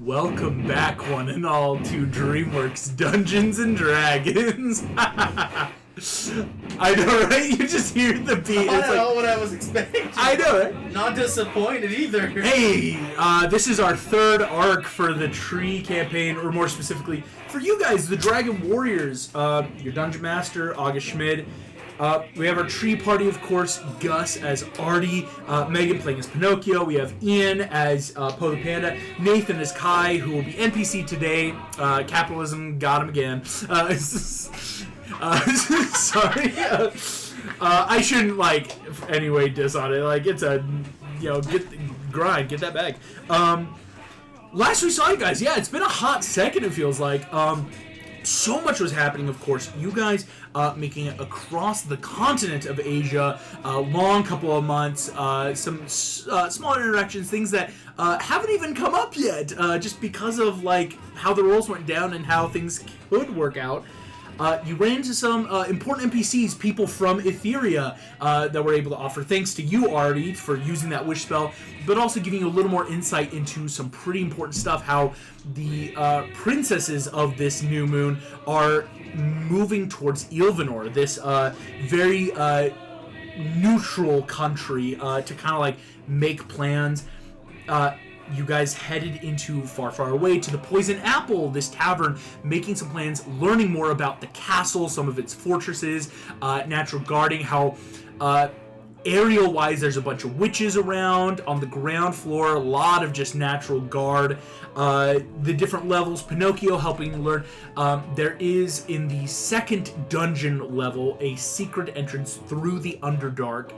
Welcome back, one and all, to Dreamworks Dungeons and Dragons. I know, right? You just hear the beat. Not at all what I was expecting. I know, right? Not disappointed either. Hey, this is our third arc for the Tree campaign, or more specifically, for you guys, the Dragon Warriors. Your Dungeon Master, August Schmid. We have our Tree party, of course, Gus as Artie, Megan playing as Pinocchio, we have Ian as Poe the Panda, Nathan as Kai, who will be NPC today. Capitalism got him again. Sorry. I shouldn't, anyway, diss on it. It's a, grind, get that bag. Last we saw you guys, it's been a hot second, it feels like. So much was happening, of course. You guys making it across the continent of Asia, a long couple of months, some small interactions, things that haven't even come up yet, just because of how the roles went down and how things could work out. You ran into some important NPCs, people from Etheria, that were able to offer thanks to you, Artie, for using that wish spell, but also giving you a little more insight into some pretty important stuff, how the princesses of this new moon are moving towards Ilvanor, this very neutral country, to kind of make plans. You guys headed into far, far away to the Poison Apple, this tavern, making some plans, learning more about the castle, some of its fortresses, natural guarding, how aerial-wise there's a bunch of witches around. On the ground floor, a lot of just natural guard. The different levels, Pinocchio helping you learn. There is, in the second dungeon level, a secret entrance through the Underdark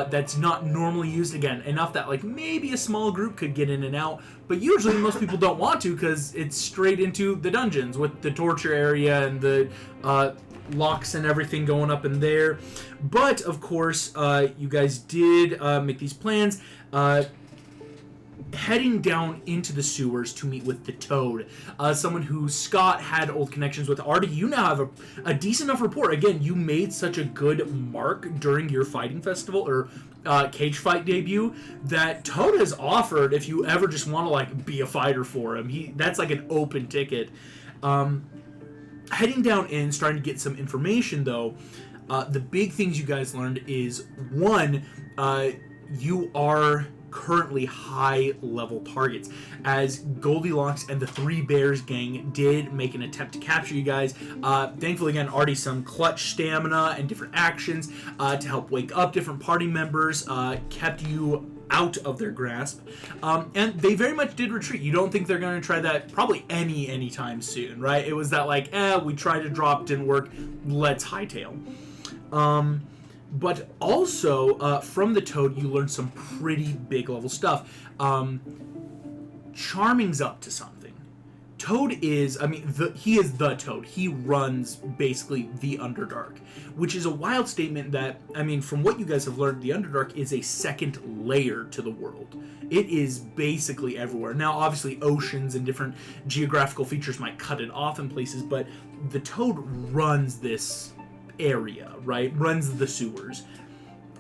that's not normally used. Again, enough that maybe a small group could get in and out, but usually most people don't want to because it's straight into the dungeons with the torture area and the locks and everything going up in there. But of course, you guys did make these plans, heading down into the sewers to meet with the Toad, someone who Scott had old connections with. Artie, you now have a decent enough rapport. Again, you made such a good mark during your fighting festival or cage fight debut that Toad has offered if you ever just want to be a fighter for him. That's an open ticket. Heading down in, starting to get some information, though, the big things you guys learned is, one, you are currently high-level targets, as Goldilocks and the Three Bears gang did make an attempt to capture you guys. Thankfully, again, already some clutch stamina and different actions to help wake up different party members, kept you out of their grasp, and they very much did retreat. You don't think they're going to try that probably anytime soon, right? It was that we tried to drop, didn't work, let's hightail. But also from the Toad, you learned some pretty big level stuff. Charming's up to something. Toad is, he is the Toad. He runs basically the Underdark, which is a wild statement that, from what you guys have learned, the Underdark is a second layer to the world. It is basically everywhere. Now, obviously, oceans and different geographical features might cut it off in places, but the Toad runs this area, right? Runs the sewers.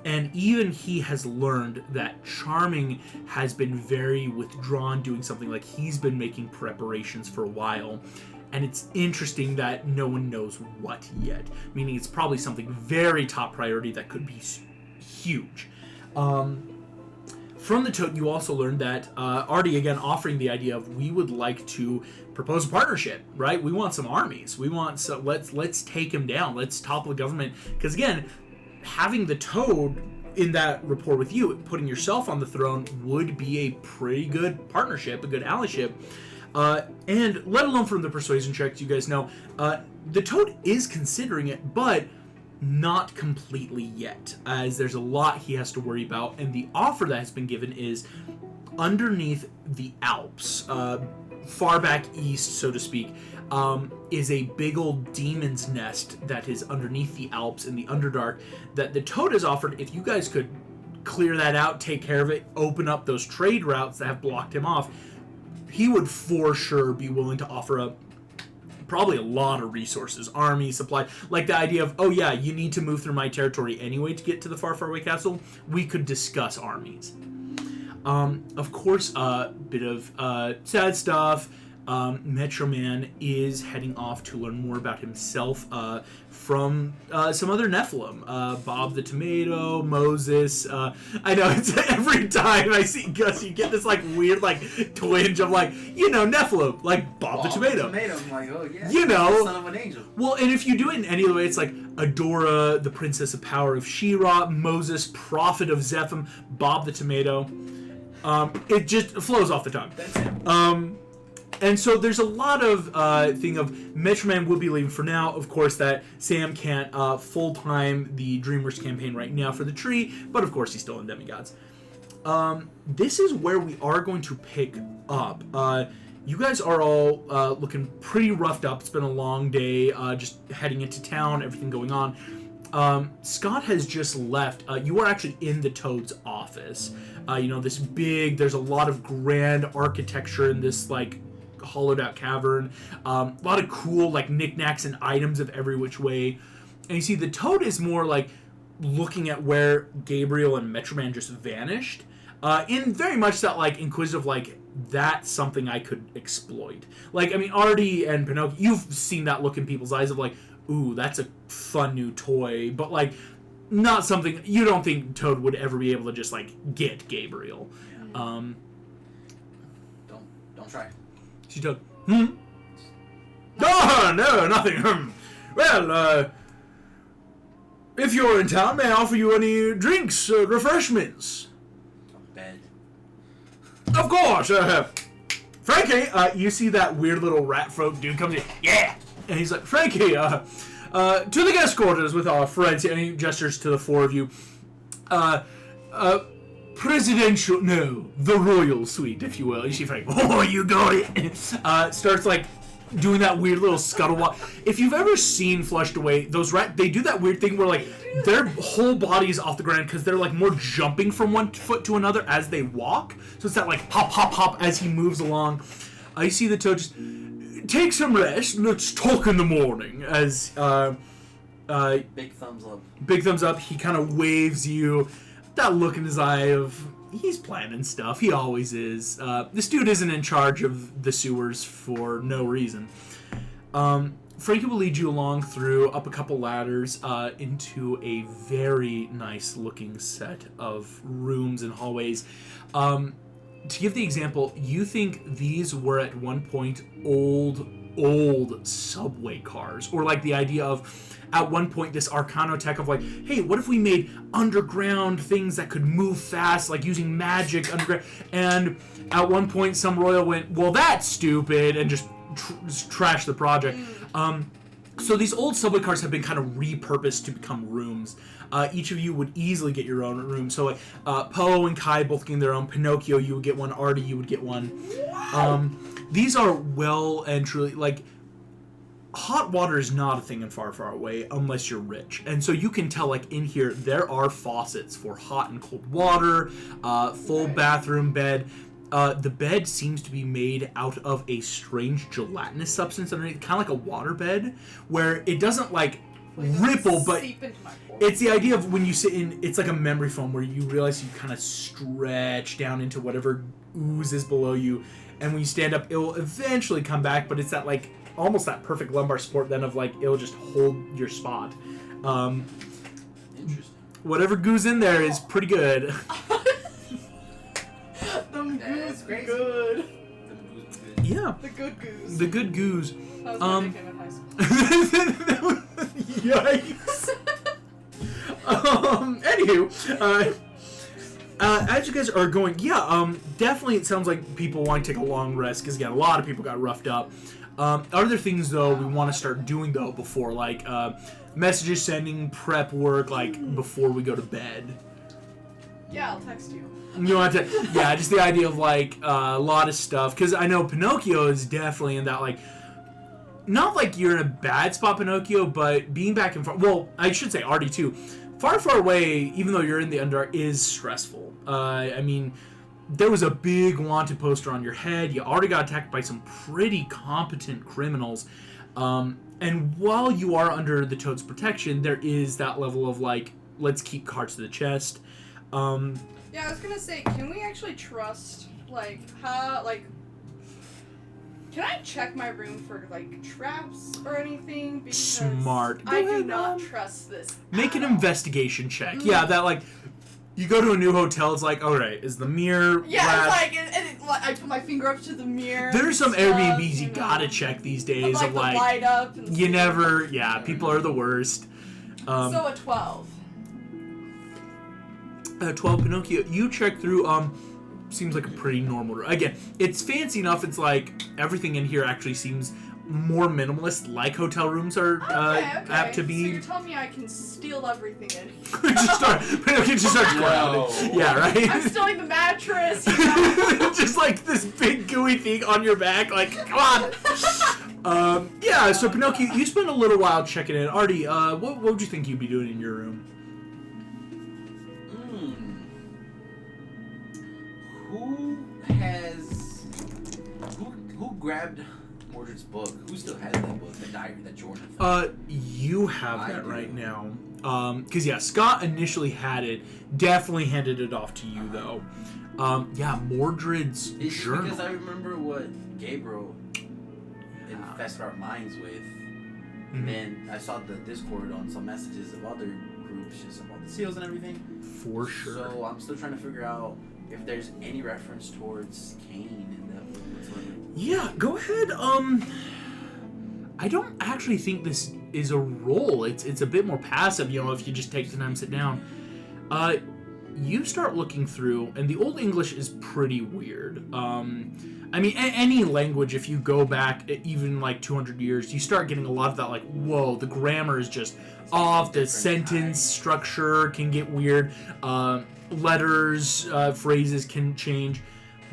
And even he has learned that Charming has been very withdrawn, doing something he's been making preparations for a while. And it's interesting that no one knows what yet. Meaning it's probably something very top priority that could be huge. From the Toad, you also learned that Artie, again, offering the idea of we would like to propose a partnership, right? We want some armies. We want let's take him down. Let's topple the government. Because again, having the Toad in that rapport with you, putting yourself on the throne, would be a pretty good partnership, a good allyship. And let alone from the persuasion checks, you guys know, the Toad is considering it, but not completely yet, as there's a lot he has to worry about. And the offer that has been given is underneath the Alps, far back east, so to speak, is a big old demon's nest that is underneath the Alps in the Underdark that the Toad has offered. If you guys could clear that out, take care of it, open up those trade routes that have blocked him off, he would for sure be willing to offer probably a lot of resources, army, supply, the idea of, oh yeah, you need to move through my territory anyway to get to the far, far away castle. We could discuss armies. Of course, a bit of sad stuff. Metro Man is heading off to learn more about himself from some other Nephilim. Bob the Tomato, Moses. I know, it's every time I see Gus, you get this like weird like twinge of like, Nephilim, like Bob the Tomato. I'm like, oh yeah. Son of an angel. Well, and if you do it in any other way, it's like Adora, the Princess of Power of She-Ra, Moses, Prophet of Zephim, Bob the Tomato. It just flows off the tongue. That's it. And so there's a lot of thing of Metro Man would be leaving for now. Of course, that Sam can't full-time the Dreamworks campaign right now for the tree, but of course he's still in Demigods. This is where we are going to pick up. You guys are all looking pretty roughed up. It's been a long day, just heading into town, everything going on. Scott has just left. You are actually in the Toad's office. This big, there's a lot of grand architecture in this, like, hollowed out cavern. A lot of cool, like, knickknacks and items of every which way. And you see the Toad is more, like, looking at where Gabriel and Metro Man just vanished. In very much that, like, inquisitive, like, that's something I could exploit. Like, I mean, Artie and Pinocchio, you've seen that look in people's eyes of, like, ooh, that's a fun new toy. But, like, not something, you don't think Toad would ever be able to just, like, get Gabriel. Yeah. Don't try. She Toad, Oh, no, nothing. Well, if you're in town, may I offer you any drinks, refreshments? Bed. Of course. Frankie, you see that weird little rat throat dude comes in. Yeah. And he's like, Frankie, to the guest quarters with our friends. And he gestures to the four of you. Presidential, no, the royal suite, if you will. And she Frank, oh, you got it. Starts like doing that weird little scuttle walk. If you've ever seen Flushed Away, those they do that weird thing where like their whole body is off the ground because they're like more jumping from one foot to another as they walk. So it's that like hop, hop, hop as he moves along. I see the Toad just take some rest. Let's talk in the morning. As big thumbs up. Big thumbs up. He kind of waves you. That look in his eye of he's planning stuff. He always is. This dude isn't in charge of the sewers for no reason. Frankie will lead you along through up a couple ladders into a very nice looking set of rooms and hallways. To give the example, you think these were at one point old subway cars, or like the idea of at one point this Arcanotech of like, hey, what if we made underground things that could move fast, like using magic underground? And at one point some royal went, well, that's stupid, and just trashed the project. So these old subway cars have been kind of repurposed to become rooms. Each of you would easily get your own room. So like Poe and Kai both getting their own. Pinocchio, you would get one. Artie, you would get one. These are well and truly like hot water is not a thing in Far, Far Away unless you're rich. And so you can tell, like, in here, there are faucets for hot and cold water, full bathroom bed. The bed seems to be made out of a strange gelatinous substance underneath, kind of like a water bed, where it doesn't, like, ripple, but it's the idea of when you sit in, it's like a memory foam where you realize you kind of stretch down into whatever ooze is below you. And when you stand up, it'll eventually come back, but it's that, like, almost that perfect lumbar support then of like it'll just hold your spot. Interesting. Whatever goes in there is pretty good. Them goos be good. Yeah. The good goose. The good goose. That was my nickname in high school. Yikes. Anywho, as you guys are going, definitely it sounds like people want to take a long rest because again, a lot of people got roughed up. Other things, though, we want to start doing, though, before, like, messages sending, prep work, like, before we go to bed. Yeah, I'll text you. You want to, yeah, just the idea of, like, a lot of stuff, because I know Pinocchio is definitely in that, like, not like you're in a bad spot, Pinocchio, but being back in far, well, I should say Artie, too. Far, Far Away, even though you're in the Underdark, is stressful. I mean, there was a big wanted poster on your head. You already got attacked by some pretty competent criminals. And while you are under the Toad's protection, there is that level of, like, let's keep cards to the chest. Yeah, I was gonna say, can we actually trust, like, how, like, can I check my room for, like, traps or anything? Because Smart. I Go do ahead, not trust this. Make an at all. investigation check. Yeah, that, like, you go to a new hotel, it's like, alright, is the mirror Yeah, glass? it's like, I put my finger up to the mirror. There's some and stuff, Airbnbs you know. gotta check these Put, days like, of, the like, light up and you stuff. never, yeah, people are the worst. So a 12. 12 Pinocchio, you check through, seems like a pretty normal room. Again, it's fancy enough, it's like, everything in here actually seems more minimalist, like hotel rooms are Okay. apt to So be. you're telling me I can steal everything in here. Pinocchio just starts No. growling. Yeah, right? I'm stealing the mattress. You know? Just like this big gooey thing on your back, like, come on! Yeah, so Pinocchio, you spend a little while checking in. Artie, what would you think you'd be doing in your room? Who grabbed Mordred's book? Who still has that book, the diary, that journal? You have I that do. right now. Because, yeah, Scott initially had it. Definitely handed it off to you, though. Yeah, Mordred's It's journal. because I remember what Gabriel infested our minds with. And then I saw the Discord on some messages of other groups just about the seals and everything. For sure. So I'm still trying to figure out if there's any reference towards Cain in that book whatsoever. Yeah, go ahead. I don't actually think this is a roll. It's a bit more passive, you know, if you just take the time to sit down. You start looking through, and the Old English is pretty weird. I mean, any language, if you go back even like 200 years, you start getting a lot of that, like, whoa, the grammar is just off, the sentence structure can get weird, letters, phrases can change.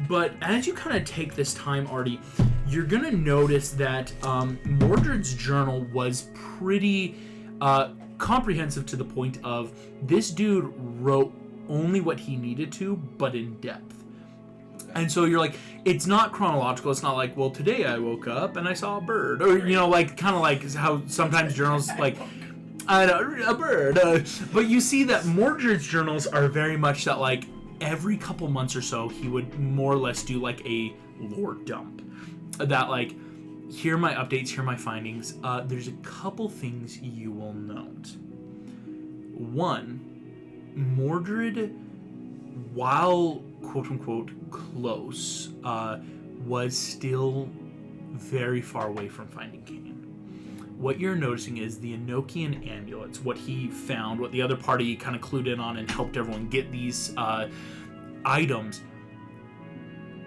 But as you kind of take this time, Artie, you're going to notice that Mordred's journal was pretty comprehensive to the point of this dude wrote only what he needed to, but in depth. And so you're like, it's not chronological. It's not like, well, today I woke up and I saw a bird. Or, you know, like, kind of like how sometimes journals, like, I don't know, a bird. But you see that Mordred's journals are very much that, like, every couple months or so, he would more or less do, like, a lore dump. That, like, here are my updates, here are my findings. There's a couple things you will note. One, Mordred, while quote-unquote close, was still very far away from finding Cain. What you're noticing is the Enochian amulets, what he found, what the other party kind of clued in on and helped everyone get these items.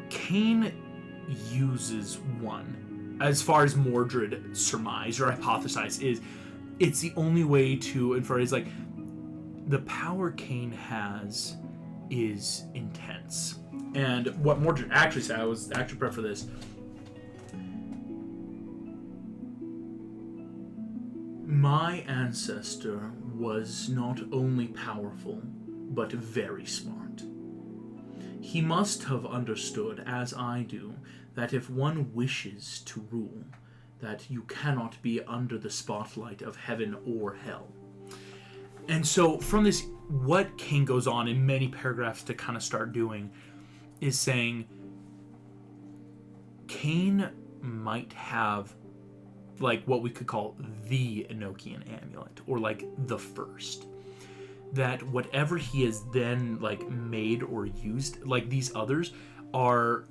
Cain uses one. As far as Mordred surmised or hypothesized is, it's the only way to infer is like, the power Cain has is intense. And what Mordred actually said, I was actually prepped for this. My ancestor was not only powerful, but very smart. He must have understood, as I do, that if one wishes to rule, that you cannot be under the spotlight of heaven or hell. And so from this, what Cain goes on in many paragraphs to kind of start doing is saying Cain might have like what we could call the Enochian amulet, or like the first. That whatever he has then like made or used, like these others are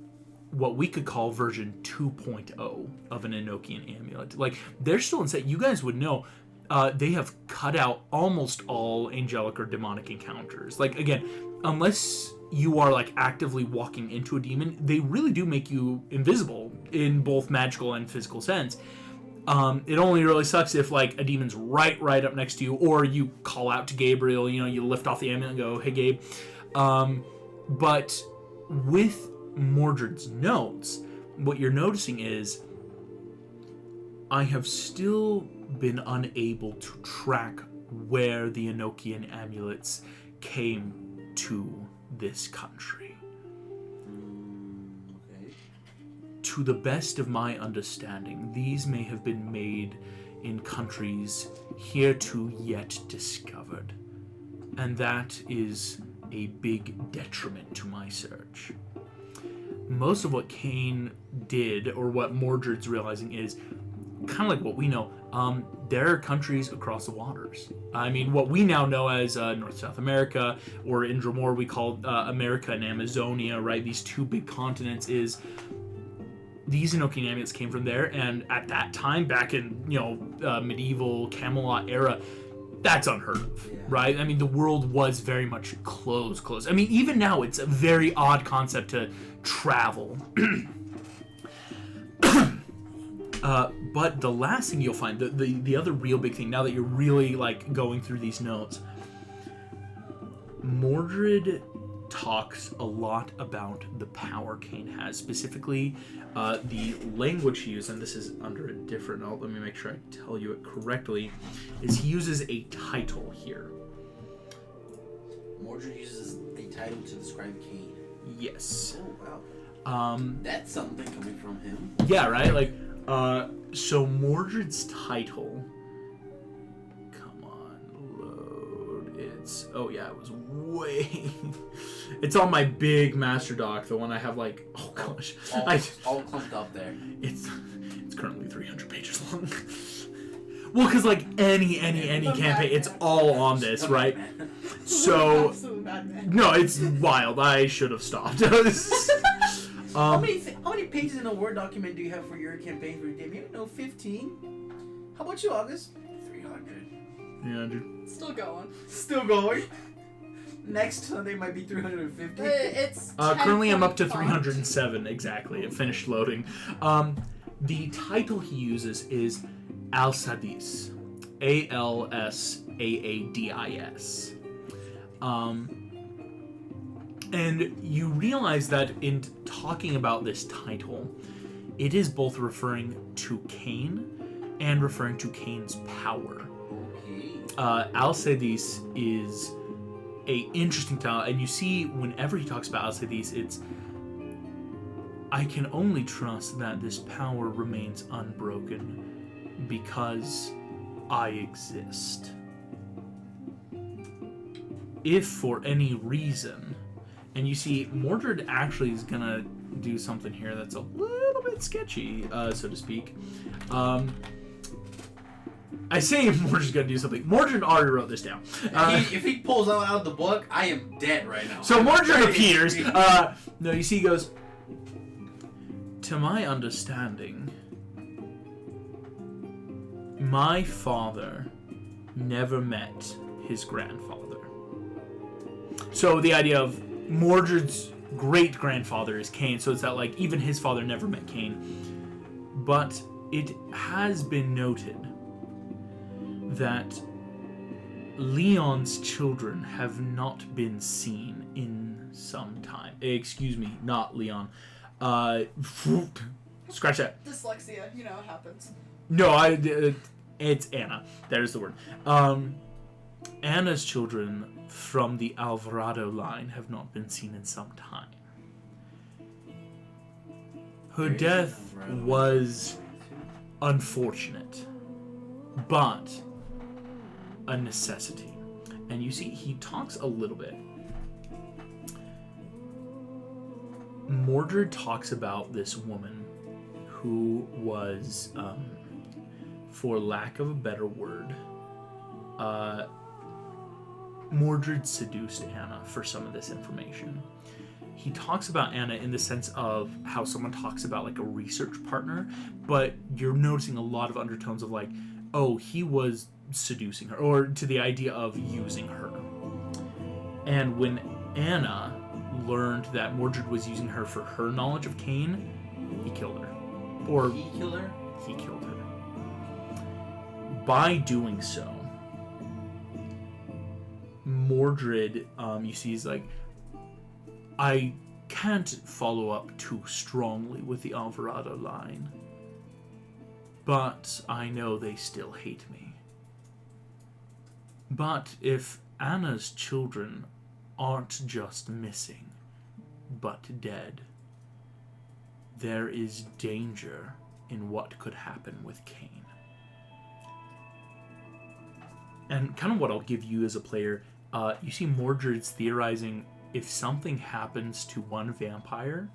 what we could call version 2.0 of an Enochian amulet. Like they're still in set. You guys would know. They have cut out almost all angelic or demonic encounters. Like, again, unless you are, like, actively walking into a demon, they really do make you invisible in both magical and physical sense. It only really sucks if, like, a demon's right up next to you, or you call out to Gabriel, you know, you lift off the amulet and go, hey, Gabe. But with Mordred's notes, what you're noticing is I have still been unable to track where the Enochian amulets came to this country. Okay. To the best of my understanding, these may have been made in countries hereto yet discovered. And that is a big detriment to my search. Most of what Kane did, or what Mordred's realizing, is kind of like what we know. There are countries across the waters. I mean, what we now know as North-South America, or in Dromore we call America and Amazonia, right? These two big continents is... These Enochian amulets came from there, and at that time, back in, medieval Camelot era, that's unheard of, right? I mean, the world was very much closed. I mean, even now, it's a very odd concept to travel. But the last thing you'll find, the other real big thing, now that you're really, like, going through these notes, Mordred talks a lot about the power Kane has, specifically the language he uses, and this is under a different note, let me make sure I tell you it correctly, is he uses a title here. Mordred uses a title to describe Kane. Yes. Oh, wow. That's something coming from him. Yeah, right? Like, so Mordred's title... Come on, load. It's... Oh, yeah, it was way... It's on my big master doc, the one I have like, oh gosh. All clumped up there. It's currently 300 pages long. Well, because like any campaign, it's all on this, right? So, no, it's wild. I should have stopped. How many pages in a Word document do you have for your campaign for your game? You know, 15. How about you, August? 300. Yeah, dude. Still going. Next Sunday might be 350. It's currently I'm up to 10.5. 307 exactly. It finished loading. The title he uses is Alsadis, Alsaadis. And you realize that in talking about this title, it is both referring to Kane and referring to Kane's power. Alsadis is a interesting title, and you see whenever he talks about Alsadis, it's I can only trust that this power remains unbroken because I exist. If for any reason, and you see Mordred actually is gonna do something here that's a little bit sketchy, so to speak. I say Mordred's gonna do something. Mordred already wrote this down. If he pulls out of the book, I am dead right now. So Mordred appears. No, you see, he goes, to my understanding, my father never met his grandfather. So the idea of Mordred's great-grandfather is Cain, so it's that, like, even his father never met Cain. But it has been noted that Leon's children have not been seen in some time. Excuse me, not Leon. Scratch that. Dyslexia, you know, it happens. No, it's Anna. There's the word. Anna's children from the Alvarado line have not been seen in some time. Her death was unfortunate, but a necessity. And you see, he talks a little bit. Mordred talks about this woman who was, for lack of a better word, Mordred seduced Anna for some of this information. He talks about Anna in the sense of how someone talks about like a research partner, but you're noticing a lot of undertones of like, oh, he was seducing her, or to the idea of using her. And when Anna learned that Mordred was using her for her knowledge of Cain, he killed her. Or he killed her? He killed her. By doing so, Mordred, you see, he's like, I can't follow up too strongly with the Alvarado line, but I know they still hate me. But if Anna's children aren't just missing, but dead, there is danger in what could happen with Cain. And kind of what I'll give you as a player you see Mordred's theorizing if something happens to one vampire,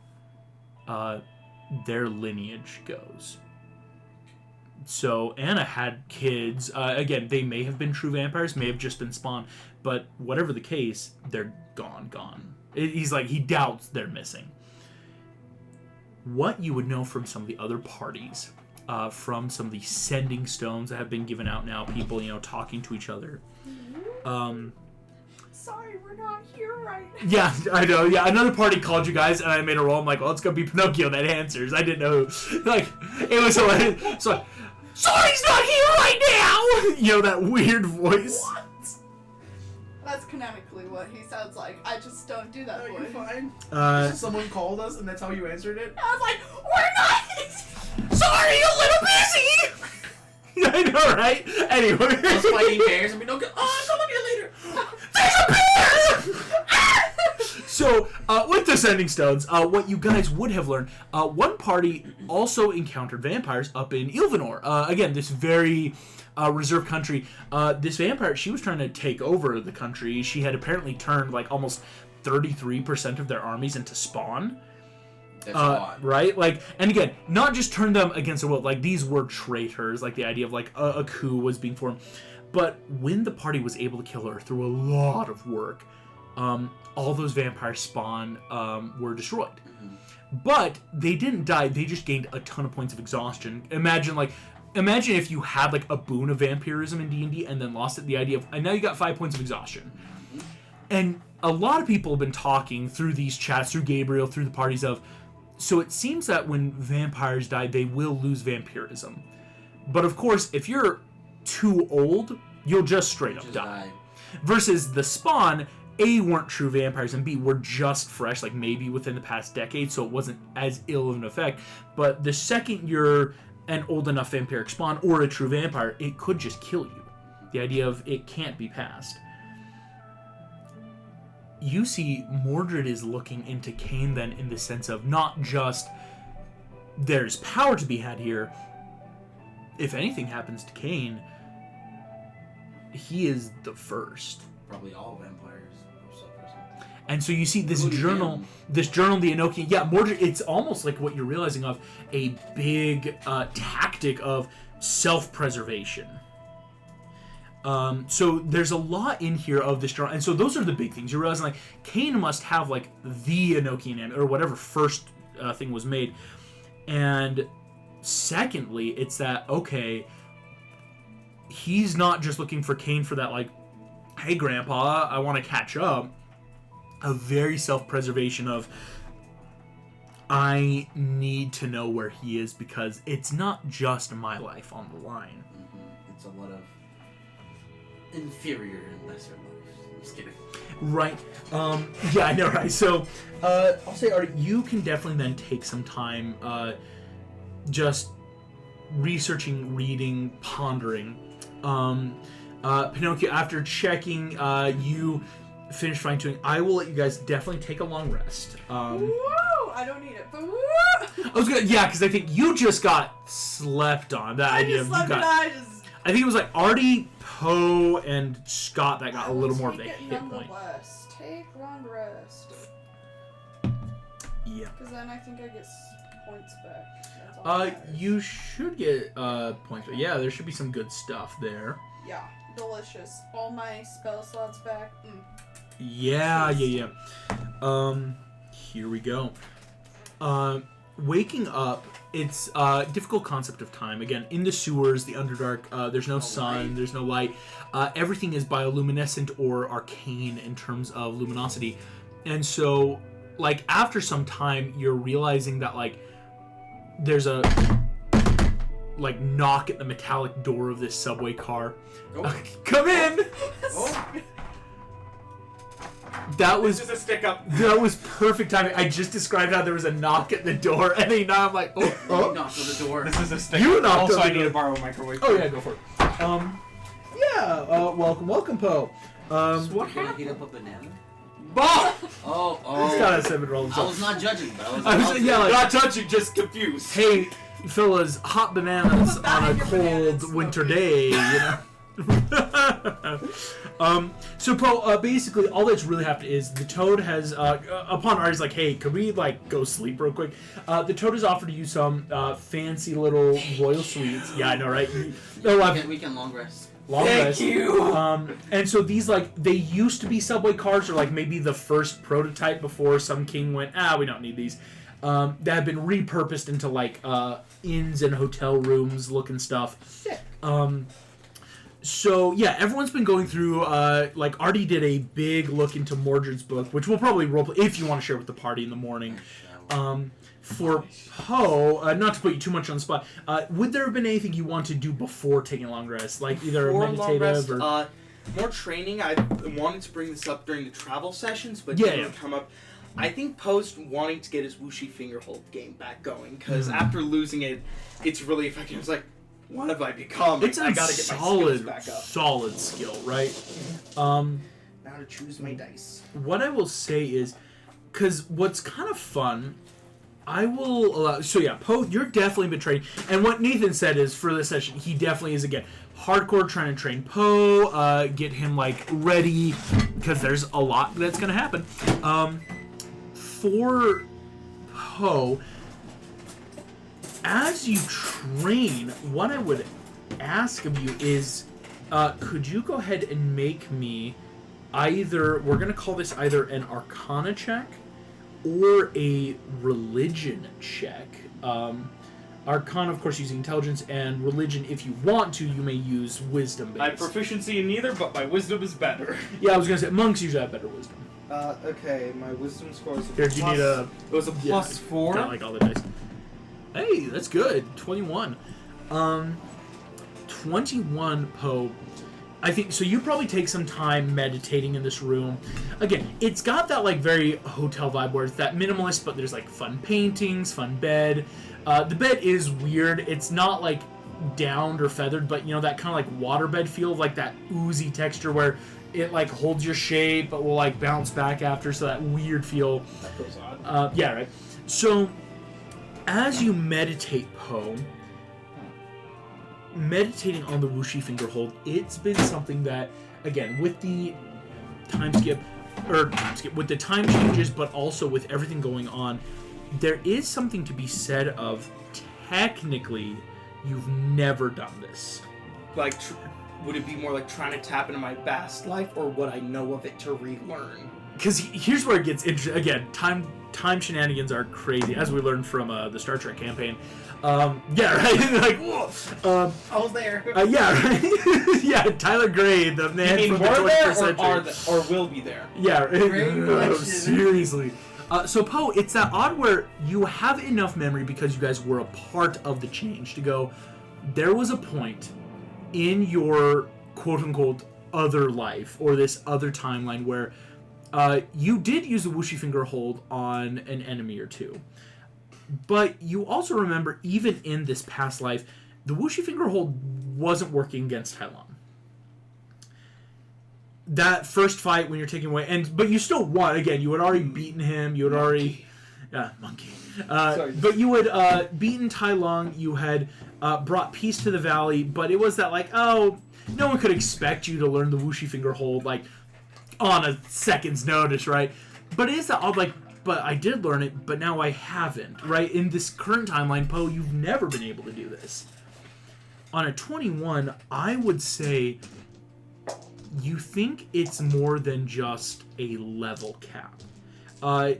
their lineage goes. So Anna had kids. Again, they may have been true vampires, may have just been spawned, but whatever the case, they're gone. He's like, he doubts they're missing. What you would know from some of the other parties, from some of the sending stones that have been given out now, people, talking to each other. Sorry, we're not here right now. Yeah, I know. Yeah, another party called you guys, and I made a roll. I'm like, well, it's gonna be Pinocchio that answers. I didn't know. Like, it was so. Sorry's not here right now. That weird voice. What? That's canonically what he sounds like. I just don't do that voice. You're fine. So someone called us, and that's how you answered it. I was like, we're not. Sorry, a little busy. I know, right? Anyway. I was fighting bears, and Pinocchio. Oh, come here later. There's a bear! So, with the Sending Stones, what you guys would have learned, one party also encountered vampires up in Ilvanor. Again, this very reserved country. This vampire, she was trying to take over the country. She had apparently turned like almost 33% of their armies into spawn. That's odd. Right? Like, and again, not just turn them against their will. Like, these were traitors. Like, the idea of like a coup was being formed. But when the party was able to kill her through a lot of work, all those vampire spawn were destroyed. Mm-hmm. But they didn't die. They just gained a ton of points of exhaustion. Imagine if you had like a boon of vampirism in D&D and then lost it. The idea of, and now you got 5 points of exhaustion. Mm-hmm. And a lot of people have been talking through these chats, through Gabriel, through the parties of, so it seems that when vampires die, they will lose vampirism. But of course, if you're too old, you'll just straight up die. Versus the spawn, A, weren't true vampires, and B, were just fresh, like maybe within the past decade, so it wasn't as ill of an effect. But the second you're an old enough vampiric spawn or a true vampire, it could just kill you. The idea of it can't be passed. You see Mordred is looking into Cain then in the sense of not just there's power to be had here. If anything happens to Cain, he is the first. Probably all vampires suffer something. And so you see this journal, the Enochian. Yeah, Mordred, it's almost like what you're realizing of a big tactic of self-preservation. So there's a lot in here of this journal, and so those are the big things. You're realizing like Cain must have like the Enochian or whatever first thing was made, and secondly, it's that okay, he's not just looking for Cain for that like, hey Grandpa, I want to catch up. A very self-preservation of I need to know where he is because it's not just my life on the line. Mm-hmm. It's a lot of inferior and lesser lives. I'm just kidding. Right. Yeah, I know, right? So, I'll say, Artie, you can definitely then take some time just researching, reading, pondering. Pinocchio, after checking, you finish fine-tuning. I will let you guys definitely take a long rest. Woo! I don't need it, but woo! I was gonna, yeah, because I think you just got slept on. That idea of you got. I think it was like Artie, Poe, and Scott that got a little more of the hit point. Take long rest. Yeah. Because then I think I get points back. That's all that matters. You should get points, but yeah, there should be some good stuff there. Yeah, delicious. All my spell slots back. Yeah. Here we go. Waking up, it's a difficult concept of time. Again, in the sewers, the Underdark, there's no sun, light. There's no light. Everything is bioluminescent or arcane in terms of luminosity. And so, like, after some time, you're realizing that, like, there's a, like, knock at the metallic door of this subway car. Oh. Come in! Oh. That was just a stick up. That was perfect timing. I just described how there was a knock at the door, and then now I'm like, You knocked on the door. This is a stick. You knocked also, on the I need door. to borrow a microwave. Oh yeah, go for it. Welcome, Poe. What happened? Heat up a banana? Bah! Oh. He's got a 7 roll I himself. was not judging, but I was yeah, like, Not touching, just confused. hey, fellas, hot bananas on a Your cold bananas, winter okay. day, you know. So Poe, basically all that's really happened is the Toad has, upon Artie's like, hey, could we like go sleep real quick? The Toad has offered you some fancy little royal suites. Yeah, I know, right? We can long rest. Thank you. And so these like they used to be subway cars, or like maybe the first prototype before some king went, we don't need these. That have been repurposed into like inns and hotel rooms looking stuff. Sick. So yeah, everyone's been going through. Like Artie did a big look into Mordred's book, which we'll probably roleplay if you want to share with the party in the morning. For Poe, not to put you too much on the spot, would there have been anything you want to do before taking a long rest, like either meditative or more training? I wanted to bring this up during the travel sessions, but Yeah, didn't come up. I think Poe's wanting to get his Wuxi Fingerhold game back going, because after losing it, it's really affecting him. It's like, what have I become? it's I a gotta get my skills back up. solid skill, right? Now to choose my dice. What I will say is, because what's kind of fun, I will allow. So yeah, Poe, you're definitely been training, and what Nathan said is for this session, he definitely is again hardcore trying to train Poe, get him like ready, because there's a lot that's gonna happen. For Poe, as you train, what I would ask of you is, could you go ahead and make me either, we're going to call this either an Arcana check or a Religion check. Arcana, of course, using intelligence, and Religion, if you want to, you may use Wisdom based. I have proficiency in neither, but my wisdom is better. Yeah, I was going to say, monks usually have better wisdom. Okay, my wisdom score is Here, do you need a... It was a plus 4. Got like all the dice. Hey, that's good. 21. 21, Poe. I think so. You probably take some time meditating in this room. Again, it's got that like very hotel vibe where it's that minimalist, but there's like fun paintings, fun bed. The bed is weird. It's not like downed or feathered, but you know that kind of like waterbed feel, like that oozy texture where it like holds your shape but will like bounce back after. So that weird feel. That feels odd. Yeah, right. So as you meditate, Poe, meditating on the Wuxi Fingerhold, it's been something that, again, with the with the time changes, but also with everything going on, there is something to be said of, technically, you've never done this. Like, would it be more like trying to tap into my past life, or would I know of it to relearn? Because here's where it gets interesting. Again, time shenanigans are crazy, as we learned from the Star Trek campaign. Yeah, right? Like, whoa. I was there. Yeah, right? Yeah, Tyler Gray, the man You mean from the more there, 21st century. or will be there? Yeah, Great question. seriously. So, Poe, it's that odd where you have enough memory because you guys were a part of the change to go, there was a point in your quote-unquote other life, or this other timeline, where you did use the Wuxi Fingerhold on an enemy or two. But you also remember, even in this past life, the Wuxi Fingerhold wasn't working against Tai Lung. That first fight when you're taking away, but you still won. Again, you had already beaten him. You had already, monkey. But you had beaten Tai Lung. You had brought peace to the valley. But it was that like, no one could expect you to learn the Wuxi Fingerhold like on a second's notice, right? But it is that odd like, but I did learn it, but now I haven't, right? In this current timeline, Poe, you've never been able to do this. On a 21, I would say you think it's more than just a level cap.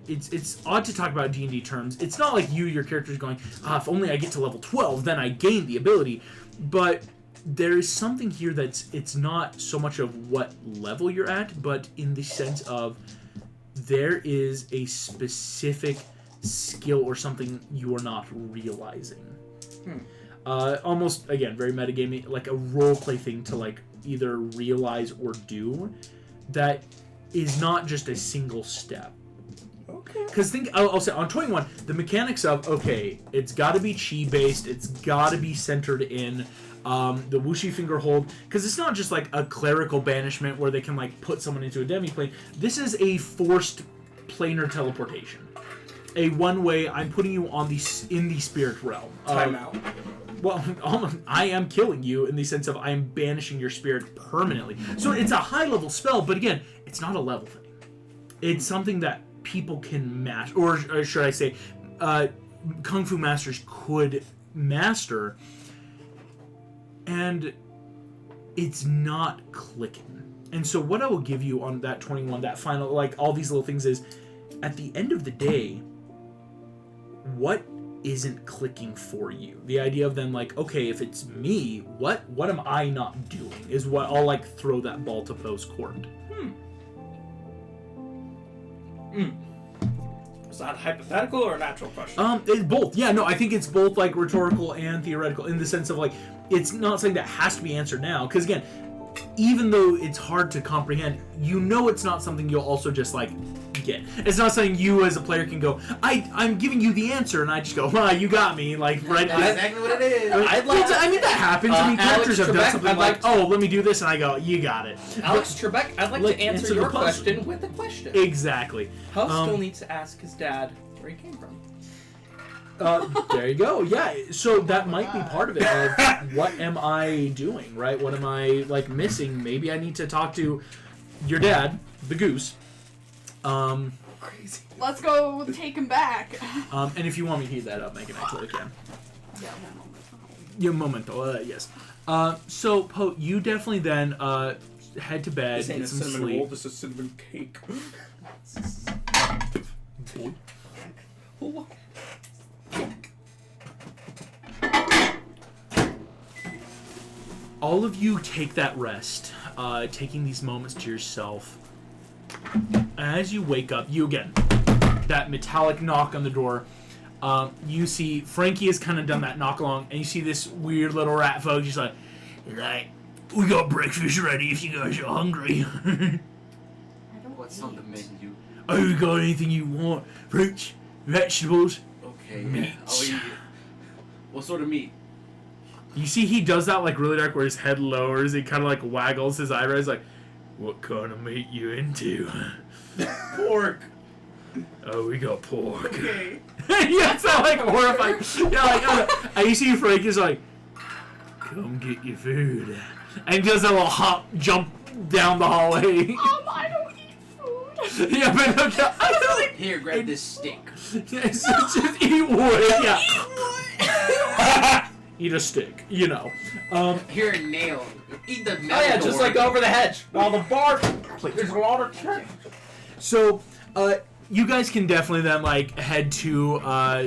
It's odd to talk about D&D terms. It's not like your character's going, if only I get to level 12, then I gain the ability. But there is something here it's not so much of what level you're at, but in the sense of there is a specific skill or something you are not realizing. Almost, again, very metagamey, like a roleplay thing to like either realize or do that is not just a single step. Okay. Because I'll say on 21, the mechanics of, okay, it's got to be chi based, it's got to be centered in the Wuxi Fingerhold, because it's not just like a clerical banishment where they can like put someone into a demiplane. This is a forced planar teleportation, a one-way. I'm putting you on in the spirit realm. Time out. well, I am killing you in the sense of I am banishing your spirit permanently. So it's a high-level spell, but again, it's not a level thing. It's something that people can master, or should I say, Kung Fu masters could master, and it's not clicking. And so what I will give you on that 21, that final, like all these little things is, at the end of the day, what isn't clicking for you? The idea of then like, okay, if it's me, what am I not doing? Is what I'll like throw that ball to post court. Is that hypothetical or a natural question? It's both. Yeah, no, I think it's both like rhetorical and theoretical in the sense of like, it's not something that has to be answered now. Because again, even though it's hard to comprehend, you know it's not something you'll also just like get. It's not something you as a player can go, I'm giving you the answer, and I just go, you got me, like right. That's exactly what it is. I mean that happens. I mean characters have done something like, to... let me do this, and I go, you got it. Alex Trebek, I'd like to answer your question with a question. Exactly. Huff still needs to ask his dad where he came from. There you go. Yeah. So that might be part of it. Of what am I doing? Right? What am I like missing? Maybe I need to talk to your dad, the goose. Crazy. Let's go take him back. And if you want me to heat that up, Megan, I totally can. Yeah, Your momento. Yes. So Poe, you definitely then head to bed, This ain't get a some cinnamon sleep. roll. This is cinnamon cake. All of you take that rest, taking these moments to yourself. As you wake up, you again, that metallic knock on the door. You see Frankie has kind of done that knock along, and you see this weird little rat folk just like, we got breakfast ready if you guys are hungry. What's on the menu? Oh, you got anything you want? Fruits, vegetables, Okay. meat. I'll eat it. What sort of meat? You see he does that like really dark where his head lowers, he kind of like waggles his eyebrows like, what kind of meat you into? Pork. Oh, we got pork. Okay. Yeah, it's not like horrified. Yeah, like, and you see Frankie's like, come get your food. And he does a little hop jump down the hallway. I don't eat food. Yeah, but okay, I don't. Here, grab this stick. Yes, just eat wood. Yeah. Eat a stick, you know. Here, nail. Eat the metal. Oh yeah, just door. like over the hedge. While the bar, there's a lot of change. So, you guys can definitely then like head to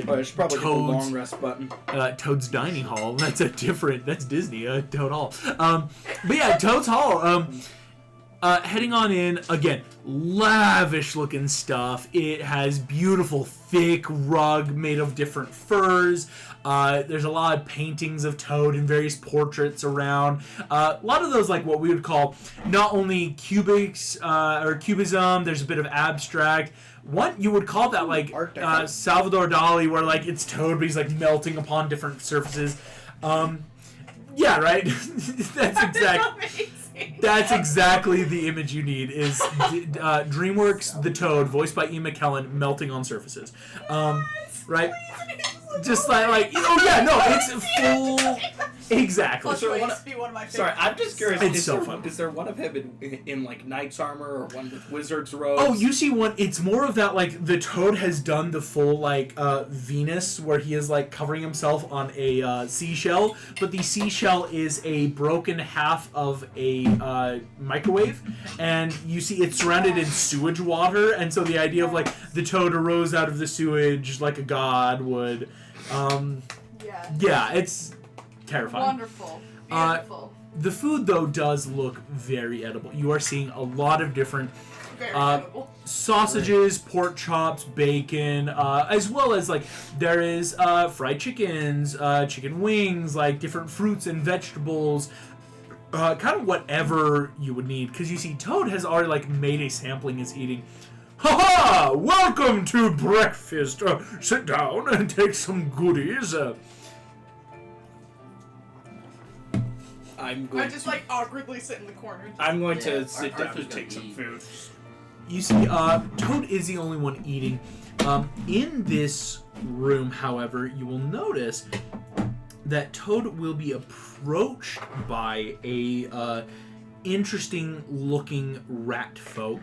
There's probably a Toad's long rest button. Toad's Dining Hall. That's that's Disney, Toad Hall. But yeah, Toad's Hall. Heading on in, again, lavish looking stuff. It has beautiful thick rug made of different furs. There's a lot of paintings of Toad and various portraits around. A lot of those like what we would call not only cubics or cubism, there's a bit of abstract. What you would call that like Salvador Dali, where like it's Toad, but he's like melting upon different surfaces. Yeah, right. That's exactly the image you need. Is Dreamworks the Toad, voiced by Ian McKellen, melting on surfaces. Right. Just like it's full. Exactly. Plus, it used to be one of my favorites. Sorry, I'm just curious. It's is so there, fun. Is there one of him in like knight's armor or one with wizard's robes? Oh, you see one. It's more of that like the Toad has done the full like Venus where he is like covering himself on a seashell, but the seashell is a broken half of a microwave, and you see it's surrounded in sewage water, and so the idea of like the Toad arose out of the sewage like a god would. Yeah, it's terrifying. Wonderful. Beautiful. The food, though, does look very edible. You are seeing a lot of different Very edible. sausages, pork chops, bacon, as well as, like, there is fried chickens, chicken wings, like, different fruits and vegetables, kind of whatever you would need. Because you see, Toad has already, like, made a sampling is eating. Ha-ha! Welcome to breakfast. Sit down and take some goodies. I just like awkwardly sit in the corner. I'm going to Yeah, sit down Arthur's and take gonna some food. You see, Toad is the only one eating. In this room, however, you will notice that Toad will be approached by a interesting looking rat folk.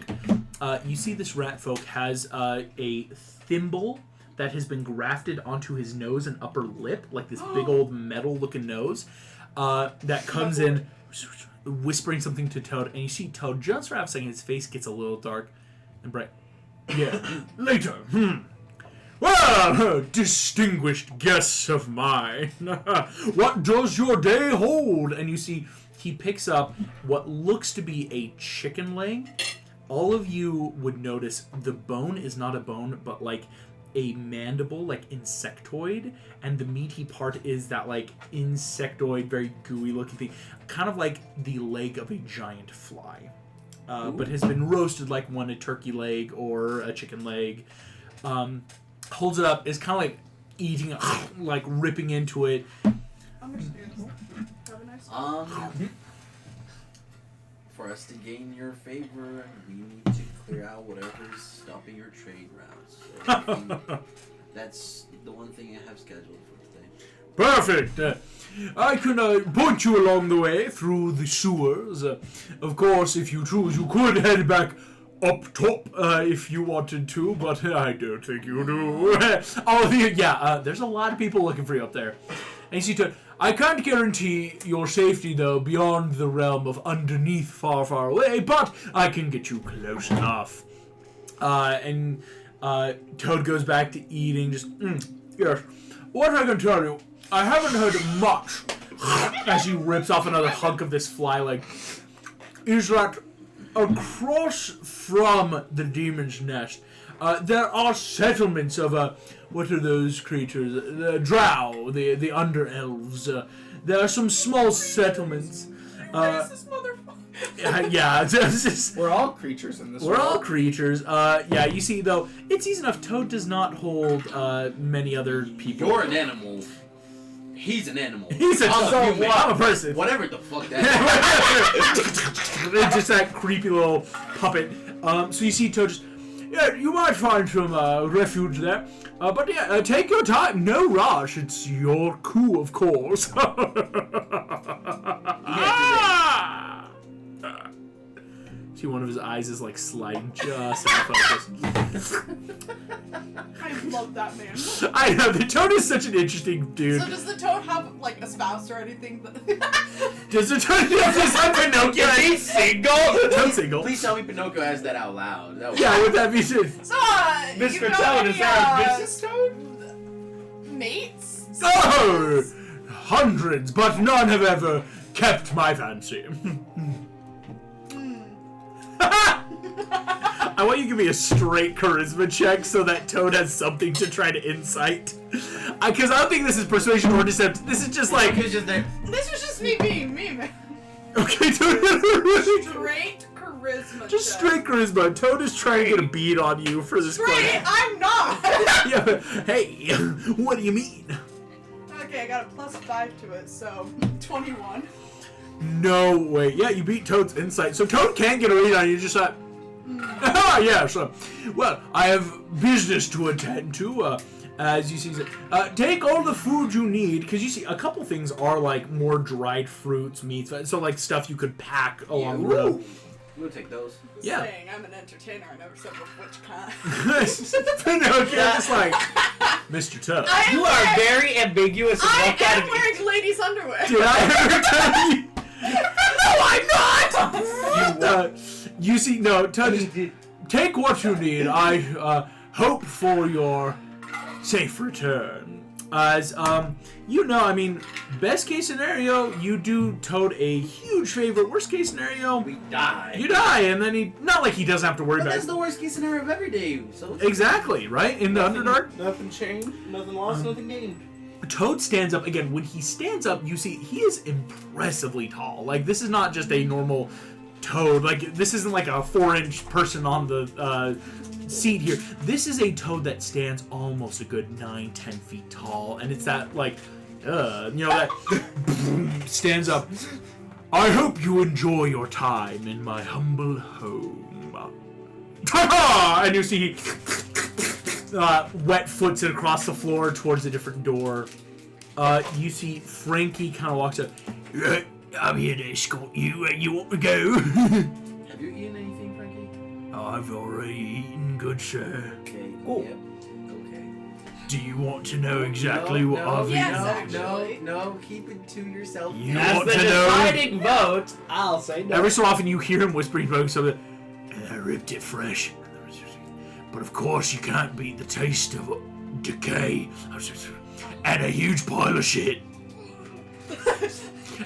You see this rat folk has a thimble that has been grafted onto his nose and upper lip, like this big old metal looking nose, that comes in whispering something to Toad, and you see Toad just for half a second, his face gets a little dark and bright. Yeah, later. Well, distinguished guests of mine, what does your day hold? And you see he picks up what looks to be a chicken leg. All of you would notice the bone is not a bone, but like a mandible, like insectoid, and the meaty part is that like insectoid, very gooey looking thing, kind of like the leg of a giant fly, but has been roasted like a turkey leg or a chicken leg. Holds it up, is kind of like eating, like ripping into it. Understandable. Have a nice For us to gain your favor, we need to clear out whatever's stopping your trade routes. So I think that's the one thing I have scheduled for today. Perfect. I can point you along the way through the sewers. Of course, if you choose, you could head back up top if you wanted to, but I don't think you do. All of you, there's a lot of people looking for you up there. And you see Toad, I can't guarantee your safety, though, beyond the realm of underneath far, far away, but I can get you close enough. And Toad goes back to eating, just, yes. What I can tell you, I haven't heard much, as he rips off another hunk of this fly leg, is that across from the Demon's Nest, there are settlements of, what are those creatures? The drow, the under elves. There are some small settlements. Racist motherfucker. Yeah, it's just, We're all creatures in this we're world. all creatures. Yeah, you see, though, it's easy enough. Toad does not hold many other people. You're an animal. He's an animal. He's a I'm human. I'm a person. Whatever the fuck that It's just that creepy little puppet. So you see Toad just, yeah, you might find some refuge there. But yeah, take your time. No rush. It's your coup, of course. See, one of his eyes is like sliding just out of focus. I love that man. I know, the Toad is such an interesting dude. So does the Toad have like a spouse or anything? Does the Toad have Pinocchio? Is he single? Toad's single. Please tell me Pinocchio has that out loud. That was Yeah, would that be shit? So, Mr. you know Toad, any, is that a Mrs. Toad? mates? Oh! Hundreds, but none have ever kept my fancy. I want you to give me a straight charisma check so that Toad has something to try to insight. Because I don't think this is persuasion or deception. This is just like... Pinocchio's just there. This was just me being me, man. Okay, Toad. Straight charisma. Just check. straight charisma. Toad is trying to get a beat on you for this Straight? question. I'm not. Yeah, but, hey, what do you mean? Okay, I got a +5 to it, so 21. No way. Yeah, you beat Toad's insight. So Toad can get a read on you, just like... yeah, so... Well, I have business to attend to, as you see. Take all the food you need, because you see, a couple things are, like, more dried fruits, meats, so, like, stuff you could pack along the road. We'll take those. Yeah. Saying I'm an entertainer, I never said which kind. Pinocchio, just like, Mr. Toad. You are very ambiguous and I walk out am of wearing ladies' underwear. Did I ever tell you? No, I'm not! You see, no, Toad, take what you need. I hope for your safe return. As, you know, I mean, best case scenario, you do Toad a huge favor. Worst case scenario, We die. you die, and then he, not like he doesn't have to worry But about that's it. the worst case scenario of every day. So Exactly, right? In the Underdark, Nothing changed, nothing lost, nothing gained. Toad stands up. Again, when he stands up, you see, he is impressively tall. Like, this is not just a normal Toad. Like, this isn't like a 4-inch person on the, seat here. This is a Toad that stands almost a good 9-10 feet tall, and it's that like you know, that stands up. I hope you enjoy your time in my humble home. Ta-da! And you see he wet foots it across the floor towards a different door. You see Frankie kind of walks up. "Right, I'm here to escort you where you want to go." Have you eaten anything, Frankie? I've already eaten, good sir. Okay. Cool. Yep. Okay. Do you want to know exactly what I've Yes, eaten? actually. No, keep it to yourself. You As want the to know? deciding vote, I'll say no. Every so often you hear him whispering about something. And I ripped it fresh. But of course you can't beat the taste of decay. And a huge pile of shit.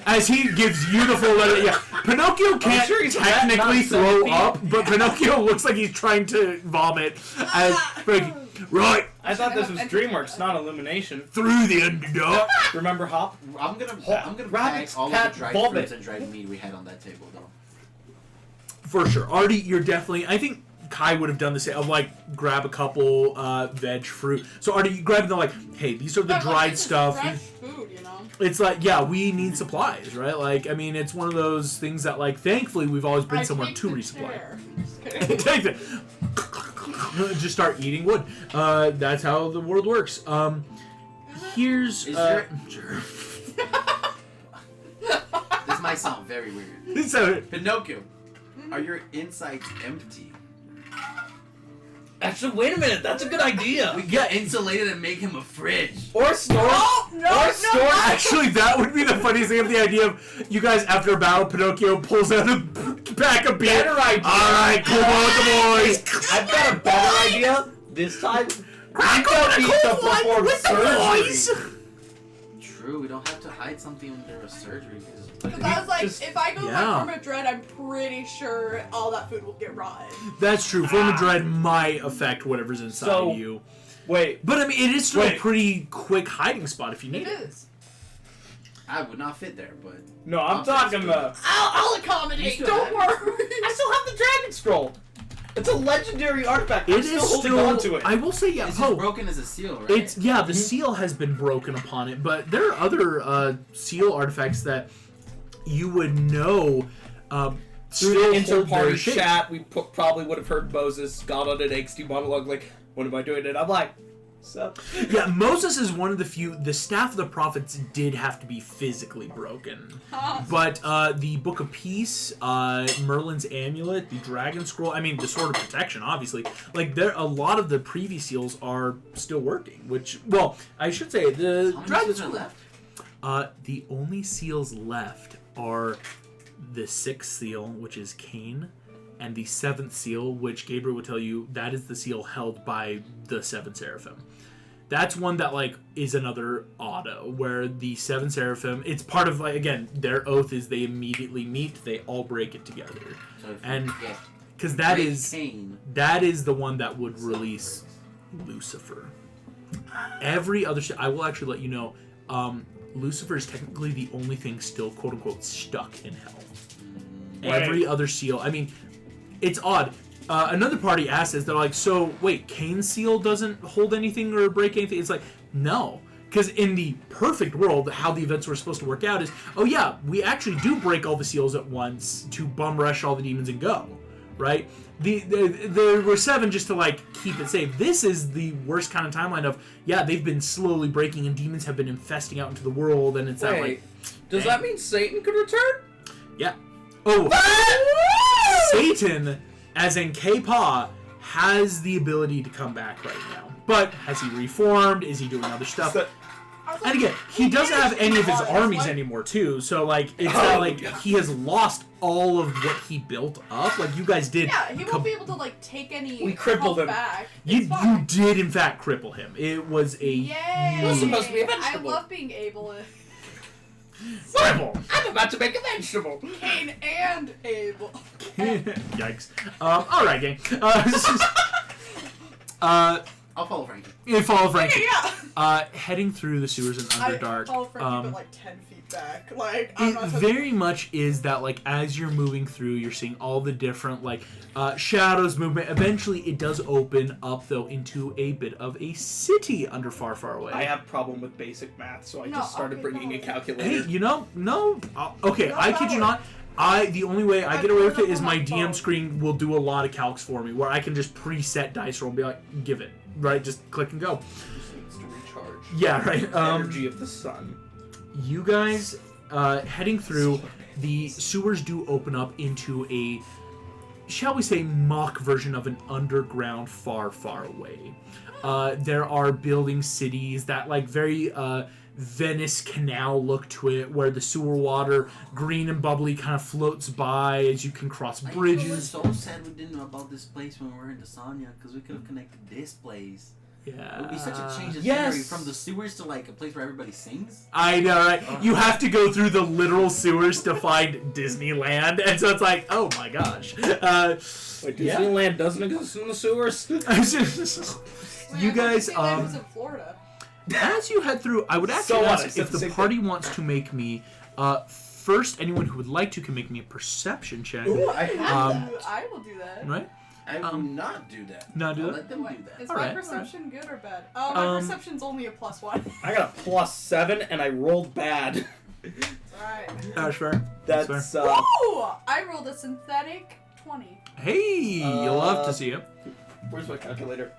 As he gives you the full letter, yeah. Pinocchio can't sure he's technically not 7 throw feet. up, but Pinocchio looks like he's trying to vomit. As Frankie, right I thought this was Dreamworks, not Illumination. through the Underdark. Remember Hop? I'm gonna Rabbits, pack all cat, of the dried vomit. fruits and dried meat we had on that table, though. For sure. Artie, you're definitely... I think Kai would have done the same. Of, like, grab a couple veg fruit. So, Artie, you grab them, like, hey, these are the But, like, dried this is stuff. fresh food, you know? It's like, yeah, we need supplies, right? Like, I mean, it's one of those things that, like, thankfully, we've always been somewhere take to the resupply. chair. Just kidding. Take it. Just start eating wood. That's how the world works. Here's... Is there- Sure. This might sound very weird. So, Pinocchio, are your insides empty? Actually, wait a minute. That's a good idea. We get insulated and make him a fridge. Or store. No, store. actually, that would be the funniest thing of the idea of you guys, after a battle, Pinocchio pulls out a pack of beer. Better idea. Alright, come on, the boys. I've got a better idea. This time, I'm don't going need to to cool one perform with the surgery. boys. True, we don't have to hide something under a surgery. Because I was like, Just- if I go to Yeah. my form of dread, I'm pretty sure all that food will get rotten. That's true. Form of Dread might affect whatever's inside So- you. wait. But, I mean, it is still a Wait. pretty quick hiding spot if you need It it. is. I would not fit there, but No, I'm talking about. I'll You accommodate. still Don't have worry. I still have the Dragon Scroll. It's a legendary artifact. I'm It still is holding still... on to it. I will say, yeah, it's Poe. just broken as a seal, right? It's yeah, the seal has been broken upon it, but there are other seal artifacts that you would know Through still the hold inter-party their shape. chat, we probably would have heard Moses got on an angsty monologue like, "What am I doing?" And I'm like, "Sup?" Yeah, Moses is one of the few. The staff of the prophets did have to be physically broken, but the Book of Peace, Merlin's amulet, the Dragon Scroll. I mean, the Sword of Protection, obviously. Like there, a lot of the previous seals are still working. Which, well, I should say the How many Dragon seals are Scroll. left? The only seals left are the sixth seal, which is Cain, and the seventh seal, which Gabriel would tell you that is the seal held by the seven seraphim. That's one that like is another auto where the seven seraphim. It's part of like again their oath is they immediately meet, they all break it together, So if and you get because that great is Cain, that is the one that would release Lucifer. Every other I will actually let you know. Lucifer is technically the only thing still quote unquote stuck in hell. Every other seal. I mean, it's odd. Another party asked us, they're like, so wait, Cain's seal doesn't hold anything or break anything? It's like, no. Because in the perfect world, how the events were supposed to work out is, oh yeah, we actually do break all the seals at once to bum rush all the demons and go, right? There were seven just to like keep it safe. This is the worst kind of timeline of, yeah, they've been slowly breaking and demons have been infesting out into the world, and it's not like, does that mean Satan could return? yeah. Oh, Satan, as in K-Paw, has the ability to come back right now. But has he reformed? Is he doing other stuff? And again, he doesn't have any of his armies anymore, too. So, like, it's not like he has lost all of what he built up. Like, you guys did. Yeah, he won't be able to like take any. We crippled him. Back. You It's fine. did, in fact, cripple him. It was a Yay! It was supposed to be a I vegetable. love being able to. cripple. I'm about to make a vegetable. Cain and Abel. Yikes. All right, gang. I'll follow Frankie. You follow Frankie. Yeah. Heading through the sewers in Underdark. I follow Frankie, but like 10 feet back. Like I'm It not very much is that, like, as you're moving through, you're seeing all the different, like, shadows, movement. Eventually, it does open up, though, into a bit of a city under far, far away. I have a problem with basic math, so I No, just started okay, bringing no. a calculator. Hey, you know, no. Okay, No, I kid you not. The only way I I get away pulled with it it up is on my my DM phone. screen will do a lot of calcs for me, where I can just preset dice roll and be like, give it, right? Just click and go. Just needs to recharge. Yeah, right. Energy of the sun. You guys heading through, the sewers do open up into a, shall we say, mock version of an underground far, far away. There are building cities that like very Venice Canal look to it, where the sewer water, green and bubbly, kind of floats by as you can cross bridges. It's so sad we didn't know about this place when we were in Desanya, because we could have connected this place. Yeah. It would be such a change of Yes. scenery from the sewers to like a place where everybody sings. I know, right? You have to go through the literal sewers to find Disneyland, and so it's like, oh my gosh. Wait, Disneyland doesn't exist in the sewers? You guys, Disneyland was in Florida. as you head through, I would actually So what, ask except if the the same party wants to make me, first, anyone who would like to can make me a perception check. Ooh, I have Um, that. I will do that. Right? I will not do that. Not do I'll that? let them do that. Is Alright, my perception good or bad? Oh, my perception's only a +1. I got a +7 and I rolled bad. Alright. That's fair. That's Ooh! I rolled a synthetic 20. Hey, you'll love to see it. Where's my calculator?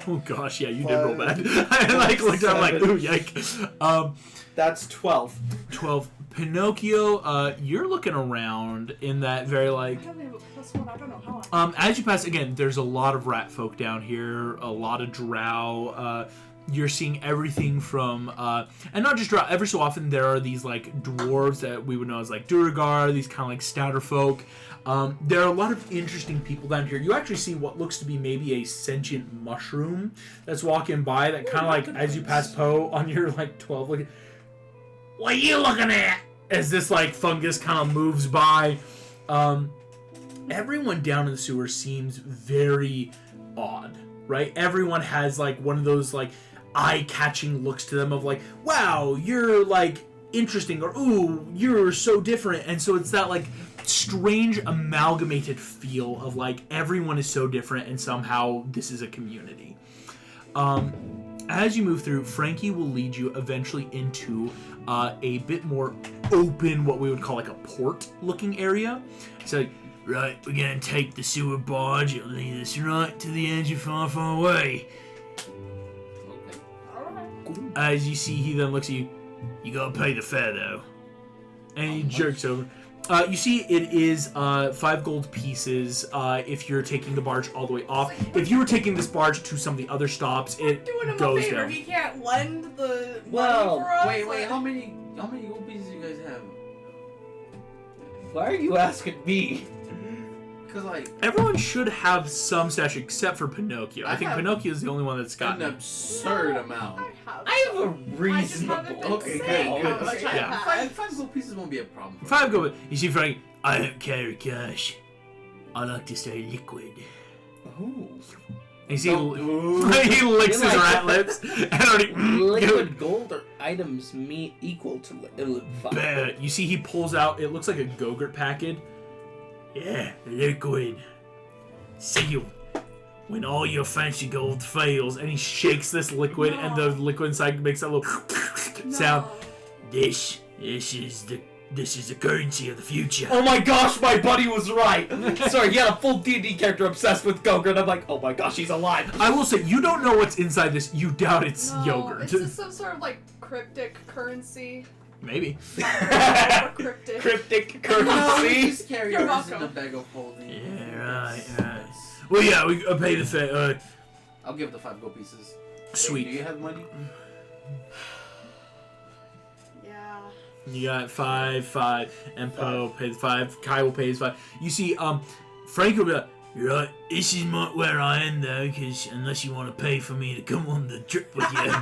Oh gosh, yeah, you did roll bad. I like looked at it like, ooh, yike. That's 12. 12. Pinocchio, you're looking around in that very like. I don't have a +1. I don't know how As you pass, again, there's a lot of rat folk down here, a lot of drow. You're seeing everything from, and not just drow. Every so often, there are these like dwarves that we would know as like Duragar, these kind of like stouter folk. There are a lot of interesting people down here. You actually see what looks to be maybe a sentient mushroom that's walking by. That kind of like, as you pass Poe on your like 12, like, what are you looking at? As this like fungus kind of moves by. Everyone down in the sewer seems very odd, right? Everyone has like one of those like eye-catching looks to them of like, wow, you're like interesting, or ooh, you're so different. And so it's that like strange amalgamated feel of like everyone is so different and somehow this is a community. As you move through, Frankie will lead you eventually into a bit more open, what we would call like a port-looking area. So, right, we're gonna take the sewer barge. It'll lead us right to the engine far, far away. Okay. Alright. As you see, he then looks at you. You gotta pay the fare, though. And he jerks over. You see, it is 5 gold pieces if you're taking the barge all the way off. If you were taking this barge to some of the other stops, it Doing him a goes favor. down. He can't lend the Well, money for us. Wait, how many gold pieces do you guys have? Why are you asking me? Because like Everyone should have some stash except for Pinocchio. I think have Pinocchio is the only one that's an gotten it. absurd amount. I have a I just reasonable. haven't been Okay, saying good. how much I Yeah. have. Five gold pieces won't be a problem. 5 gold. You see, Frank, I don't carry cash. I like to say liquid. Ooh. And you see, Ooh. he licks his You like- rat lips and already. Liquid gold or items equal to fire. Bet. You see, he pulls out. It looks like a Go-Gurt packet. Yeah, liquid. Sealed. When all your fancy gold fails, and he shakes this liquid, and the liquid inside makes that little sound. This is the currency of the future. Oh my gosh, my buddy was right. Sorry, he had a full D&D character obsessed with Gogurt. I'm like, oh my gosh, he's alive. I will say, you don't know what's inside this. You doubt it's No, yogurt. It's just some sort of like cryptic currency. Maybe. Cryptic. Cryptic No, currency. just carry You're yours in welcome. the bag of holding. Yeah, right. Well, yeah, we pay the fare. I'll give the 5 gold pieces. Sweet. Do you have money? Yeah. You got 5, and Poe pays 5. Kai will pay his 5. You see, Frank will be like, "You're right. This is where I am, though, because unless you want to pay for me to come on the trip with you."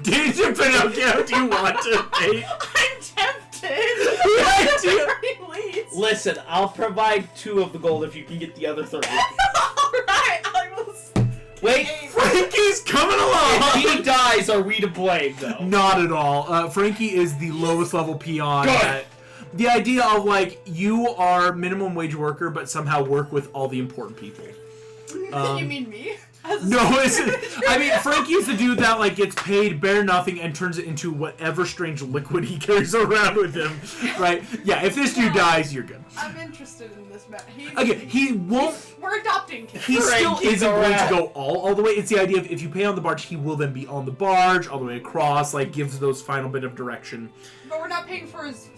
Did you, Pinocchio? Do you want to pay? I'm tempted. Yeah, At the very least. Listen, I'll provide 2 of the gold if you can get the other 3. Alright, I will. Wait, Frankie's coming along. if he dies, are we to blame, though? Not at all. Frankie is the lowest level peon. Good. The idea of like you are minimum wage worker, but somehow work with all the important people. You mean me? No, I mean, Frankie's the dude that like gets paid bare nothing and turns it into whatever strange liquid he carries around with him, right? Yeah, if this dude dies, you're good. I'm interested in this man. Again, he won't. We're adopting him. He still Frankie's isn't going alright. to go all the way. It's the idea of if you pay on the barge, he will then be on the barge all the way across. Like gives those final bit of direction. But we're not paying for his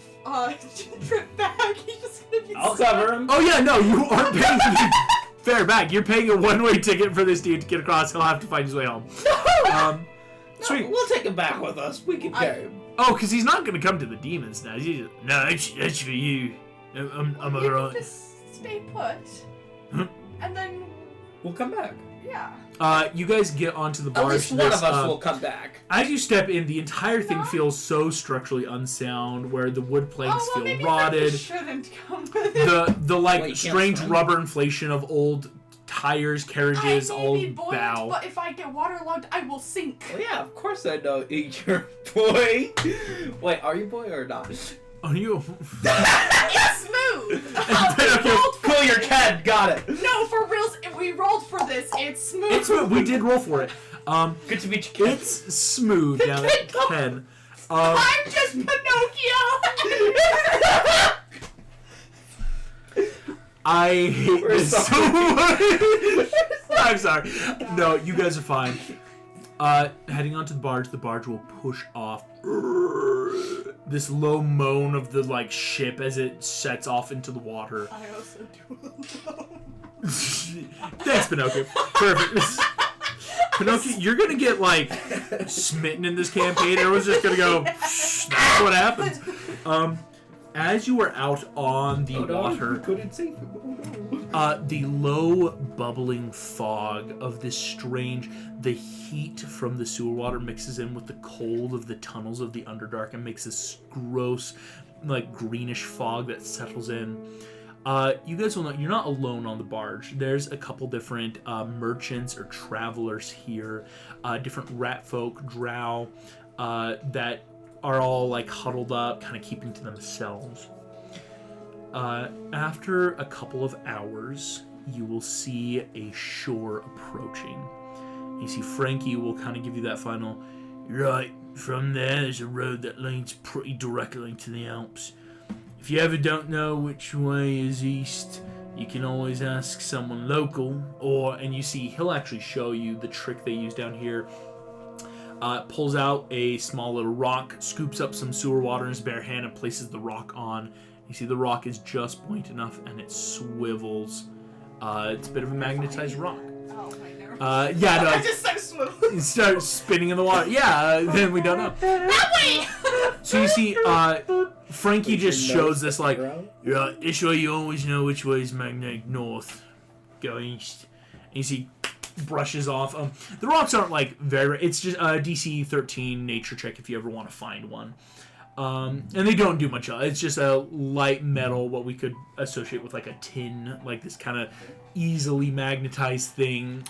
trip back. He's just gonna be. I'll stuck. cover him. Oh yeah, no, you aren't paying for the fare back. You're paying a one-way ticket for this dude to get across. He'll have to find his way home. Sweet. We'll take him back with us. We can carry him. Oh, because he's not going to come to the demons now. He's just, no, that's for you. I'm You can alright. just stay put, Hmm. and then We'll come back. yeah. You guys get onto the At barge. least one of us will come back. As you step in, the entire thing feels so structurally unsound, where the wood planks Oh, well, feel maybe rotted. Frankie shouldn't come with him. The like Wait, you can't strange swim? rubber inflation of old tires, carriages, I may all be buoyant, bow. but if I get waterlogged, I will sink. Well, yeah, of course I know you're boy. Wait, are you boy or not? Oh, you. It's smooth. We rolled for Cool your it. Ken, got it. No, for reals, if we rolled for this. It's smooth. It's we did roll for it. Good to meet you, Ken. It's smooth now that Ken. I'm just Pinocchio. I hate We're this so sorry. much. I'm sorry. No, you guys are fine. Heading onto the barge will push off. This low moan of the like ship as it sets off into the water. I also do. Thanks, Pinocchio. Perfect. Pinocchio, you're gonna get like smitten in this campaign. Everyone's just gonna go. That's what happens. As you are out on the water, Couldn't save him. the low bubbling fog of this strange, the heat from the sewer water mixes in with the cold of the tunnels of the Underdark and makes this gross, like greenish fog that settles in. You guys will know you're not alone on the barge. There's a couple different merchants or travelers here, different rat folk, drow, that are all like huddled up, kind of keeping to themselves. After a couple of hours, you will see a shore approaching. You see Frankie will kind of give you that final, right, from there's a road that leads pretty directly to the Alps. If you ever don't know which way is east, you can always ask someone local, and you see he'll actually show you the trick they use down here. Pulls out a small little rock, scoops up some sewer water in his bare hand, and places the rock on. You see the rock is just buoyant enough, and it swivels. It's a bit of a magnetized rock. Oh, wait, never mind. Yeah, no, I just said swivel. it starts spinning in the water. Yeah, then we don't know. That way! So you see, Frankie just shows this like, yeah, this way you always know which way is magnetic north. Go east. And you see, brushes off. The rocks aren't like very. It's just a DC 13 nature check if you ever want to find one. And they don't do much. It's just a light metal, what we could associate with like a tin, like this kind of easily magnetized thing.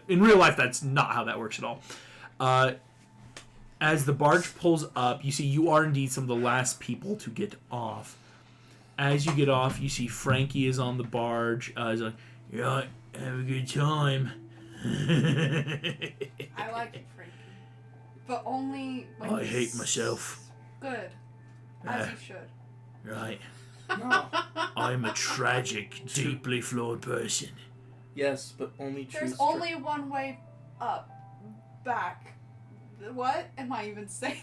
In real life, that's not how that works at all. As the barge pulls up, you see you are indeed some of the last people to get off. As you get off, you see Frankie is on the barge. He's like, yeah, have a good time. I like it, Frankie. But only when I hate myself. Good. As you should. Right. No. I'm a tragic, deeply flawed person. Yes, but only choose. There's only one way up. Back. What am I even saying?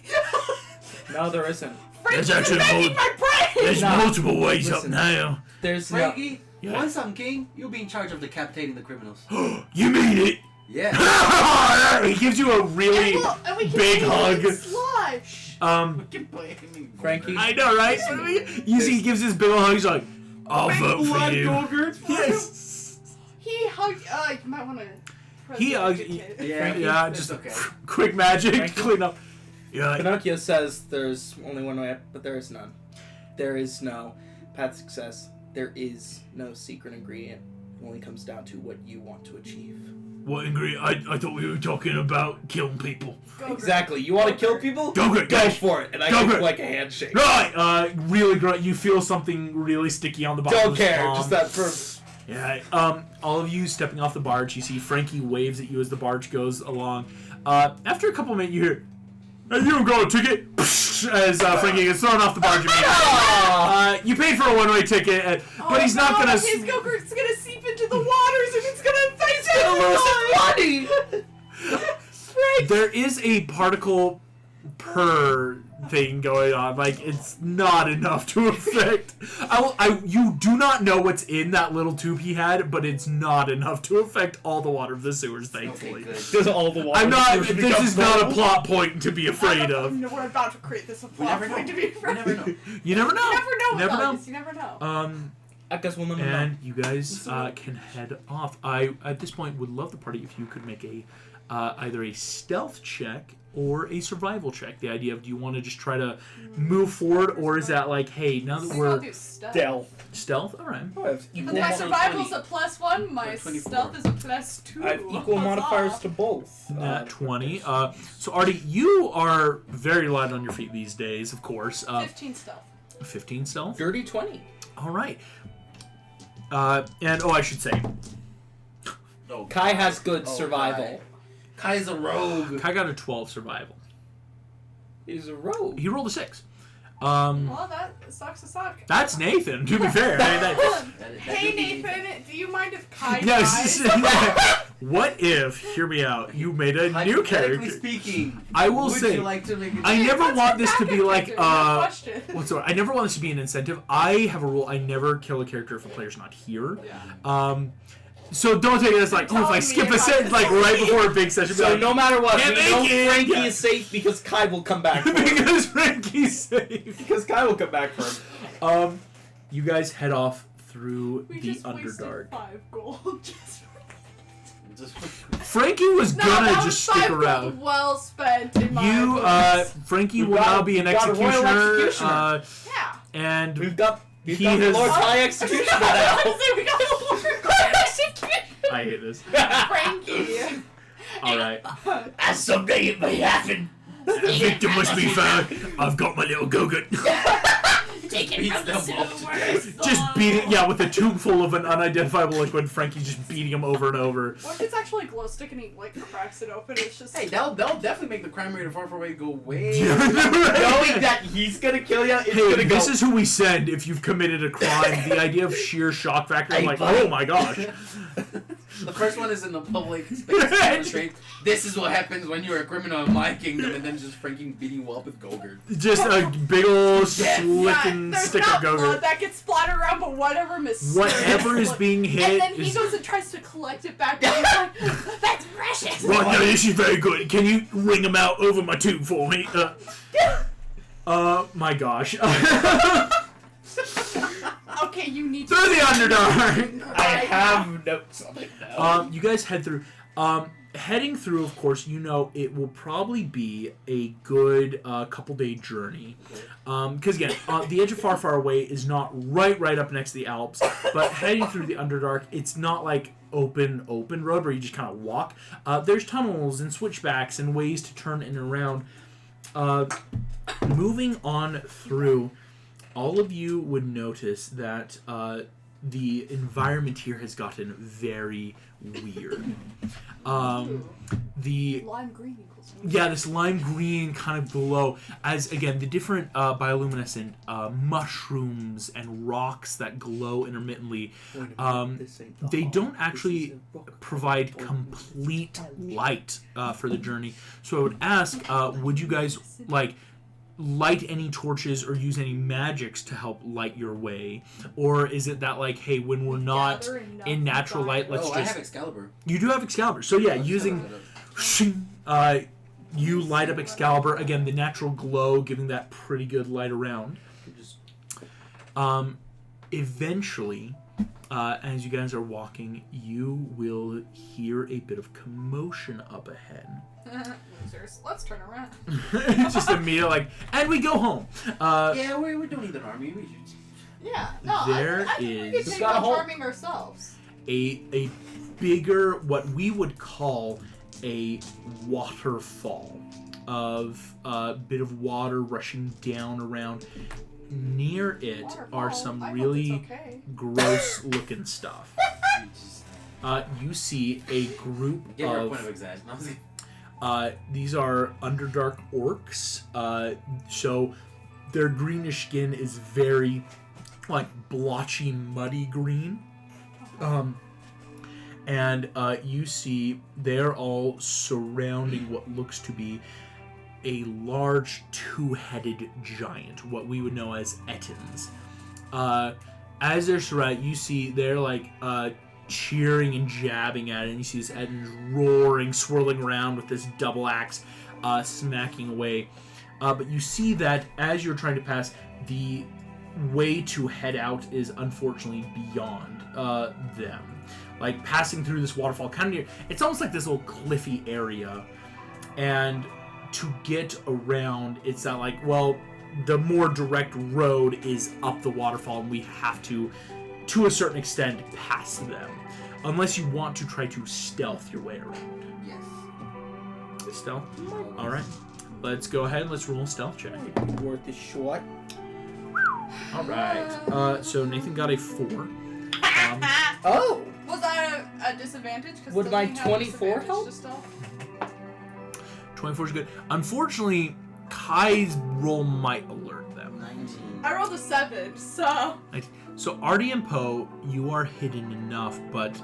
No, there isn't. Frankie's There's actually invading my brain! There's No. multiple ways Listen. up now. There's no. Frankie, Yeah. once I'm king, you'll be in charge of decapitating the criminals. You mean it? Yeah. He gives you a really and we can big eat hug. Slush! Frankie. I know, right? You see, he gives this big old hug. He's like, I'll vote for you. Yes. He hugged. You might want to. He hugged. Yeah, Frankie, Yeah, it's just okay. quick magic, Frankie? clean up. Yeah. Pinocchio says there's only one way up, but there is none. There is no path to success. There is no secret ingredient. It only comes down to what you want to achieve. What ingredient? I thought we were talking about killing people. Exactly. You want to kill people? Go great, Go guys. for it. And I Go give for it. like a handshake. Right. Really great. You feel something really sticky on the bottom. Don't of his care. palm. Just that for. Yeah. All of you stepping off the barge. You see Frankie waves at you as the barge goes along. After a couple minutes, you hear, "Hey, you don't got a ticket?" As Frankie gets thrown off the barge immediately. You paid for a one-way ticket, but he's not gonna. His go-kart's gonna seep into the waters and it's gonna He's gonna lose his money! There is a particle per thing going on. Like, it's not enough to affect. You do not know what's in that little tube he had, but it's not enough to affect all the water of the sewers, thankfully. Does all the water? I'm not. This is not a plot point to be afraid of. We're about to create this a plot point to be afraid of. We never know. You never know. You never know. You never know. I guess we'll never know. And you guys can head off. I, at this point, would love the party if you could make a either a stealth check or a survival check. The idea of, do you want to just try to move forward, or is that like, hey, now that we're... Stealth? Alright. My survival's a +1, my stealth is a +2. I have equal modifiers to both. Nat 20. So, Artie, you are very light on your feet these days, of course. 15 stealth. 15 stealth? Dirty 20. Alright. And, I should say, Kai has good survival. Kai's a rogue. Kai got a 12 survival. He's a rogue. He rolled a 6. Well, that sucks to suck. That's Nathan, to be fair. Hey, Nathan, do you mind if Kai Yes. dies? What if, hear me out, you made a new character? Speaking, I will would say, you like to make a I never want this to be like, what's I never want this to be an incentive. I have a rule, I never kill a character if a player's not here. Yeah. So don't take it as like, if I skip a set, like right before a big session. So like, no matter what, we know Frankie Yeah. is safe because Kai will come back for him. Because Frankie's safe. Because Kai will come back for him. You guys head off through We the just Underdark. wasted 5 gold. Frankie was gonna just stick around. Well spent in my You, opinion. Frankie will now be an executioner. Yeah. And We've got he the has. Lord High Executioner now. We got a Lord execution. I hate this. Frankie. Alright. And someday it may happen. The victim must be found. I've got my little go-gut. Take it from the sewers. Just beating, with a tube full of an unidentifiable liquid. Frankie's just beating him over and over. What if it's actually glow stick and he cracks it open? It's just. Hey, that'll definitely make the crime rate of far away go way. Knowing that he's gonna kill you, it's Hey, gonna go. this is who we send if you've committed a crime. The idea of sheer shock factor, I'm Hey, like, buddy. oh my gosh. The first one is in the public space on the street. This is what happens when you're a criminal in my kingdom, and then just freaking beating you up with Gogurt. Just a big ol' slicking there's stick not of blood Gogurt. that gets splattered around, but whatever Whatever is being hit and then he is... goes and tries to collect it back. And he's like, that's precious. Right, no, this is very good. Can you wring them out over my tube for me? My gosh. Okay, you need to... Through the Underdark! I have notes on it now. You guys head through. Heading through, of course, it will probably be a good couple-day journey. Because, again, the edge of Far, Far Away is not right up next to the Alps. But heading through the Underdark, it's not like open road where you just kind of walk. There's tunnels and switchbacks and ways to turn in and around. Moving on through, all of you would notice that the environment here has gotten very weird. The Lime green equals... this lime green kind of glow, as again the different bioluminescent mushrooms and rocks that glow intermittently. They don't actually provide complete light for the journey. So I would ask, would you guys light any torches or use any magics to help light your way? Or is it that hey, when we're not in natural light, let's I have Excalibur. You do have Excalibur. So yeah, using you light up Excalibur, again the natural glow giving that pretty good light around. Eventually, as you guys are walking, you will hear a bit of commotion up ahead. Losers. Let's turn around. Just immediately and we go home. We don't need an army. We should... Yeah, no, There I think we is- could take on farming ourselves. A bigger, what we would call a waterfall of a bit of water rushing down around. Near it are some I hope really it's okay. gross looking stuff. You see a group Give her a of... point of exact. these are Underdark orcs. So their greenish skin is very, like, blotchy, muddy green. And you see they're all surrounding what looks to be a large two-headed giant, what we would know as Ettins. As they're surrounded, you see they're like cheering and jabbing at it, and you see this Ettins roaring, swirling around with this double axe, smacking away. But you see that as you're trying to pass, the way to head out is unfortunately beyond them. Like passing through this waterfall, kind of near, it's almost like this little cliffy area, and to get around, it's not like, well, the more direct road is up the waterfall, and we have to a certain extent, pass them. Unless you want to try to stealth your way around. Yes. Stealth? Alright. Let's go ahead and let's roll a stealth check. Worth a shot. Alright. So Nathan got a 4. Oh! Was that a disadvantage? Would my 24 help? 24 is good. Unfortunately, Kai's roll might alert them. 19. I rolled a 7, so... So Artie and Poe, you are hidden enough, but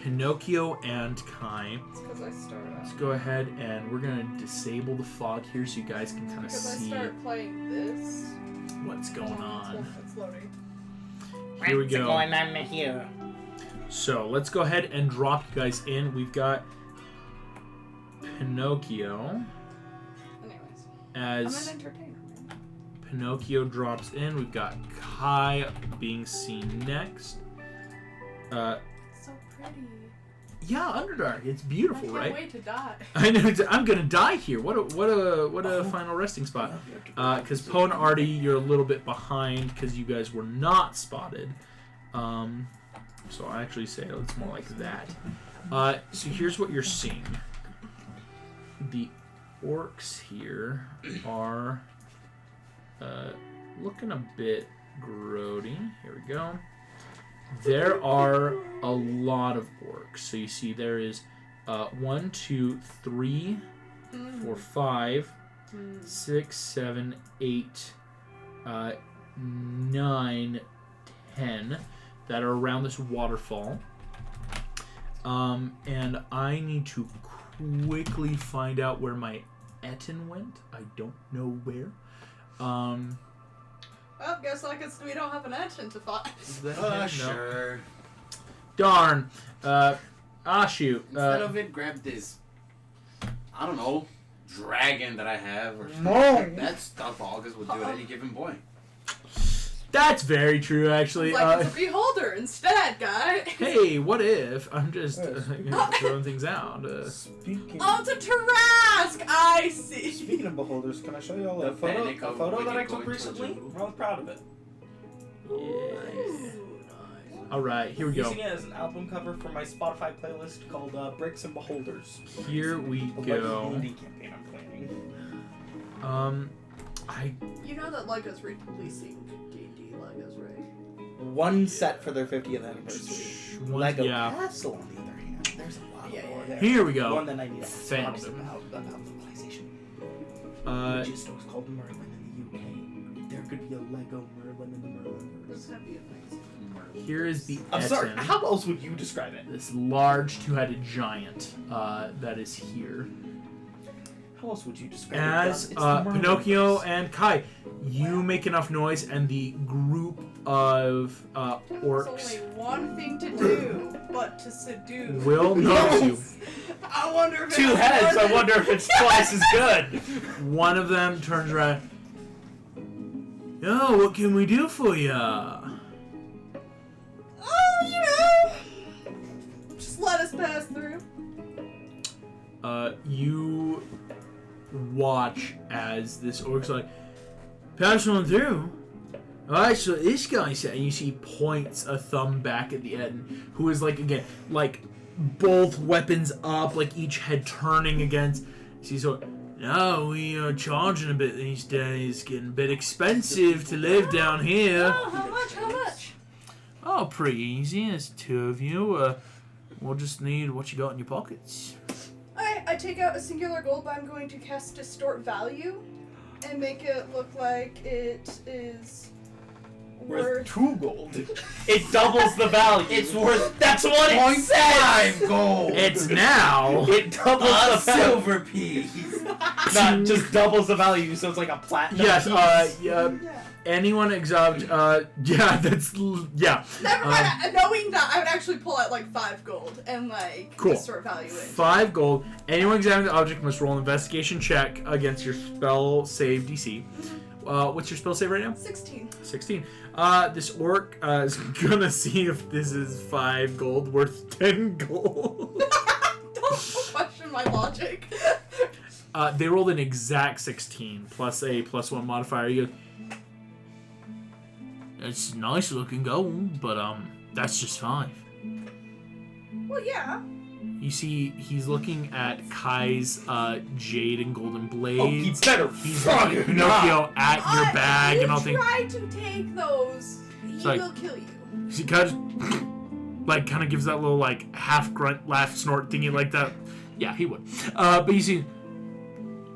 Pinocchio and Kai... It's because I started. Let's go ahead and we're going to disable the fog here so you guys can kind of see Because I start playing this. what's going on. It's loading. Here we go. What's going on here? So let's go ahead and drop you guys in. We've got Pinocchio Anyways. as I'm an entertainer, man. Pinocchio drops in. We've got Kai being seen next. It's so pretty. Yeah, Underdark. It's beautiful, I can't right? wait to die. I know. I'm gonna die here. What a final resting spot. Because Poe and Artie, you're a little bit behind because you guys were not spotted. So I actually say it's more like that. So here's what you're seeing. The orcs here are looking a bit grody. Here we go. There are a lot of orcs. So you see there is 1, 2, 3, 4, 5, 6, 7, 8, 9, 10 that are around this waterfall. And I need to quickly find out where my Etten went. I don't know where. Well, guess we don't have an engine to find. No. Sure. Darn. Shoot. Instead of it, grab this, I don't know, dragon that I have or something. No. That stuff August would do at any given point. That's very true, actually. Like it's a beholder instead, guy. Hey, what if? I'm just throwing things out. Speaking. Oh, it's a Tarrasque! I see. Speaking of beholders, can I show you all The a photo? panic A of photo when that you I go took into a recently. jungle. I'm really proud of it. Yeah. Alright, here we go. Using it as an album cover for my Spotify playlist called Bricks and Beholders. Here we The go. D&D campaign I'm planning. You know that Lego's releasing D&D Legos, right? One set for their 50th anniversary. Lego yeah. Castle, on the other hand, there's a lot more there. Here we go. One that I need to ask Thomas Fandom. about localization. It just was called Merlin in the UK. There could be a Lego Merlin in the Merlin. That's gonna be amazing. Here is the I'm sorry, Etten, how else would you describe it? this large two-headed giant that is here. How else would you describe As it? It's the Merlin Pinocchio verse. and Kai, you make enough noise, and the group of orcs There's only one thing to do, but to seduce. will notice you. I wonder if Two it's heads, more I wonder if it's twice as good. One of them turns around. Yo, what can we do for ya? Oh, you know. Just let us pass through. You watch as this orc's like, pass on through. Alright, so this guy said, and you see points a thumb back at the Etten, who is like, again, like both weapons up, like each head turning against. You see, so now we are charging a bit these days, getting a bit expensive to live down here. Oh, how much? How much? Oh, pretty easy. There's 2 of you. We'll just need what you got in your pockets. I take out a singular gold, but I'm going to cast Distort Value and make it look like it is worth 2 gold. It doubles the value. It's worth That's what it says. 0.5 gold. It's now. It doubles a the value. silver piece. Not just doubles the value, so it's like a platinum. Yes. piece. Yeah. Anyone exotic? Yeah. That's yeah. Never mind. Knowing that, I would actually pull out like 5 gold and like Cool. Distort Value it. 5 gold. Anyone examining the object must roll an investigation check against your spell save DC. What's your spell save right now? 16. 16. This orc is gonna see if this is 5 gold worth 10 gold. Don't question my logic. They rolled an exact 16 plus a +1 modifier. You go, it's nice looking gold, but that's just 5. Well, yeah. You see, he's looking at Kai's jade and golden blades. Oh, he better He's fucking looking Pinocchio at your bag and all If you things. try to take those, he like- will kill you. He kind of gives that little like half grunt, laugh, snort thingy like that. Yeah, he would. But you see,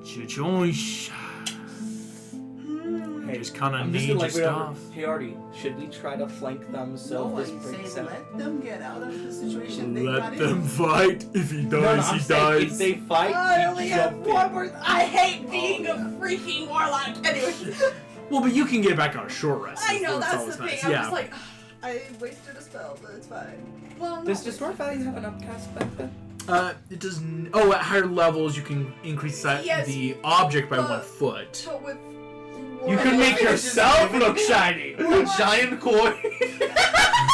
it's your choice. Hey, Just kind of I'm just need gonna, your like, whatever. stuff. Hey, Artie, should we try to flank them so No, this I'm breaks saying out? let them get out of the situation they got Let in. them fight. If he No, dies, I'm he saying if dies. they fight, I we only have jump one in. more. I hate being a freaking warlock. Anyway, Well, but you can get back on a short rest. I know that's the always thing. nice. I'm Yeah. just like, I wasted a spell, but it's fine. Well, no. Does Distort Value have an upcast benefit? It doesn't. Oh, at higher levels, you can increase Yes, the object by but- 1 foot. But with You can make warlock- yourself look shiny. A giant coin.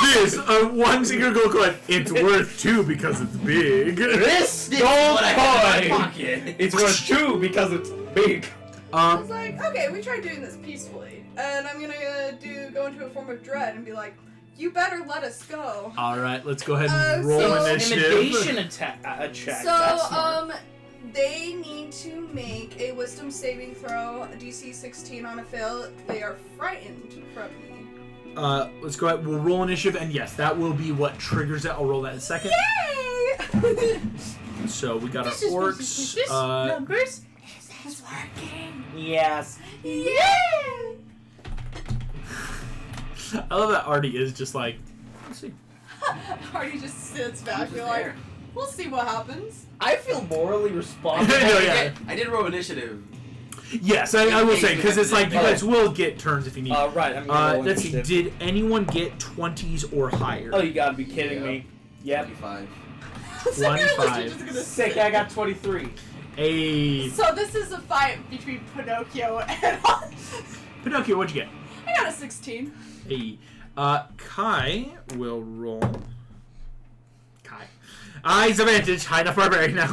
This one single gold coin. It's worth 2 because it's big. This This is gold what I have in my coin, pocket. it's worth 2 because it's big. I was like, okay, we tried doing this peacefully, and I'm gonna go into a form of dread and be like, you better let us go. All right, let's go ahead and roll so- initiative. Intimidation attack. Check. So, That's smart. they need to make a wisdom saving throw, DC 16 on a fail. They are frightened from me. Let's go ahead. We'll roll initiative, and yes, that will be what triggers it. I'll roll that in a second. Yay! So we got our This is orcs. numbers. This is working. Yes. Yay! I love that Artie is just like, let's see. Hardy just sits back. You're like, we'll see what happens. I feel morally responsible. No, yeah. I did roll initiative. Yes, I will say, because it's like you guys will get turns if you need. Right, I'm gonna roll Let's see. initiative. Did anyone get 20s or higher? Oh, you gotta be kidding me. Yep. 25. So you're literally 25. just gonna Sick, sit. I got 23. Hey, So this is a fight between Pinocchio and Pinocchio, what'd you get? I got a 16. Hey, Kai will roll. Kai. He's advantage. High enough barbarian now.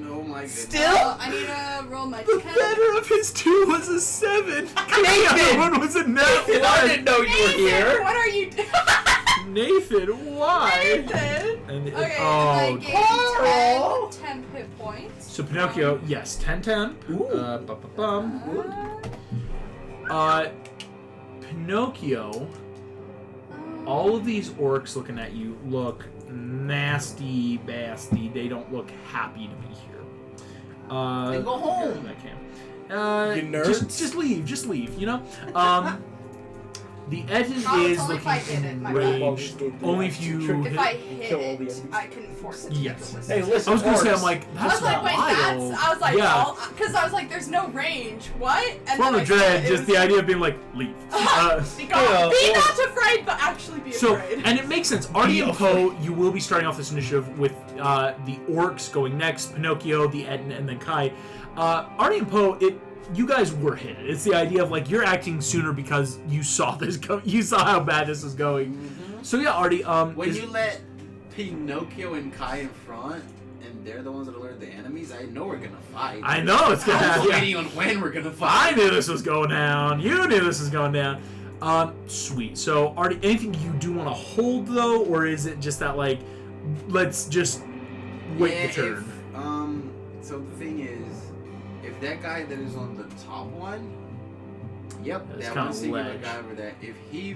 Oh my goodness. Still? I need to roll my The 10. better of his 2 was a 7. The other one was a net Nathan, I 1. didn't know you were Nathan, here. what are you doing? Nathan, why? Nathan. And Okay, oh, and I gained 10 hit points. so Pinocchio, yes, 10-10. Ooh. Bum. Pinocchio, all of these orcs looking at you look nasty, bastard. They don't look happy to be here. Then go home. I can. You nerds. Just leave, you know? The Etin Oh, it's is only if I looking hit it, my enraged. Only if you If hit I it. hit kill all the it, enemies. I can force it to Yes. make a wisdom. Hey, listen. I was gonna say, orcs. I'm like, I that's was like, wait, wild. I was like, yeah. because I was like, there's no range. What? And Form then of I saw dread, it just was the idea of being like, leave. be not afraid, but actually be So, afraid. and it makes sense. Artie and Poe, you will be starting off this initiative with the orcs going next, Pinocchio, the Etin, and then Kai. Artie and Poe, you guys were hit. It's the idea of like you're acting sooner because you saw this you saw how bad this was going. Mm-hmm. So yeah, Artie, When you let Pinocchio and Kai in front, and they're the ones that alert the enemies, I know we're gonna fight. I know it's gonna I was happen. waiting on when we're gonna I fight. knew this was going down. You knew this was going down. Sweet. So, Artie, anything you do want to hold though, or is it just that like, let's just wait the turn? So the thing is, if that guy that is on the top one, That's that kinda one singular ledge. guy over there, if he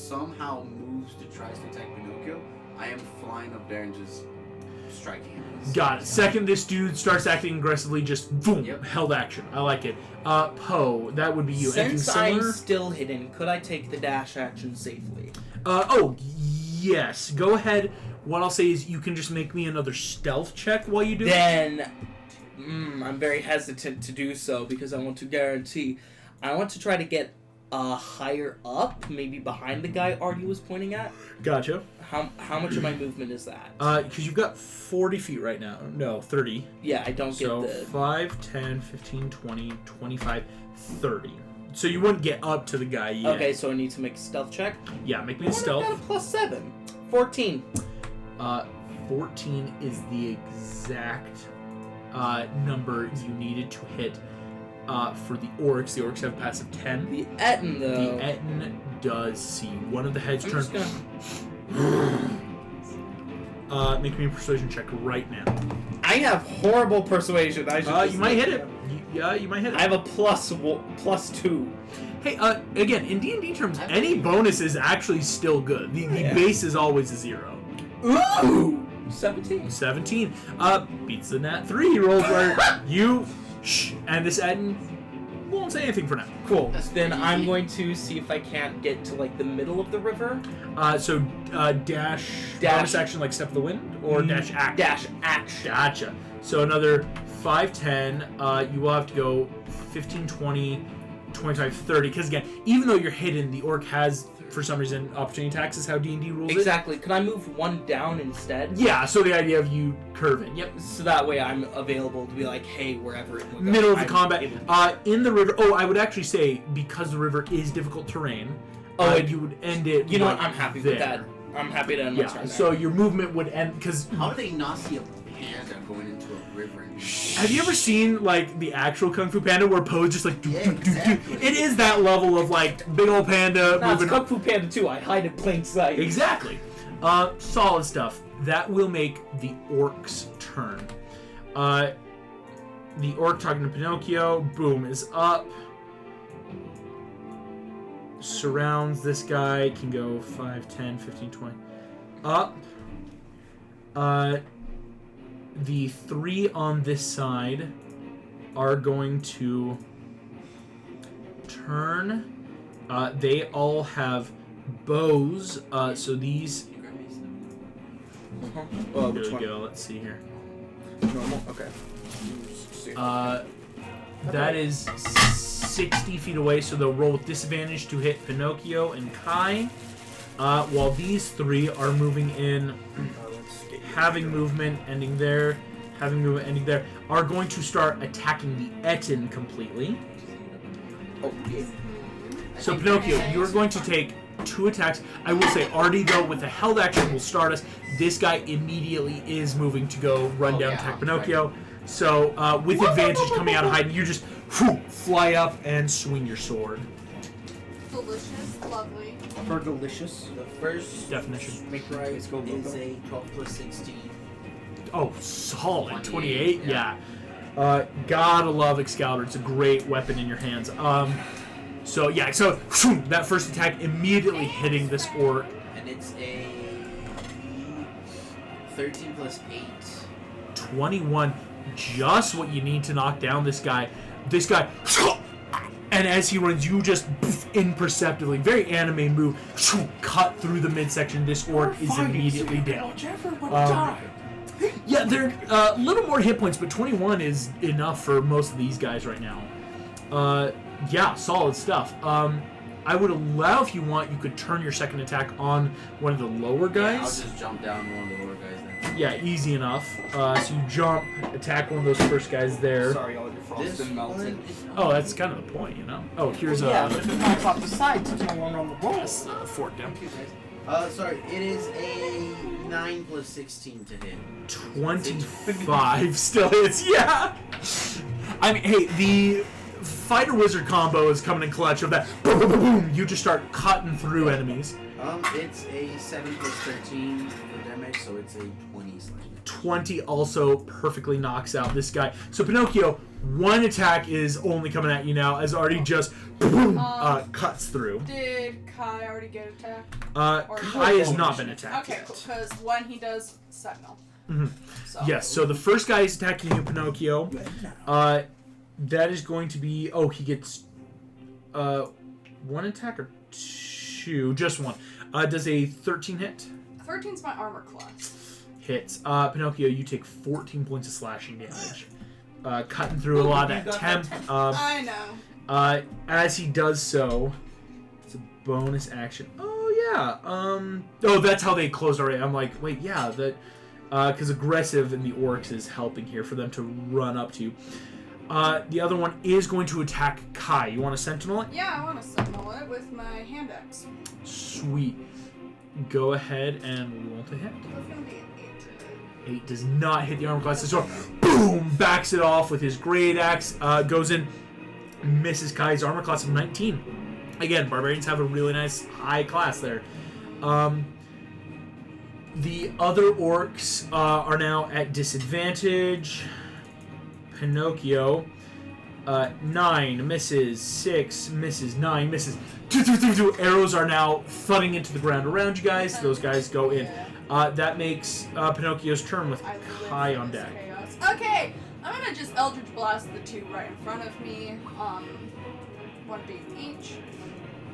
somehow moves to tries to attack Pinocchio, I am flying up there and just striking him. Got it. Second, this dude starts acting aggressively, just boom, held action. I like it. Poe, that would be you. Since Anything similar? I'm still hidden, could I take the dash action safely? Yes. Go ahead. What I'll say is you can just make me another stealth check while you do it. Then, I'm very hesitant to do so because I want to guarantee. I want to try to get higher up, maybe behind the guy Artie was pointing at. Gotcha. How much of my movement is that? Because you've got 40 feet right now. No, 30. Yeah, I don't So get the... 5, 10, 15, 20, 25, 30. So you wouldn't get up to the guy yet. Okay, so I need to make a stealth check. Yeah, make me a I stealth. got a +7. 14. 14 is the exact number you needed to hit for the orcs. The orcs have a passive 10. The Etten, though. The Etten does see one of the heads I'm turn. just gonna... Make me a persuasion check right now. I have horrible persuasion. I should You might hit it. You might hit it. I have a +2. Hey, again, in D&D terms, any bonus is actually still good. The base is always a 0. Ooh! 17. 17. Beats the nat 3. He rolls where you... Shh. And this Etten won't say anything for now. Cool. That's Then pretty I'm easy. going to see if I can't get to, like, the middle of the river. So, dash bonus action like Step of the Wind? Or dash action? Dash action. Gotcha. So another 5, 10. You will have to go 15, 20, 25, 30. Because again, even though you're hidden, the orc has, for some reason, opportunity attacks is how D&D rules it. Exactly. Could I move one down instead? Yeah, so the idea of you curving. Yep. So that way I'm available to be like, hey, wherever it will go, Middle of the I'm combat. able to- In the river. Oh, I would actually say, because the river is difficult terrain, you would end it. You know like what? I'm happy there. with that. I'm happy to end my Yeah, turn so there. your movement would end. Because How do they not see a panda going into a river? And have you ever seen like the actual Kung Fu Panda where Poe's just like Yeah, exactly. It is that level of like big old panda No, it's moving. Kung Fu Panda 2. I hide in plain sight. Exactly. Solid stuff. That will make the orc's turn. The orc talking to Pinocchio, boom, is up. Surrounds this guy, can go 5, 10, 15, 20. Up. The 3 on this side are going to turn. They all have bows, so these... Oh, Here which we one? go, let's see here. Normal? Okay. That is 60 feet away, so they'll roll with disadvantage to hit Pinocchio and Kai. While these 3 are moving in, having movement, ending there, having movement, ending there, are going to start attacking the Etten completely. Oh, yeah. So Pinocchio, you're going to take 2 attacks. I will say, Artie, though, with a held action will start us. This guy immediately is moving to go run down attack Pinocchio. So, with advantage coming out of hiding, you just fly up and swing your sword. Delicious, lovely. For delicious. The first Definition. Make your eyes go is logo. a 12 plus 16. Oh, solid. 28, 28? Yeah. Gotta love Excalibur. It's a great weapon in your hands. So that first attack immediately hitting this orc. And it's a 13 plus 8. 21. Just what you need to knock down this guy. This guy, and as he runs, you just imperceptibly, very anime move, cut through the midsection. This orc is immediately down. Yeah, they're a little more hit points, but 21 is enough for most of these guys right now. Yeah, solid stuff. I would allow, if you want, you could turn your second attack on one of the lower Yeah, I'll guys. just jump down one of the lower guys then. Yeah, easy enough. So you jump, attack one of those first guys there. Sorry, all your frost's This been melted. one is Oh, that's kind of the point, you know? Oh, here's Yeah, but if it knocks off the sides, it's no longer on the roll. that's the fort down. sorry, it is a 9 plus 16 to hit. 25 still hits, yeah! I mean, hey, the fighter wizard combo is coming in clutch of that boom, boom, boom, boom. You just start cutting through enemies. It's a 7 plus 13 for damage, so it's a 20 slashing. 20 also perfectly knocks out this guy. So Pinocchio, one attack is only coming at you now as Artie just cuts through. Did Kai already get attacked? Kai has not been attacked Okay, yet. because when he does, Sentinel. Mm-hmm. So. Yes, so the first guy is attacking you, Pinocchio. That is going to be... Oh, he gets one attack or two? Just one. Does a 13 hit? 13's my armor class. Hits. Pinocchio, you take 14 points of slashing damage. Cutting through a lot of that temp. I know. As he does so, it's a bonus action. Oh, yeah. Oh, that's how they closed already. I'm like, wait, yeah, that... Because aggressive in the orcs is helping here for them to run up to you. The other one is going to attack Kai. You want to sentinel it? Yeah, I want to sentinel it with my hand axe. Sweet. Go ahead and roll to hit. That's going to be an 8. 8 does not hit the armor class. So, boom! Backs it off with his great axe. Goes in, misses Kai's armor class of 19. Again, barbarians have a really nice high class there. The other orcs are now at disadvantage. Pinocchio, 9 misses, 6 misses, 9 misses. Arrows are now thudding into the ground around you guys. Those guys go in. That makes Pinocchio's turn with Kai on deck. Chaos. Okay, I'm gonna just Eldritch Blast the two right in front of me. One beam each.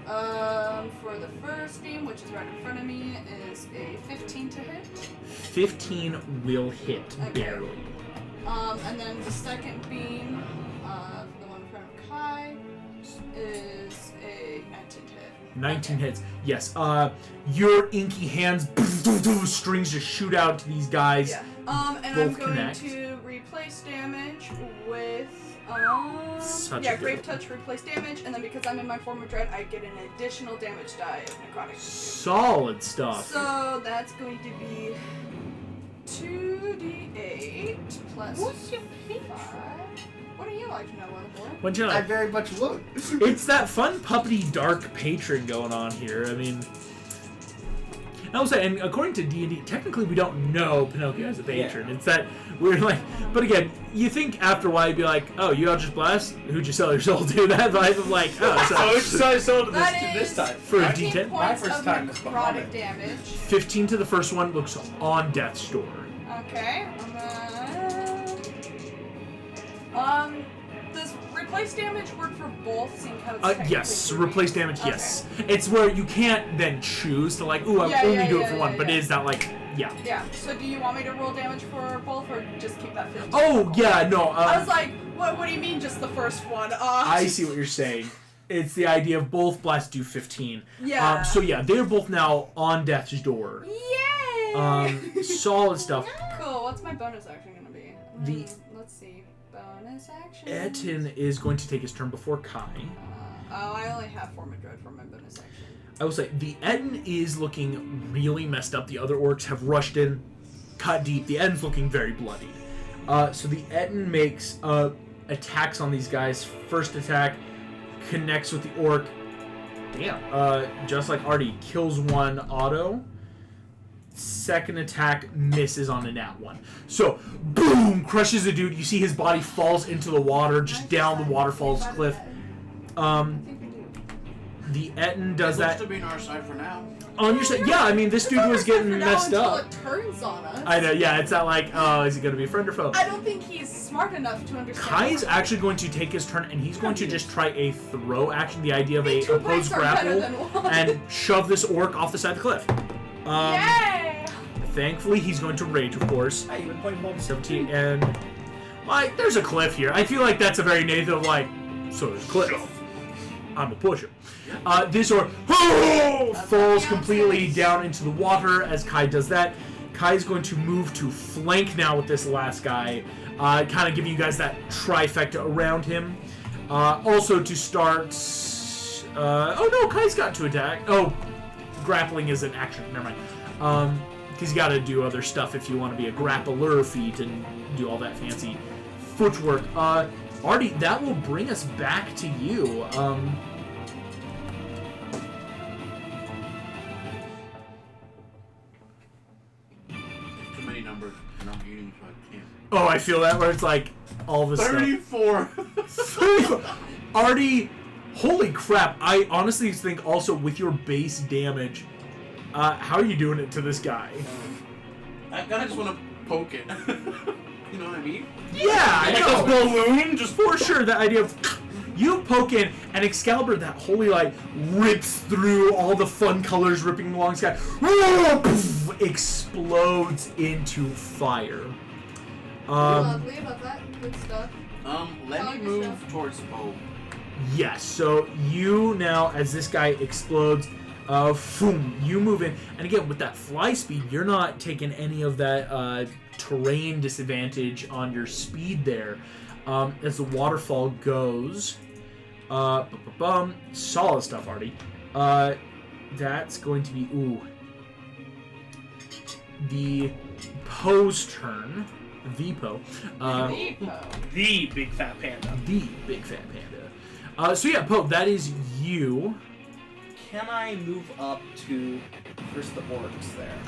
For the first beam, which is right in front of me, is a 15 to hit. 15 will hit, barely. And then the second beam, the one in front of Kai, is a 19 to hit. 19 hits. Yes. Your inky hands, strings just shoot out to these guys. Yeah. And Both I'm going connect. to replace damage with Such a good Grave Touch replace damage, and then because I'm in my form of dread, I get an additional damage die of necrotic. Solid stuff. So that's going to be 2d8 plus 5. What do you like to know, Little Boy? What'd you I like? very much would. It's that fun puppety dark patron going on here. I mean, I will say, and according to D&D, technically we don't know Pinocchio as a patron. Yeah. It's that we're like, but again, you think after a while you'd be like, oh, you Eldritch Blast? Who'd you sell your soul to? That vibe of like, oh, So which side sold That this is time? For a 15 D10? My points first of time is behind necrotic it. damage. 15 to the first one looks on death's door. Okay. Does replace damage work for both? Seeing how it's technically Yes, three? replace damage, Okay. yes. It's where you can't then choose to like, ooh, I'll only do it for one, but it is that like, yeah. Yeah. So do you want me to roll damage for both, or just keep that 15? Oh, yeah, no. I was like, what do you mean just the first one? I see what you're saying. It's the idea of both blasts do 15. Yeah. So yeah, they're both now on death's door. Yay! Solid stuff. Cool. What's my bonus action gonna be? The- Let's see. Bonus action. Etin is going to take his turn before Kai. I only have Form of Dread for my bonus action. I will say, the Etin is looking really messed up. The other orcs have rushed in, cut deep. The Etin's looking very bloodied. So the Etin makes attacks on these guys. First attack connects with the orc. Damn. Just like Artie, kills one auto. Second attack misses on a nat 1. So, boom! Crushes the dude. You see his body falls into the water, just down the waterfall's cliff. I think we do. The Etin does that. to be on our side for now. On your side, yeah. I mean, this dude was getting messed until up. It turns on us. I know, yeah. It's not like, oh, is he gonna be a friend or foe? I don't think he's smart enough to understand. Kai's actually going to take his turn, and he's going to just try a throw action, the idea of a Two opposed points are better grapple, than one. and shove this orc off the side of the cliff. Yay! Thankfully, he's going to rage, of course. Hey, you've been playing both. 17, and like, there's a cliff here. I feel like that's a very Nathan of like, so there's a cliff. I'm a pusher. This orc falls completely down into the water as Kai does that. Kai's going to move to flank now with this last guy, kind of giving you guys that trifecta around him. Also to start. Oh no, Kai's got to attack. Oh, grappling is an action. Never mind. Because you got to do other stuff if you want to be a grappler feat and do all that fancy footwork. Artie, that will bring us back to you. I'm eating, so I can't. Oh, I feel that where it's like all this 34. stuff. Artie, holy crap! I honestly think also with your base damage, how are you doing it to this guy? I kind of just want to poke it. You know what I mean? Yeah, I Like know. a balloon, just For sure, the idea of you poke in and Excalibur, that holy light rips through all the fun colors ripping along the sky, explodes into fire. Lovely about that. Good stuff. Let me move towards Poe. Yes, so you now, as this guy explodes, you move in, and again with that fly speed, you're not taking any of that terrain disadvantage on your speed there. As the waterfall goes, solid stuff, Artie. That's going to be the Poe's turn. The Poe. The big fat panda. The big fat panda. So yeah, Poe, that is you. Can I move up to first the orcs there?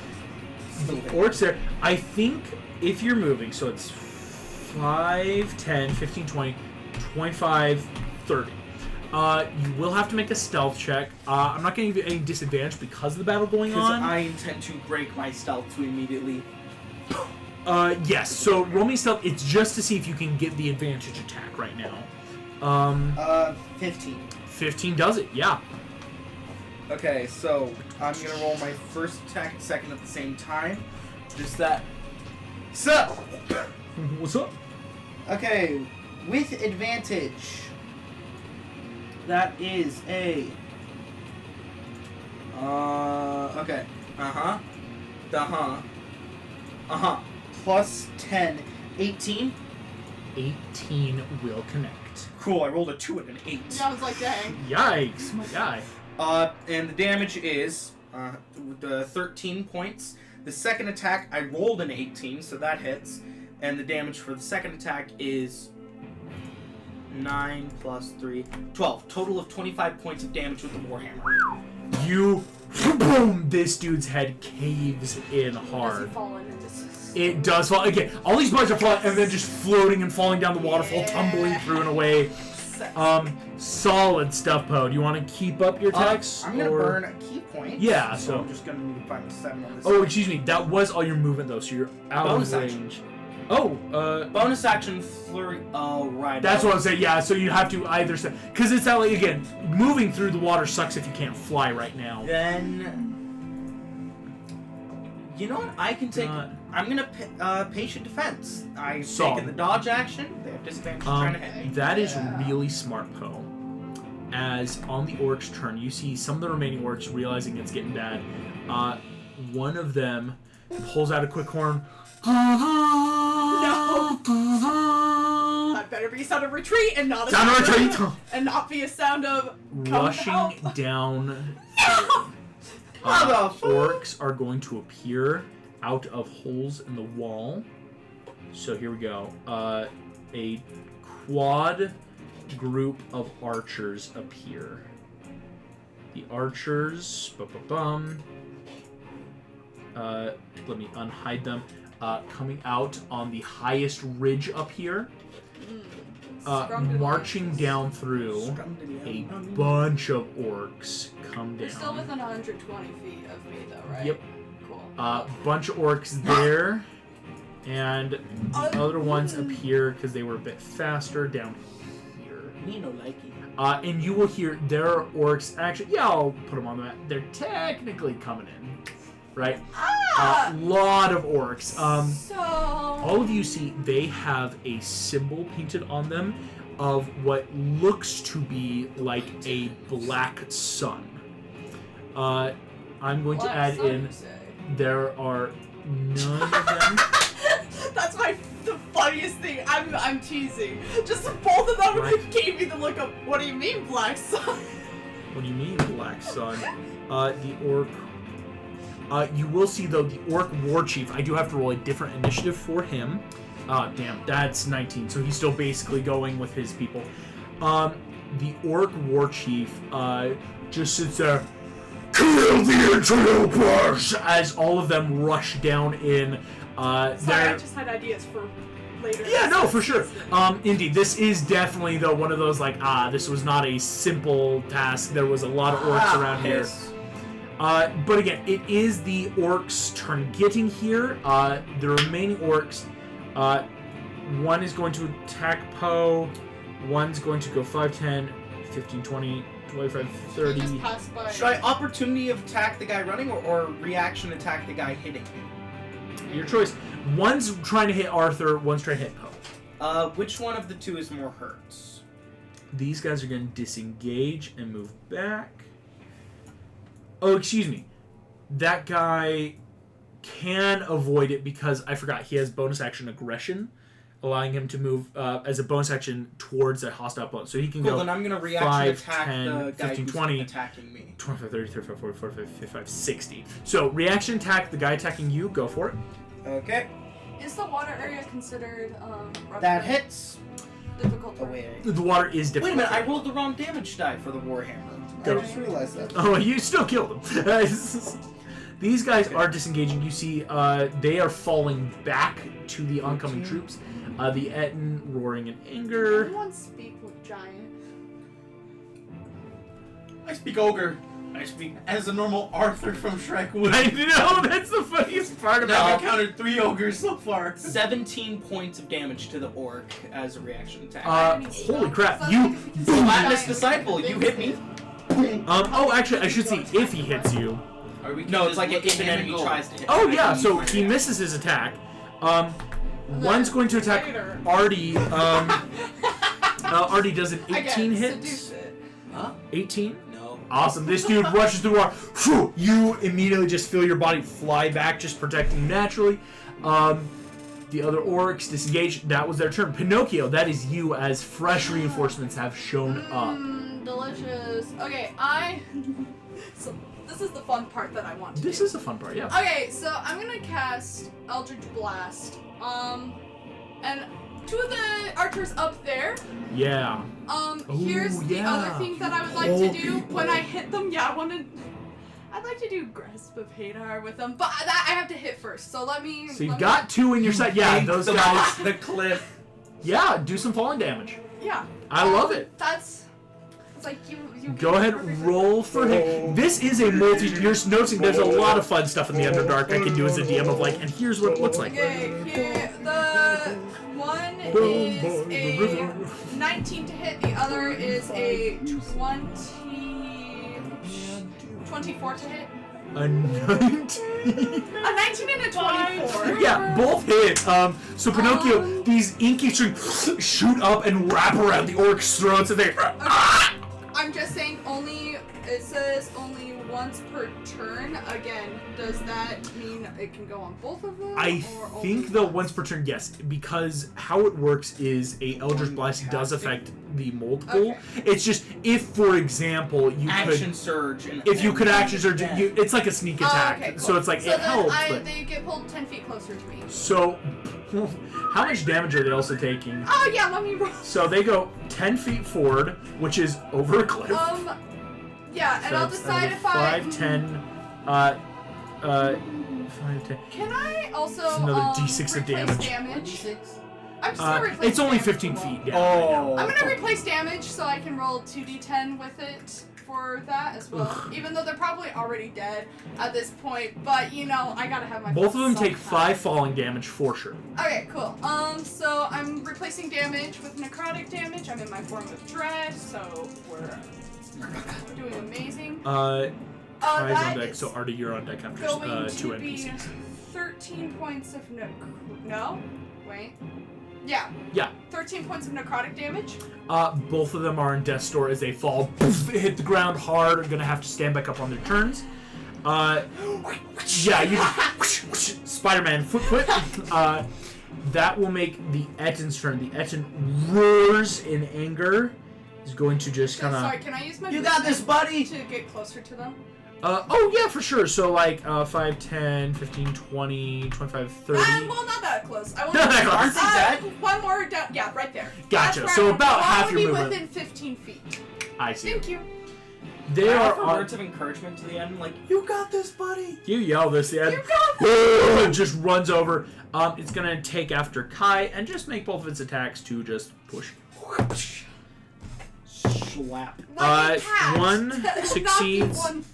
The orcs there. I think if you're moving, so it's 5, 10, 15, 20, 25, 30. You will have to make a stealth check. I'm not going to give you any disadvantage because of the battle going on. I intend to break my stealth to immediately. Yes, so roll me stealth. It's just to see if you can get the advantage attack right now. 15. 15 does it, yeah. Okay, so I'm gonna roll my first attack and second at the same time. Just that. So. What's up? Okay, with advantage. That is a. Okay. Plus 10, 18. 18 will connect. Cool, I rolled a 2 and an 8. Yeah, I was like, dang. Yikes, my guy. And the damage is 13 points. The second attack, I rolled an 18, so that hits. And the damage for the second attack is 9 plus 3, 12. Total of 25 points of damage with the Warhammer. You, boom, this dude's head caves in Does hard. he fall in and just... It does fall. Again, all these bars are falling and then just floating and falling down the waterfall, tumbling through and away. Solid stuff, Poe. Do you want to keep up your attacks? I'm going to burn a key point. Yeah, so so... I'm just going to need to find the 7 on this. Oh, excuse me. That was all your movement, though, so you're out Bonus of action. range. Oh, Bonus action flurry. Oh, right. That's what I'm saying. Yeah, so you have to either say... Because it's that, like, again, moving through the water sucks if you can't fly right now. Then... You know what? I can take... I'm going to patient defense. I've taken the dodge action. They have disadvantage trying to hit me. That is really smart, Poe. As on the orcs' turn, you see some of the remaining orcs realizing it's getting bad. One of them pulls out a quick horn. No! That better be a sound of retreat and not a Sound of retreat! And not be a sound of Rushing down orcs are going to appear out of holes in the wall. So here we go. A quad group of archers appear. The archers... let me unhide them. Coming out on the highest ridge up here. Marching down through, a bunch of orcs come They're down. still within 120 feet of me, though, right? Yep. Cool. Bunch of orcs there, and the other ones appear because they were a bit faster down here. Me no likey. And you will hear there are orcs. Actually, yeah, I'll put them on the map. They're technically coming in, right? Lot of orcs. So All of you see they have a symbol painted on them of what looks to be like a black sun. I'm going to add in. There are 9 of them. That's the funniest thing. I'm teasing. Just both of them Right. gave me the look of, what do you mean, black sun? What do you mean, black sun? The orc. You will see, though, the orc war chief. I do have to roll a different initiative for him. Damn, that's 19, so he's still basically going with his people. The orc war chief just sits there. Kill the interlopers! As all of them rush down in. Sorry, they're I just had ideas for later. yeah, no, for sure. Indeed, this is definitely though one of those like this was not a simple task. There was a lot of orcs around here. Yes. But again, it is the orcs' turn getting here. The remaining orcs, one is going to attack Poe, one's going to go 5, 10, 15, 20, 25, 30. Just pass by. Should I opportunity attack the guy running or reaction attack the guy hitting me? Your choice. One's trying to hit Arthur, one's trying to hit Poe. Which one of the two is more hurt? These guys are going to disengage and move back. Oh, excuse me. That guy can avoid it because I forgot he has bonus action aggression, allowing him to move as a bonus action towards a hostile opponent. So he can go Then I'm going to reaction 5, attack 10, the guy 15, who's 20. attacking me. 25, 30, 35, 40, 45, 55, 60. So reaction attack the guy attacking you. Go for it. Okay. Is the water area considered rough That terrain? hits. Difficult? Oh, wait. The water is Wait a difficult. minute, I rolled the wrong damage die for the Warhammer. Go. I just realized that. Oh, you still killed him. These guys are disengaging. You see, they are falling back to the oncoming troops. The Etten roaring in anger. Everyone speak with giant. I speak ogre. I speak as a normal Arthur from Shrek would. I know, that's the funniest part I've about it. encountered 3 ogres so far. 17 points of damage to the orc as a reaction attack. Holy crap, you... Latinus Disciple, you hit me. oh, actually, I should see if he hits you. Or we can No, it's just like look if at an him enemy and go, tries to hit Oh, me. yeah, so he misses his attack. One's going to attack Later. Artie. Artie does an 18 hit. Seduce it. Huh? 18? No. Awesome. This dude rushes through the water. Phew, you immediately just feel your body fly back, just protecting you naturally. The other orcs disengage. That was their turn. Pinocchio, that is you as fresh reinforcements have shown up. Delicious. Okay, so this is the fun part that I want to This do. is the fun part, yeah. Okay, so I'm gonna cast Eldritch Blast. And 2 of the archers up there. Yeah. Here's the yeah. other thing that I would like to do when I hit them. Yeah, I'd like to do Grasp of Hadar with them, but that I have to hit first. So let me. So you've got 2 in your side. Yeah, those guys. The cliff. Yeah, do some falling damage. Yeah. I love it. It's like you. Go ahead, roll for him. This is a multi. You're noticing there's a lot of fun stuff in the Underdark I can do as a DM of like, and here's what it looks like. Okay, here the one is a 19 to hit. The other is a 24 to hit. A 19. A 19 and a 24. Yeah, both hit. So Pinocchio, these inky strings shoot up and wrap around the orc's throats, and they. I'm just saying it says only once per turn. Again, does that mean it can go on both of them? I or think only though once? once per turn, yes, because how it works is a Eldritch Blast does affect the multiple. Okay. It's just if, for example, you Action could. surge. And If you could action surge, it's like a sneak attack. Okay, cool. So it's like so it then helps. But they get pulled 10 feet closer to me. so, how much damage are they also taking? Oh yeah, let me roll. So they go 10 feet forward, which is over a cliff. Yeah, and So I'll it's decide if 5, 10, 5, 10. Can I also It's another D6 of replace damage. I'm just gonna replace It's only damage 15 as well. feet down right now. Oh. I'm gonna replace damage so I can roll 2d10 with it for that as well. Ugh. Even though they're probably already dead at this point, but you know, I gotta have my Both of them fun take sometime. 5 falling damage for sure. Okay, cool. So I'm replacing damage with necrotic damage. I'm in my form of dread, so we're doing amazing. Ty's That on deck, is so Artie, you're on deck after going 2 to be NPCs. 13 points of no. Wait. Yeah. Yeah. 13 points of necrotic damage. Both of them are in death's door as they fall, poof, hit the ground hard, are gonna have to stand back up on their turns. Yeah, you just Spider-Man foot. That will make the Etten's turn. The Etten roars in anger. He's going to just kind Sorry, of. can I use my You got this, buddy! to get closer to them? Oh yeah, for sure. So like 5, 10, 15, 20, 25, 30. Well, not that close. I want Not that close. Aren't they dead? one more down. Yeah, right there. Gotcha. That's So where about I half wanna your be movement. within 15 feet. I see. Thank you. They I are offer on. words of encouragement to the end, like, "You got this, buddy." You yell this, the end. You got It just runs over. It's gonna take after Kai and just make both of its attacks to just push. Slap. Like a cat. One Not the succeeds. one-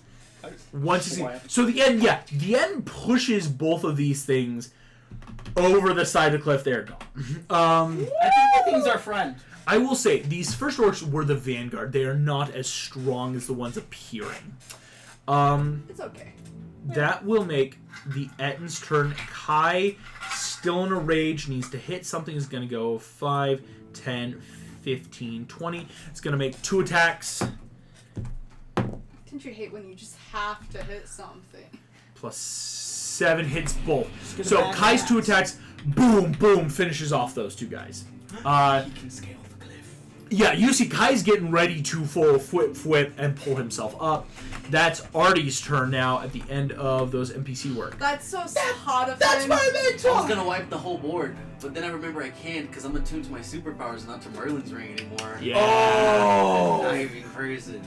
One succeeds. So the end, the end pushes both of these things over the side of the cliff. They're gone. I think the thing's our friend. I will say these first orcs were the vanguard. They are not as strong as the ones appearing. It's okay. That will make the Ettin's turn. Kai, still in a rage, needs to hit something. Is going to go 5, 10, 15, 20. It's going to make 2 attacks. Didn't you hate when you just have to hit something? Plus 7 hits both. get a So bad Kai's ass. 2 attacks, boom, boom, finishes off those 2 guys. He can scale the cliff. Yeah, you see Kai's getting ready to full whip and pull himself up. That's Artie's turn now at the end of those NPC work. That's so hot of That's him. my big I was gonna wipe the whole board, but then I remember I can't because I'm attuned to my superpowers, not to Merlin's ring anymore. Yeah. Not even person.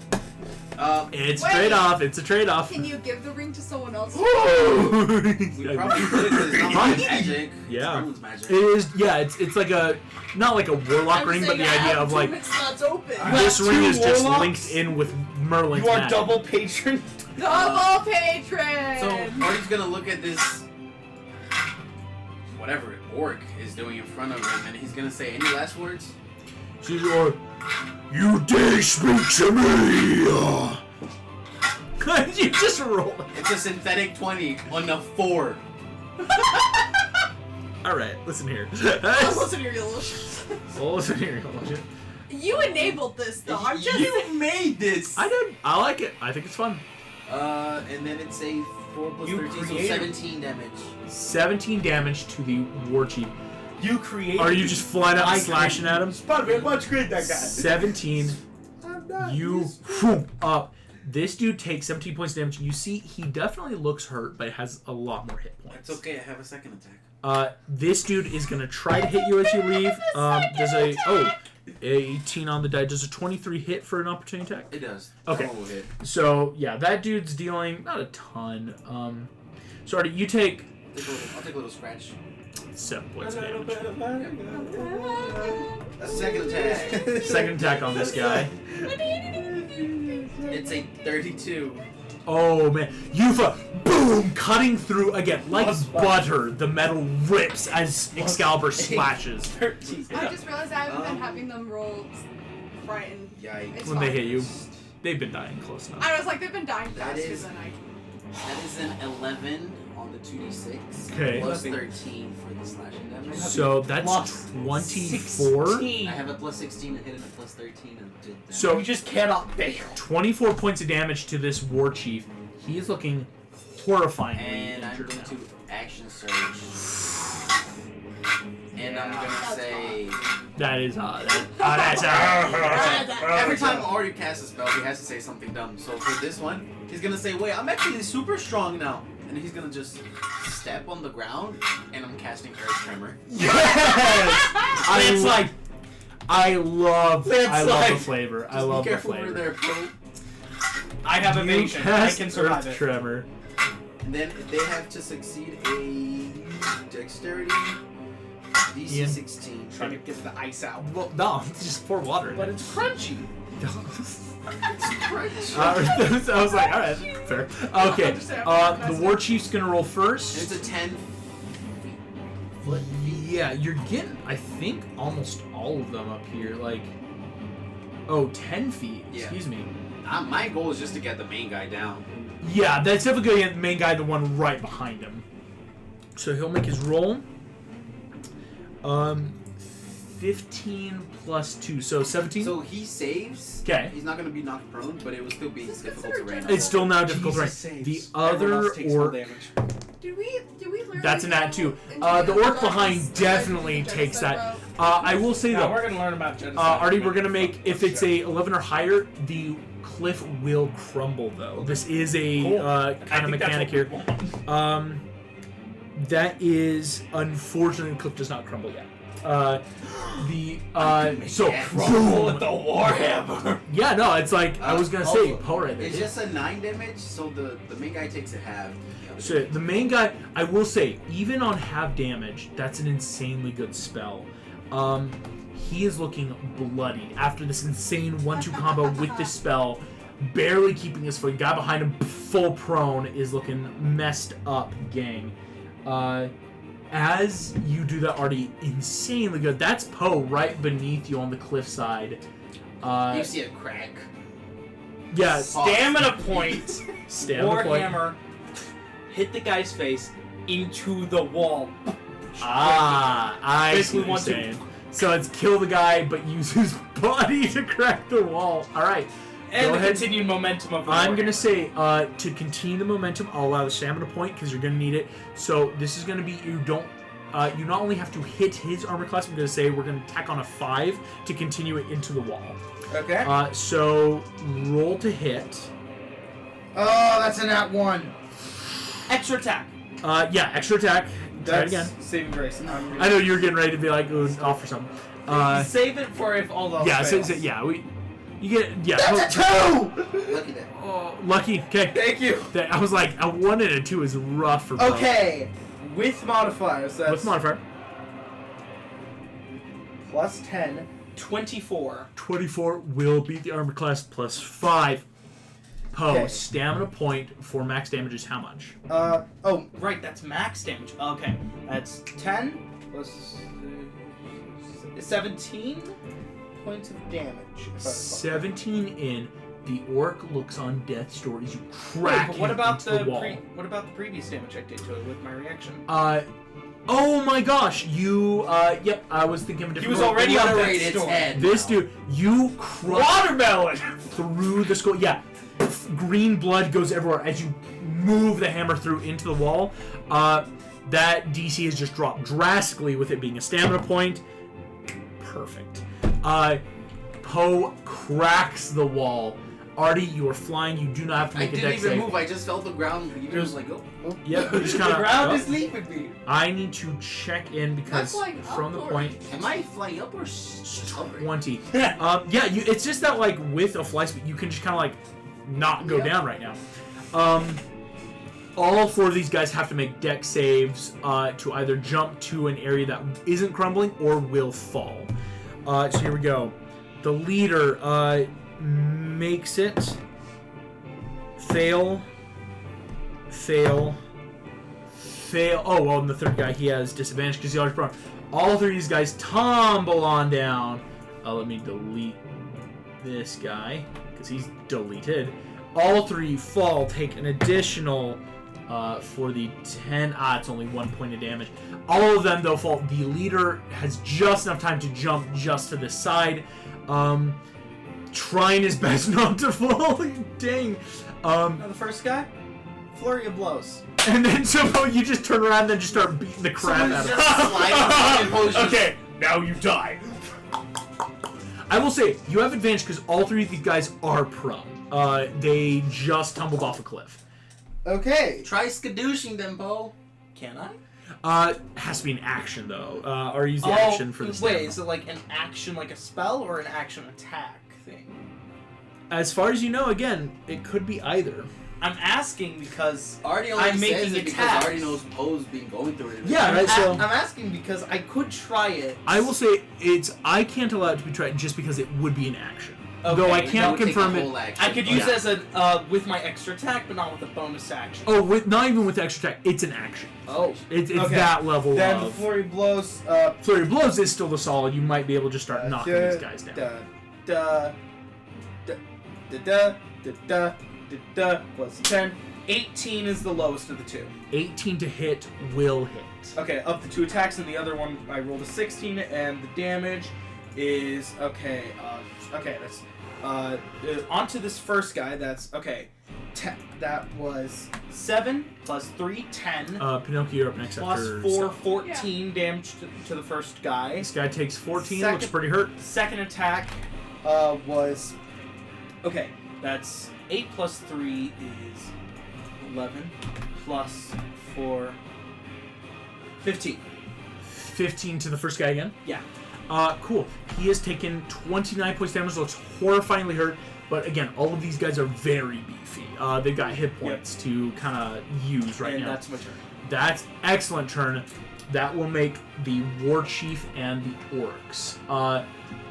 It's Wait. trade-off. It's a trade-off. Can you give the ring to someone else? We probably could because it's not my magic. Yeah. It's Merlin's magic. It is, yeah, it's like a, not like a warlock I'm ring, but saying the I idea have of like, 2 slots open. this have ring 2 is just warlocks? linked in with Merlin's You are magic. double patron. Double patron! So Marty's gonna look at this whatever orc is doing in front of him, and he's gonna say any last words. She's like, you dare speak to me! You just roll it. It's a synthetic 20 on a 4. Alright, listen here. I'll listen to your illusions. Well, listen here. Illusion. You enabled this though. I'm just You made this. I did. I like it. I think it's fun. And then it's a 4 plus You 13, so created- 17 damage. 17 damage to the war chief. You created. Are you just flying up and slashing at him? Spider-Man, much great that guy. 17. I'm not. You He's- whoom, up. This dude takes 17 points of damage. You see, he definitely looks hurt, but has a lot more hit points. It's okay, I have a second attack. This dude is gonna try to hit you as you leave. Does a 18 on the die. Does a 23 hit for an opportunity attack? It does. Okay. That one will hit. So yeah, that dude's dealing not a ton. Sorry, you take I'll take a little scratch. 7 points of A little damage. bit of that. That's a second attack. Second attack on this guy. It's a 32. Oh man, Yufa, boom, cutting through again like butter. The metal rips as Excalibur slashes 13. I just realized I haven't been having them roll frightened. Yikes. It's when they fine. hit you. They've been dying close enough. I was like, they've been dying That faster is- than I. That is an 11 on the 2d6. Okay. Plus 13 for the slashing damage. So that's Plus 24. 16. I have a plus 16 to hit and a plus 13 and did that. So You just cannot fail. 24 points of damage to this war chief. He is looking horrifyingly And I'm injured going now. to action surge. And I'm gonna say That is that's every time Artie casts a spell, he has to say something dumb. So for this one, he's gonna say, "Wait, I'm actually super strong now," and he's gonna just step on the ground, and I'm casting Earth Tremor. Yes! It's like I love It's the like- flavor. I Just love be the careful flavor. over there, bro. I have You evasion. I cast can survive Earth it. Tremor. And then they have to succeed a dexterity DC Ian. 16. Trying to get the ice out. Well, no, just pour water in But it. it's crunchy. I was like, all right, fair. Okay, the war chief's gonna roll And first. it's a 10 foot. Yeah, you're getting, I think, almost all of them up here. Like, 10 feet. Yeah. Excuse me. My goal is just to get the main guy down. Yeah, that's definitely the main guy, the one right behind him. So he'll make his roll. 15 plus 2, so 17. So he saves. 'Kay. He's not going to be knocked prone, but it will still be Is this difficult to considered rain. general? It's still now difficult to rank. Jesus saves. The Everyone other else takes full orc. damage. Do we learn? That's an ad too. into The orc Underdark behind is definitely genocide takes that. route? I will say Yeah, though, we're gonna learn about genocide. Artie, we're gonna make if it's a 11 or higher, the cliff will crumble though. This is a kind of mechanic here. That is unfortunately the cliff does not crumble yet. So Roll with the warhammer. yeah, no, it's like I was gonna say Poe right there. It's just a 9 damage, so the main guy takes it half. So the main guy, I will say, even on half damage, that's an insanely good spell. He is looking bloodied after this insane 1-2 combo with this spell, barely keeping his foot. Guy behind him, full prone, is looking messed up, gang. As you do that, already insanely good. That's Poe right beneath you on the cliffside. You see a crack. Yeah, Stamina point. stamina point. Warhammer hit the guy's face into the wall. I see Basically what you're want to- saying. So it's kill the guy, but use his body to crack the wall. All right. And Go the ahead. continued momentum of the I'm warhammer. gonna say to continue the momentum, I'll allow the stamina point because you're gonna need it. So this is gonna be you not only have to hit his armor class. I'm gonna say we're gonna tack on a 5 to continue it into the wall. Okay. So roll to hit. Oh, that's a nat 1. Extra attack. Yeah, extra attack. Try it That's again. saving grace. I know you were getting ready to be like, ooh, offer something. Save it for if all else Yeah, fails. you get yeah. That's a 2! Look at that. Oh, lucky. Okay. Thank you. I was like, a 1 and a 2 is rough for both. Okay. With modifiers, that's What's modifier? Plus 10. 24. 24 will beat the armor class plus 5. Poe, Okay. stamina point for max damage is how much? Oh, right, that's max damage. Okay, that's 10 plus 17 points of damage. if I recall. 17 in. The orc looks on death's door as you Wait, crack but what him about into the wall. what about the previous damage I did to it with my reaction? Oh my gosh, you, yep, I was thinking of a He different was already on Obliterate death's its door. head. This dude, you crush Watermelon. through the skull. Yeah, green blood goes everywhere as you move the hammer through into the wall. That DC has just dropped drastically with it being a stamina point. Perfect. Poe cracks the wall. Artie, you are flying. You do not have to I make a didn't dex even save. move. I just felt the ground. Even was like, oh. Yep, you just The kind of. ground is leaving me. I need to check in because flying from the up or- point Am I flying up or just hovering? 20. Yeah, it's just that like with a fly speed, you can just kind of like not go down right now. All 4 of these guys have to make dex saves to either jump to an area that isn't crumbling or will fall. So here we go. The leader makes it. Fail. Oh, well, and the third guy, he has disadvantage because he already prone. All 3 of these guys tumble on down. Let me delete this guy because he's deleted. All 3 fall, take an additional for the 10. It's only 1 point of damage. All of them, though, fall. The leader has just enough time to jump just to the side. Trying his best not to fall. Dang. Now the first guy, flurry of blows. And then somehow you just turn around and then just start beating the crap out Someone's of just him. sliding and Poe's just- Okay, now you die. I will say, you have advantage because all 3 of these guys are prone. They just tumbled off a cliff. Okay. Try skadooshing them, Poe. Can I? Has to be an action though. Or use the action for the wait, stamina. is it like an action like a spell or an action attack thing? As far as you know, again, it could be either. I'm asking because Artie only I'm says making it because attacks. Artie knows Poe's been going through it. Yeah, right, so I'm asking because I could try it. I will say I can't allow it to be tried just because it would be an action. Okay, Though I That can't would take confirm a it. whole action. I could use Yeah. it as a with my extra attack, but not with a bonus action. Oh, not even with the extra attack, it's an action. Oh. It's Okay. that level Then the of. flurry blows. Flurry of Blows is still the solid. You might be able to just start knocking these guys down. Plus 10. 18 is the lowest of the 2. 18 to hit will hit. Okay, of the 2 attacks, and the other one I rolled a 16, and the damage is okay. That's onto this first guy. That's okay. That was 7 plus 3, 10. Pinocchio, you're up next Plus after 4, Seth. 14 damage to the first guy. This guy takes 14, Second- looks pretty hurt. Second attack was okay. That's 8 plus 3 is 11 plus 4, 15. 15 to the first guy again? Yeah. Cool. He has taken 29 points damage, looks horrifyingly hurt. But again, all of these guys are very beefy. They've got hit points to kind of use right now. And that's my turn. That's excellent turn. That will make the War Chief and the Orcs.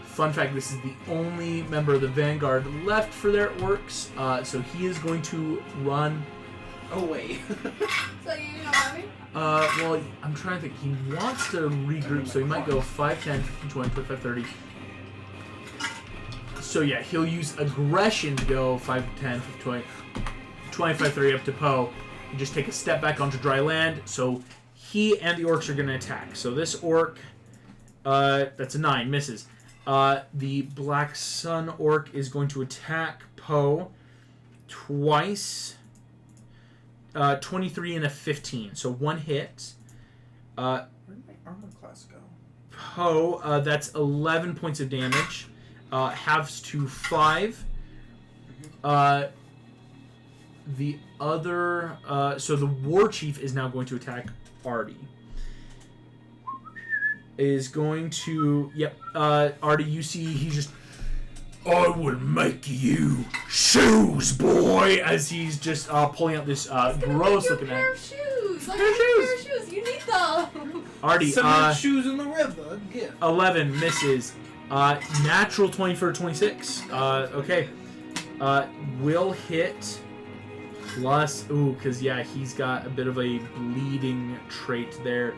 Fun fact, this is the only member of the Vanguard left for their Orcs. So he is going to run... Oh, wait. So you know what I mean? Well, I'm trying to think. He wants to regroup, so he might go 5, 10, 15, 20, 25, 30. So yeah, he'll use aggression to go 5, 10, 15, 20, 25, 30 up to Poe. And just take a step back onto dry land. So he and the Orcs are going to attack. So this Orc, that's a 9, misses. The Black Sun Orc is going to attack Poe twice. 23 and a 15, so one hit. Where did my armor class go? Poe, that's 11 points of damage. Halves to 5. The other... so the War Chief is now going to attack Artie. Is going to... Yep. Artie, you see he's just... I will make you shoes, boy! As he's just pulling out this gross looking pair axe. of shoes. Like, Pair of pair of shoes. You need them. Artie, Cement shoes in the river. Yeah. 11 misses. Natural 20 for 26. Okay. Will hit plus... Ooh, because, yeah, he's got a bit of a bleeding trait there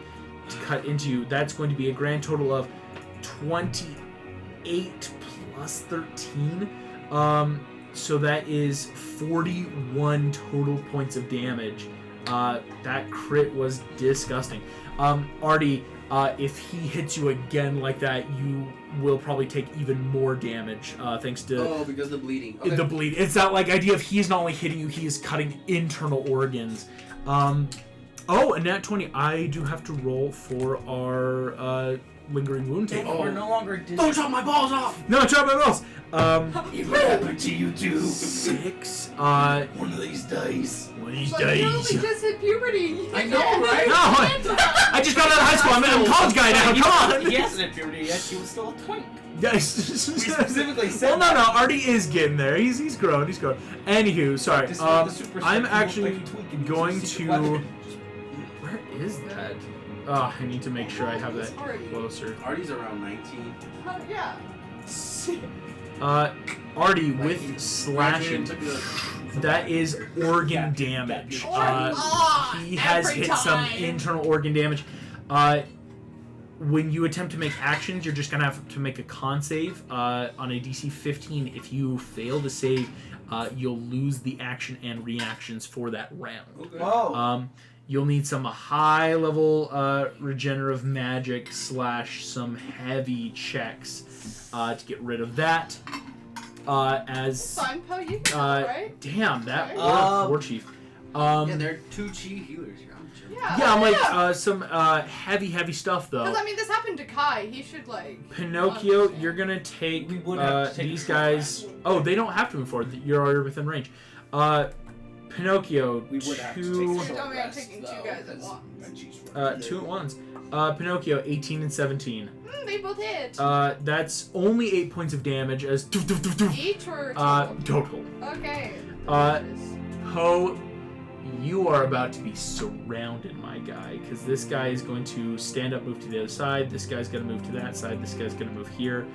to cut into you. That's going to be a grand total of 28 plus 13. So that is 41 total points of damage. That crit was disgusting. Artie, if he hits you again like that, you will probably take even more damage, thanks to... Oh, because the bleeding. Okay. The bleed. It's that like idea of he's not only hitting you, he is cutting internal organs. Oh, a nat 20. I do have to roll for our lingering wound table. We're no longer... Don't chop my balls off! No, chop my balls! What happened to you two? 6. One of these days. One of these Like, you only days. just hit puberty. I know, right? No, I just got out of high school. I'm a college guy now. Come on. He hasn't hit puberty yet. He was still a twink. Yes. We specifically said Well, no, Artie is getting there. He's grown. He's grown. Anywho, sorry. This is the super I'm secret actually like twink and going use a secret to. weapon. Where is that? Oh, I need to make sure I have that Artie. closer. Artie's around 19. Yeah. Artie Like, with he slashing. graduated and took That is organ damage. He has every hit some time. internal organ damage. When you attempt to make actions, you're just going to have to make a con save on a DC 15. If you fail to save, you'll lose the action and reactions for that round. Okay. Whoa. You'll need some high-level regenerative magic / some heavy checks to get rid of that. As Fine, Poe, you can go, right? damn, that Right. War Chief. Yeah, there are 2 chi healers here. I'm sure. Yeah. I'm like some heavy stuff though. Because, I mean, this happened to Kai. He should, like... Pinocchio, understand. you're gonna take, We would have to take these a short guys. rest. Oh, they don't have to move forward. You're already within range. Pinocchio, We would have to take two, a You're short telling me I'm rest, taking though, 2 guys at 'cause once. 2 at once. Pinocchio, 18 and 17. They both hit. That's only 8 points of damage as Each or total? total. Okay. Poe, you are about to be surrounded, my guy, because this guy is going to stand up, move to the other side. This guy's going to move to that side. This guy's going to move here.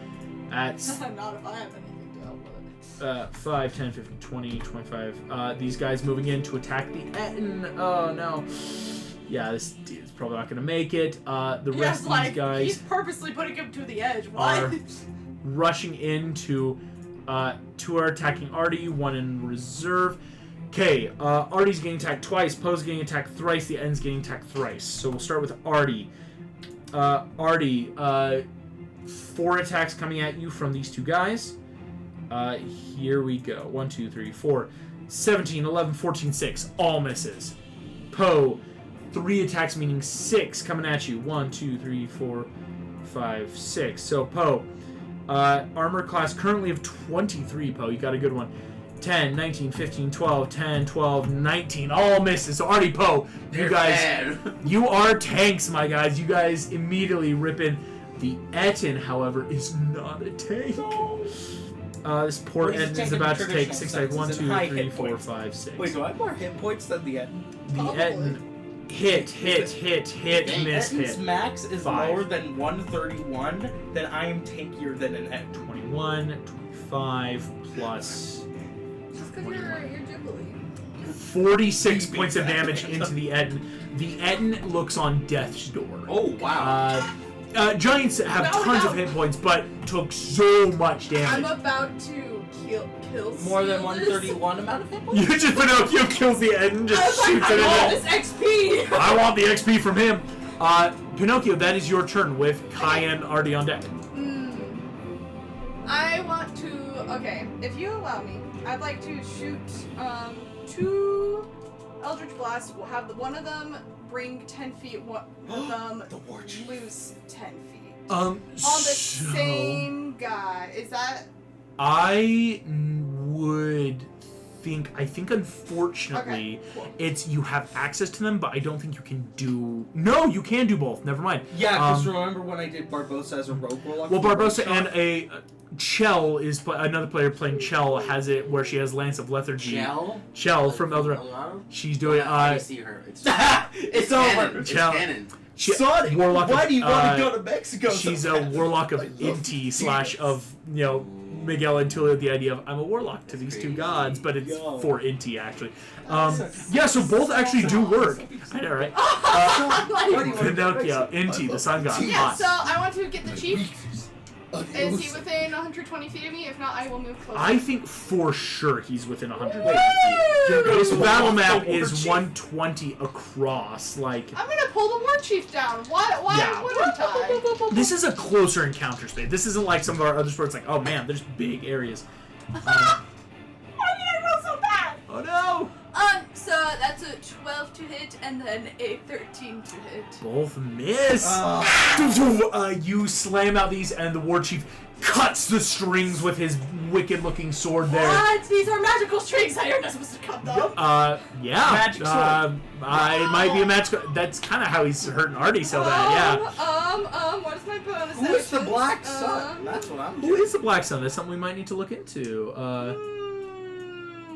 That's Not if I have anything to help with. 5, 10, 15, 20, 25. These guys moving in to attack the Etten. Oh, no. Yeah, this is probably not going to make it. The rest of these guys He's purposely putting him to the edge. are What? rushing into 2 are attacking Artie, 1 in reserve. Okay, Artie's getting attacked twice, Poe's getting attacked thrice, the End's getting attacked thrice. So we'll start with Artie. Artie, 4 attacks coming at you from these 2 guys. Here we go. 1, 2, 3, 4, 17, 11, 14, 6. All misses. Poe, 3 attacks, meaning 6 coming at you. 1, 2, 3, 4, 5, 6. So Poe, armor class currently of 23. Poe, you got a good one. 10, 19, 15, 12, 10, 12, 19. All misses. So Artie, Poe, you guys, you are tanks, my guys. You guys immediately rip in. The Etten, however, is not a tank. This poor Etten is about to take 6 dice. 1, 2, 3, 4, 5, 6. Wait, do I have more hit points than the Etten? The Etten hit, miss, Etten's hit. max is 5. lower than 131, then I am tankier than an Etten. 21, 25 plus Just because you're Jubilee. 46 points of damage into the Etten. The Etten looks on death's door. Oh, wow. Giants have tons of hit points, but took so much I'm damage. about to kill More than steal 131 amount of hit points? You just Pinocchio kills the Etten, This. I just was shoots like, it I want in this XP! there. I want the XP from him. Pinocchio, that is your turn with Kai and Artie on deck. I want to. Okay, if you allow me, I'd like to shoot 2 Eldritch Blasts. We'll have one of them bring 10 feet, one of them lose 10 feet. On the same guy. Is that. I would think unfortunately Okay, cool. it's you have access to them, but I don't think you can do. No, you can do both. Never mind. Yeah, because remember when I did Barbosa as a rogue warlock? Well, Barbosa and a Chell is another player playing Chell has it where she has Lance of Lethargy. Chell from Elder. She's doing. I see her. It's It's canon. over. It's Chell. canon. Sonic, Warlock why of, do you want to go to Mexico? She's so a bad? warlock of Inti / of Miguel and Tulio. The idea of I'm a warlock to these 2 gods, but it's for Inti actually. Yeah, so both actually do work. I know, right? Pinocchio, Inti, the sun god. Yeah, Hot. so I want to get the chief. Is he within 120 feet of me? If not, I will move closer. I think for sure he's within 100 feet. Woo! This battle map is 120 across. Like, I'm gonna pull the war chief down. Why Yeah. wouldn't I? this is a closer encounter space. This isn't like some of our other sports. Like, oh man, there's big areas. Why did I roll so bad? Oh no! So that's a 12 to hit and then a 13 to hit. Both miss. You slam out these, and the war chief cuts the strings with his wicked-looking sword there. What? These are magical strings. I are not supposed to cut them. Yeah. Magic sword. It might be a magic. That's kind of how he's hurting Artie so bad. Yeah. What is my bonus? Who is the actions? Black Sun? That's what I'm Who doing. is the Black Sun? That's something we might need to look into.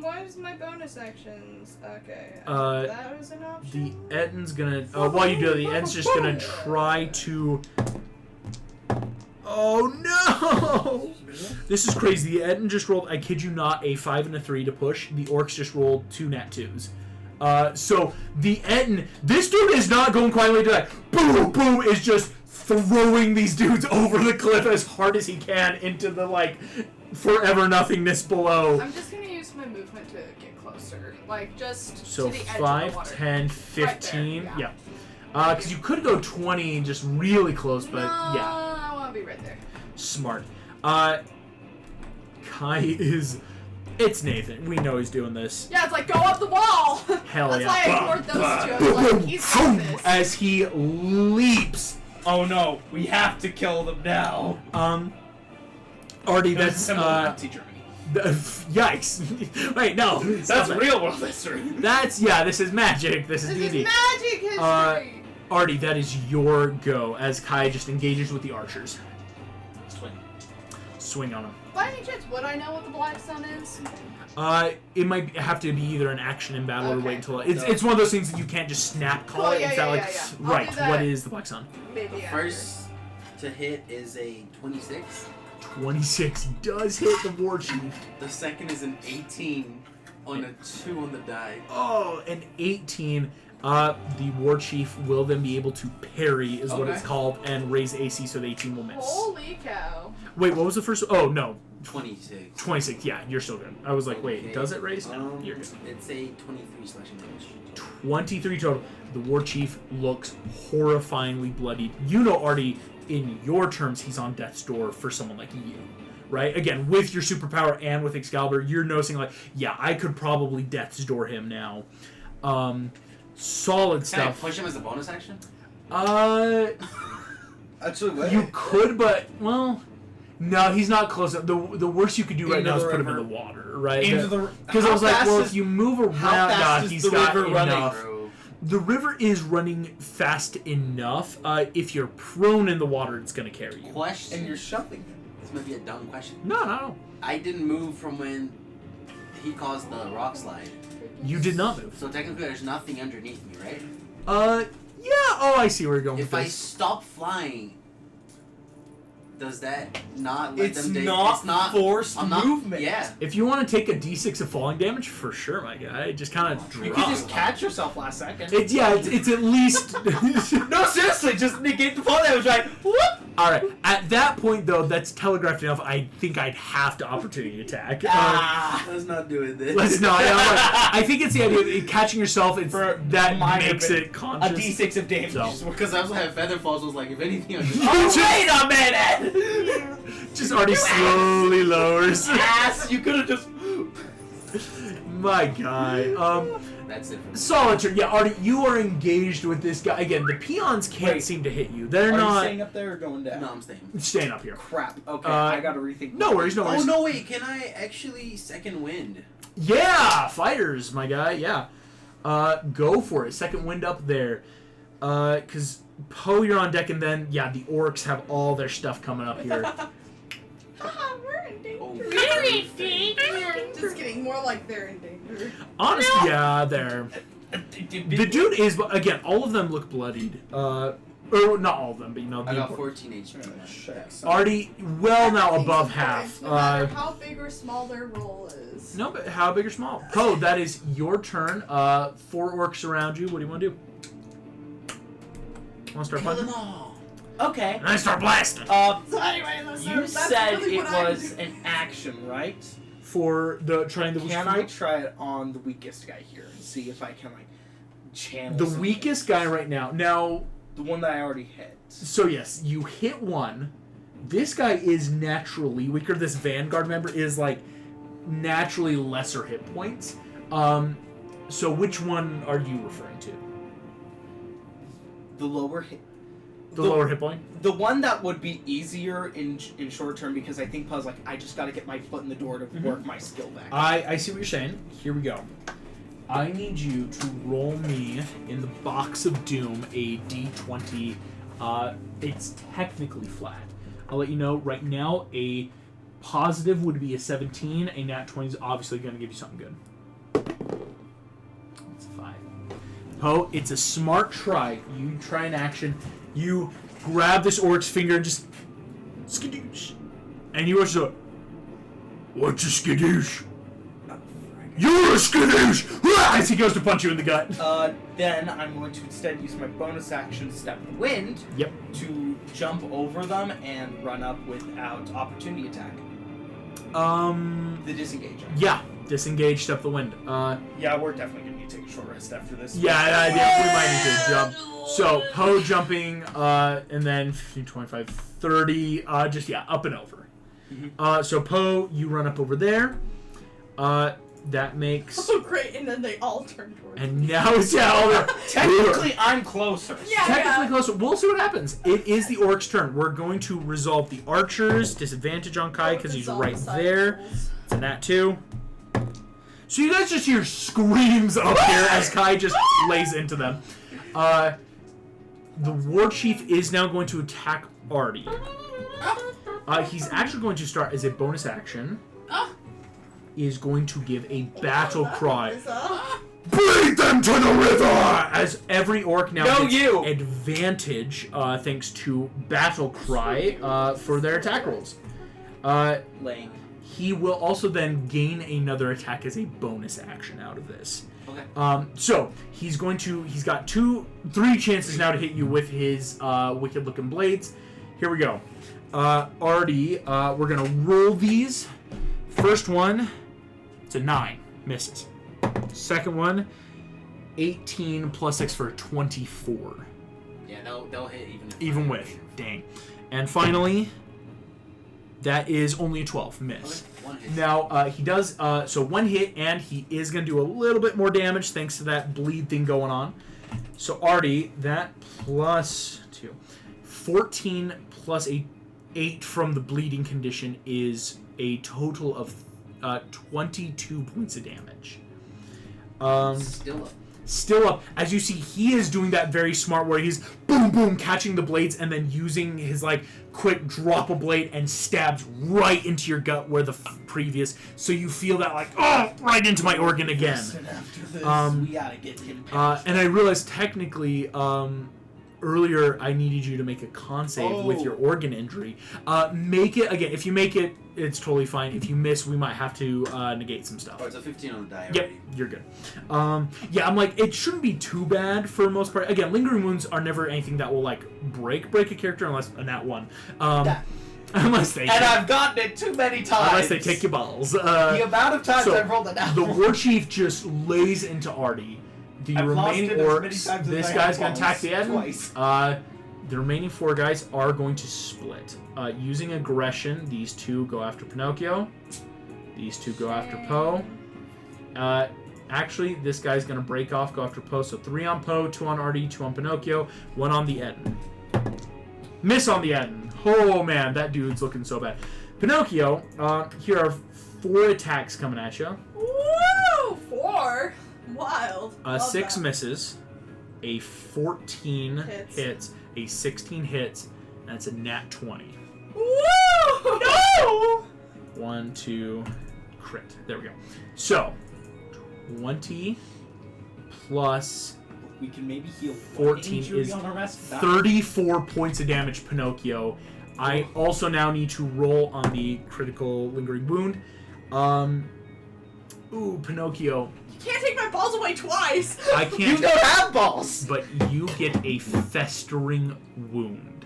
What is my bonus actions? Okay. That was an option. The Etten's gonna. While you do it, the Etten's just gonna try to. Oh no! This is crazy. The Etten just rolled, I kid you not, a 5 and a 3 to push. The Orcs just rolled 2 nat 2s. So the Etten, this dude is not going quietly to that. Boom, boom, is just throwing these dudes over the cliff as hard as he can into the, like, forever nothingness below. I'm just gonna use my movement to get closer. Like, just So to the edge of the 5, water. 10, 15, Right there, yeah. Because you could go 20 just really close, but no, yeah. I want to be right there. Smart. Kai is... It's Nathan. We know he's doing this. Yeah, it's like, go up the wall! Hell That's yeah. why I ignored those two. I was like, he's doing this. As he leaps. Oh no, we have to kill them now. Artie, that's... Nazi Germany. Yikes. Wait, no. That's real world history. That's... Yeah, this is magic. This is This is D&D. magic history! Artie, that is your go as Kai just engages with the archers. Swing on him. By any chance, would I know what the Black Sun is? It might have to be either an action in battle or Okay. wait until it's one of those things that you can't just snap call Cool, it. yeah, It's yeah, not like yeah. I'll right. do that. What is the Black Sun? Maybe after. First to hit is a 26. 26 does hit the war chief. The second is an 18 on a 2 on the die. Oh, an 18. The war chief will then be able to parry, is what Okay. it's called, and raise AC so the 18 will miss. Holy cow. Wait, what was the first? Oh no, 26. 26. Yeah, you're still good. I was like, wait, Okay. does it raise? No, you're good. It's a 23 slashing damage. 23 total. The war chief looks horrifyingly bloodied. You know, Artie, in your terms, he's on death's door for someone like you, right? Again, with your superpower and with Excalibur, you're noticing like, yeah, I could probably death's door him now. Solid Can I stuff. push him as a bonus action? Uh, Actually, wait. you could, but well, No, he's not close enough. The worst you could do right Into now is the put him in river. the water, right? Into the Because I was like, fast well, is- if you move around, how fast is he's the got river running? enough. Bro. The river is running fast enough. If you're prone in the water, it's gonna carry you. Question. And you're shoving. This might be a dumb question. No. I didn't move from when he caused the rock slide. You did not move. So technically there's nothing underneath me, right? Yeah. Oh, I see where you're going If with I this. stop flying, does that not let It's them... not forced I'm not, movement. Yeah. If you want to take a d6 of falling damage, for sure, my guy. Just kind of You drop. could just catch yourself last second. It's at least. No, seriously, just negate the fall damage. Right? Whoop. All right. At that point, though, that's telegraphed enough. I think I'd have to opportunity attack. Let's not do it then. Let's not. I think it's the idea of it catching yourself. It's For that minor makes bit- it A conscious. d6 of damage. So. Because I also have feather falls. I was like, if anything, I'm just... Oh, wait a minute! Just already slowly lowers. Ass, you could have just. My guy. That's it for me. Solid turn. Yeah, Artie, you are engaged with this guy. Again, the peons can't Wait. seem to hit you. They're Are you not staying up there or going down? No, I'm staying. staying up here. Crap. Okay, Uh, I gotta rethink. No worries, no Oh, worries. no, wait. Can I actually second wind? Yeah, fighters, my guy. Yeah. Go for it. Second wind up there. Because Poe, you're on deck, and then, yeah, the orcs have all their stuff coming up here. Ah, we're in danger. Oh, Just kidding. More like they're in danger. Honestly, yeah, they're... The dude is, again, all of them look bloodied. Or not all of them, but you know, I the got 14 HP. Check. Already well now Everything's above okay, half. No matter how big or small their roll is. No, but how big or small? Poe, that is your turn. 4 orcs around you. What do you want to do? Want to start Kill them punching? all. Okay. And I start blasting. So anyway, You said it was an action, right? For the trying the Can I try it on the weakest guy here and see if I can like channel the something? weakest guy right now. Now, The one that I already hit. so yes, you hit one. This guy is naturally weaker. This Vanguard member is like naturally lesser hit points. So which one are you referring to? The lower hit. The lower hit point? The one that would be easier in short term because I think Puzz like I just got to get my foot in the door to work my skill back. I see what you're saying. Here we go. I need you to roll me in the box of doom a d20. It's technically flat. I'll let you know right now. A positive would be a 17. A nat 20 is obviously going to give you something good. It's a 5. Poe, it's a smart try. You try an action. You grab this orc's finger and just skadoosh. And you rush up. What's a skadoosh? You're a skadoosh! As he goes to punch you in the gut. Then I'm going to instead use my bonus action Step the Wind Yep. to jump over them and run up without opportunity attack. The disengage. Yeah. Disengage, step the wind. Yeah, we're definitely going to need to take a short rest after this. Yeah, we might need to jump. So, Poe jumping, and then 15, 25, 30, just, yeah, up and over. So, Poe, you run up over there. That makes... Oh, great. And then they all turn towards me. And now it's, yeah, all the... Technically, I'm closer. Yeah. Technically closer. We'll see what happens. It is the orc's turn. We're going to resolve the archers. Disadvantage on Kai because he's right there. It's a nat 2. So you guys just hear screams up here as Kai just lays into them. The war chief is now going to attack Artie. He's actually going to start as a bonus action. Is going to give a battle cry. Bleed them to the river! As every orc now gets advantage thanks to battle cry for their attack rolls. Lame. He will also then gain another attack as a bonus action out of this. Okay. So he's got 3 chances now to hit you with his wicked looking blades. Here we go. Artie, we're gonna roll these. First one, it's a 9, misses. Second one, 18 plus 6 for a 24. Yeah, they'll hit Even with, dang. And finally, that is only a 12, miss. Okay, 1 hit. Now, he does, so 1 hit, and he is going to do a little bit more damage thanks to that bleed thing going on. So, Artie, that plus 2. 14 plus a 8 from the bleeding condition is a total of 22 points of damage. Still up. As you see, he is doing that very smart where he's boom, boom, catching the blades and then using his, like, quick drop a blade and stabs right into your gut where the previous. So you feel that, like, oh, right into my organ again. After this, we gotta get him. And I realized technically, earlier I needed you to make a con save with your organ injury. Make it, again, if you make it, it's totally fine. If you miss, we might have to negate some stuff. Oh, it's a 15 on the die Yep, already. you're good. Yeah, I'm like, it shouldn't be too bad for the most part. Again, lingering wounds are never anything that will, like, break a character unless a nat 1. Unless they... And I've gotten it too many times. Unless they kick your balls. The amount of times I've rolled it out. The war chief just lays into Artie. The I've remaining lost it as many orcs, times as this I guy's have going to attack the end. twice. The remaining 4 guys are going to split. Using aggression, these 2 go after Pinocchio. These 2 go after Poe. Actually, this guy's going to break off, go after Poe. So 3 on Poe, 2 on Artie, 2 on Pinocchio, 1 on the Eden. Miss on the Eden. Oh, man, that dude's looking so bad. Pinocchio, here are 4 attacks coming at you. Woo! 4? Wild. 6 that. misses. A 14 Hits. hits. A 16 hits. And it's a nat 20. Woo! No! 1, 2, crit. There we go. So, 20 plus We can maybe heal 14 is 34 points of damage, Pinocchio. I also now need to roll on the critical lingering wound. Ooh, Pinocchio. You can't take my balls away twice! I can't. You don't have balls! But you get a festering wound.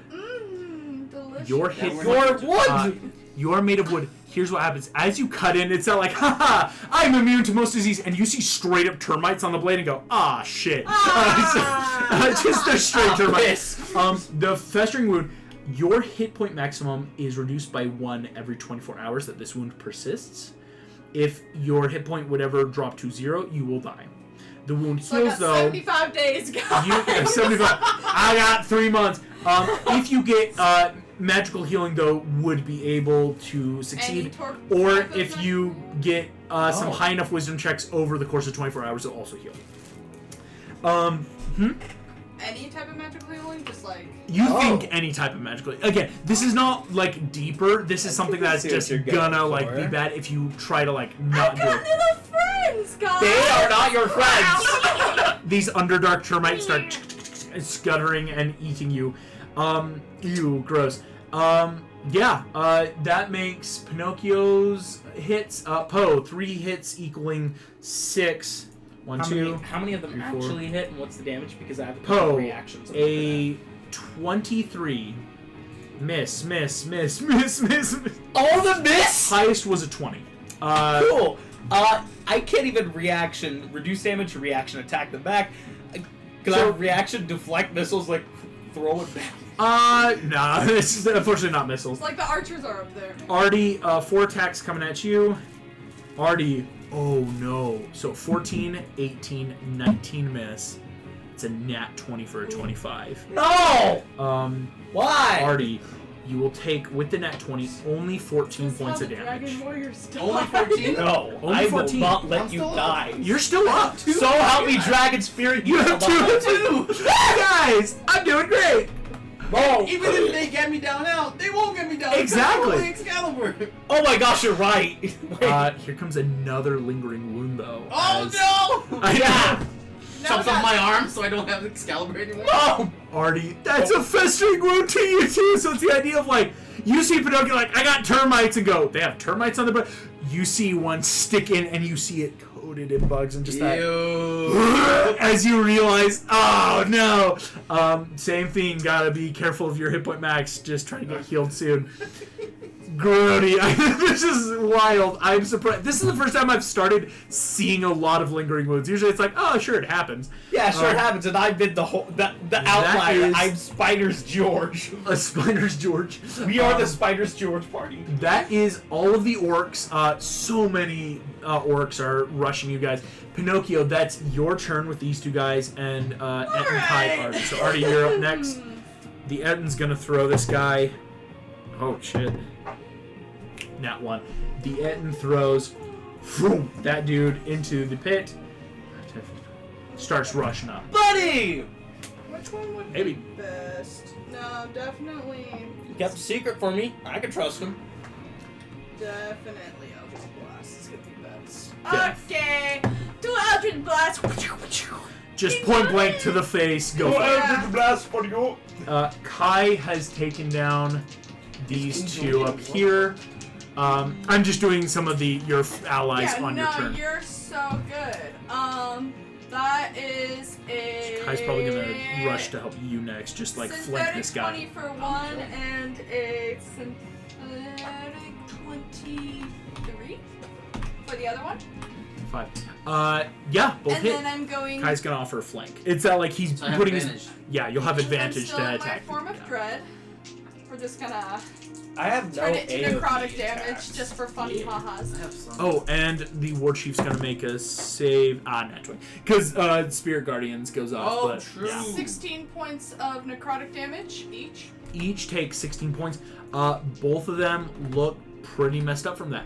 Delicious. Your hit You're wood! you are made of wood. Here's what happens. As you cut in, it's not like, haha, I'm immune to most disease. And you see straight up termites on the blade and go, ah, shit. Just the straight termites. The festering wound, your hit point maximum is reduced by 1 every 24 hours that this wound persists. If your hit point would ever drop to 0, you will die. The wound So heals, I got 75 days, guys. 75. I got 3 months. If you get magical healing, though, would be able to succeed. Or if you get some high enough wisdom checks over the course of 24 hours, it'll also heal. Any type of magical healing? Just like... You think any type of magical... Again, this is not, like, deeper. This is something that's see what just you're going gonna, like, for. be bad if you try to, like, I not do got it. little friends, guys! They are not your friends! These Underdark termites start scuttering and eating you. Ew, gross. That makes Pinocchio's hits, Poe, 3 hits equaling 6. 1, 2. How many of them 3, 4. actually hit, and what's the damage? Because I have a couple Poe, reactions. a 23. Miss. All the miss? Highest was a 20. Cool. I can't even reduce damage, reaction, attack them back. Can I reaction, deflect missiles, like, throw it back? Nah, this is unfortunately not missiles. It's like the archers are up there. Artie, 4 attacks coming at you. Artie, oh no. So 14, 18, 19 miss. It's a nat 20 for a 25. No! Why? Artie, you will take, with the nat 20, only 14 points of damage. Dragon Warriors die. Only 14? No, Only I 14. will not let I'm you still die. You're still up. So help me, Dragon Spirit. You have 2. Guys, I'm doing great. No. Even if they get me down now, they won't get me down. Exactly. Only Excalibur. Oh my gosh, you're right. Here comes another lingering wound, though. Oh no! I know. Chops off my arm so I don't have Excalibur anymore. No. Artie, that's a festering wound to you too. So it's the idea of like, you see Pinocchio like, I got termites, and go, they have termites on their butt. You see one stick in, and you see it coated in bugs, and just that. As you realize, oh no. Same thing. Gotta be careful of your hit point max. Just trying to get healed soon. Grody, this is wild. I'm surprised. This is the first time I've started seeing a lot of lingering wounds. Usually it's like, oh, sure, it happens. Yeah, sure it happens, and I've been the outlier. is- I'm Spider's George. A Spider's George. We are the Spider's George party. That is all of the orcs. So many orcs are rushing you guys. Pinocchio, that's your turn with these 2 guys, and Etten tied Artie. So Artie, you're up next. The Etten's gonna throw this guy. Oh, shit. Nat 1. The Etten throws that dude into the pit. Starts rushing up. Buddy! Which one would Maybe. be best? No, definitely. You kept a secret for me. I can trust him. Definitely Eldritch Blast is gonna be best. Yeah. Okay, do Eldritch Blast. Just point blank to the face. Go for it. Eldritch Blast for you. Kai has taken down these two up here. I'm just doing some of your allies on your turn. You're so good. That is a. Kai's probably gonna rush to help you next. Just like flank this guy. 20 for one and a synthetic 23 for the other one. 5. Yeah, both And hit. then I'm going. Kai's gonna offer a flank. It's that like he's So I have putting advantage. his. Yeah, you'll have I'm advantage still to in attack. my form of Yeah. dread. We're just gonna I have no turn it to AoE necrotic damage attacks. just for fun Yeah. ha-has. I have some. Oh, and the War Chief's gonna make a save. Naturally, because Spirit Guardians goes off. Oh, but, true. Yeah. 16 points of necrotic damage each. Each take 16 points. Both of them look pretty messed up from that.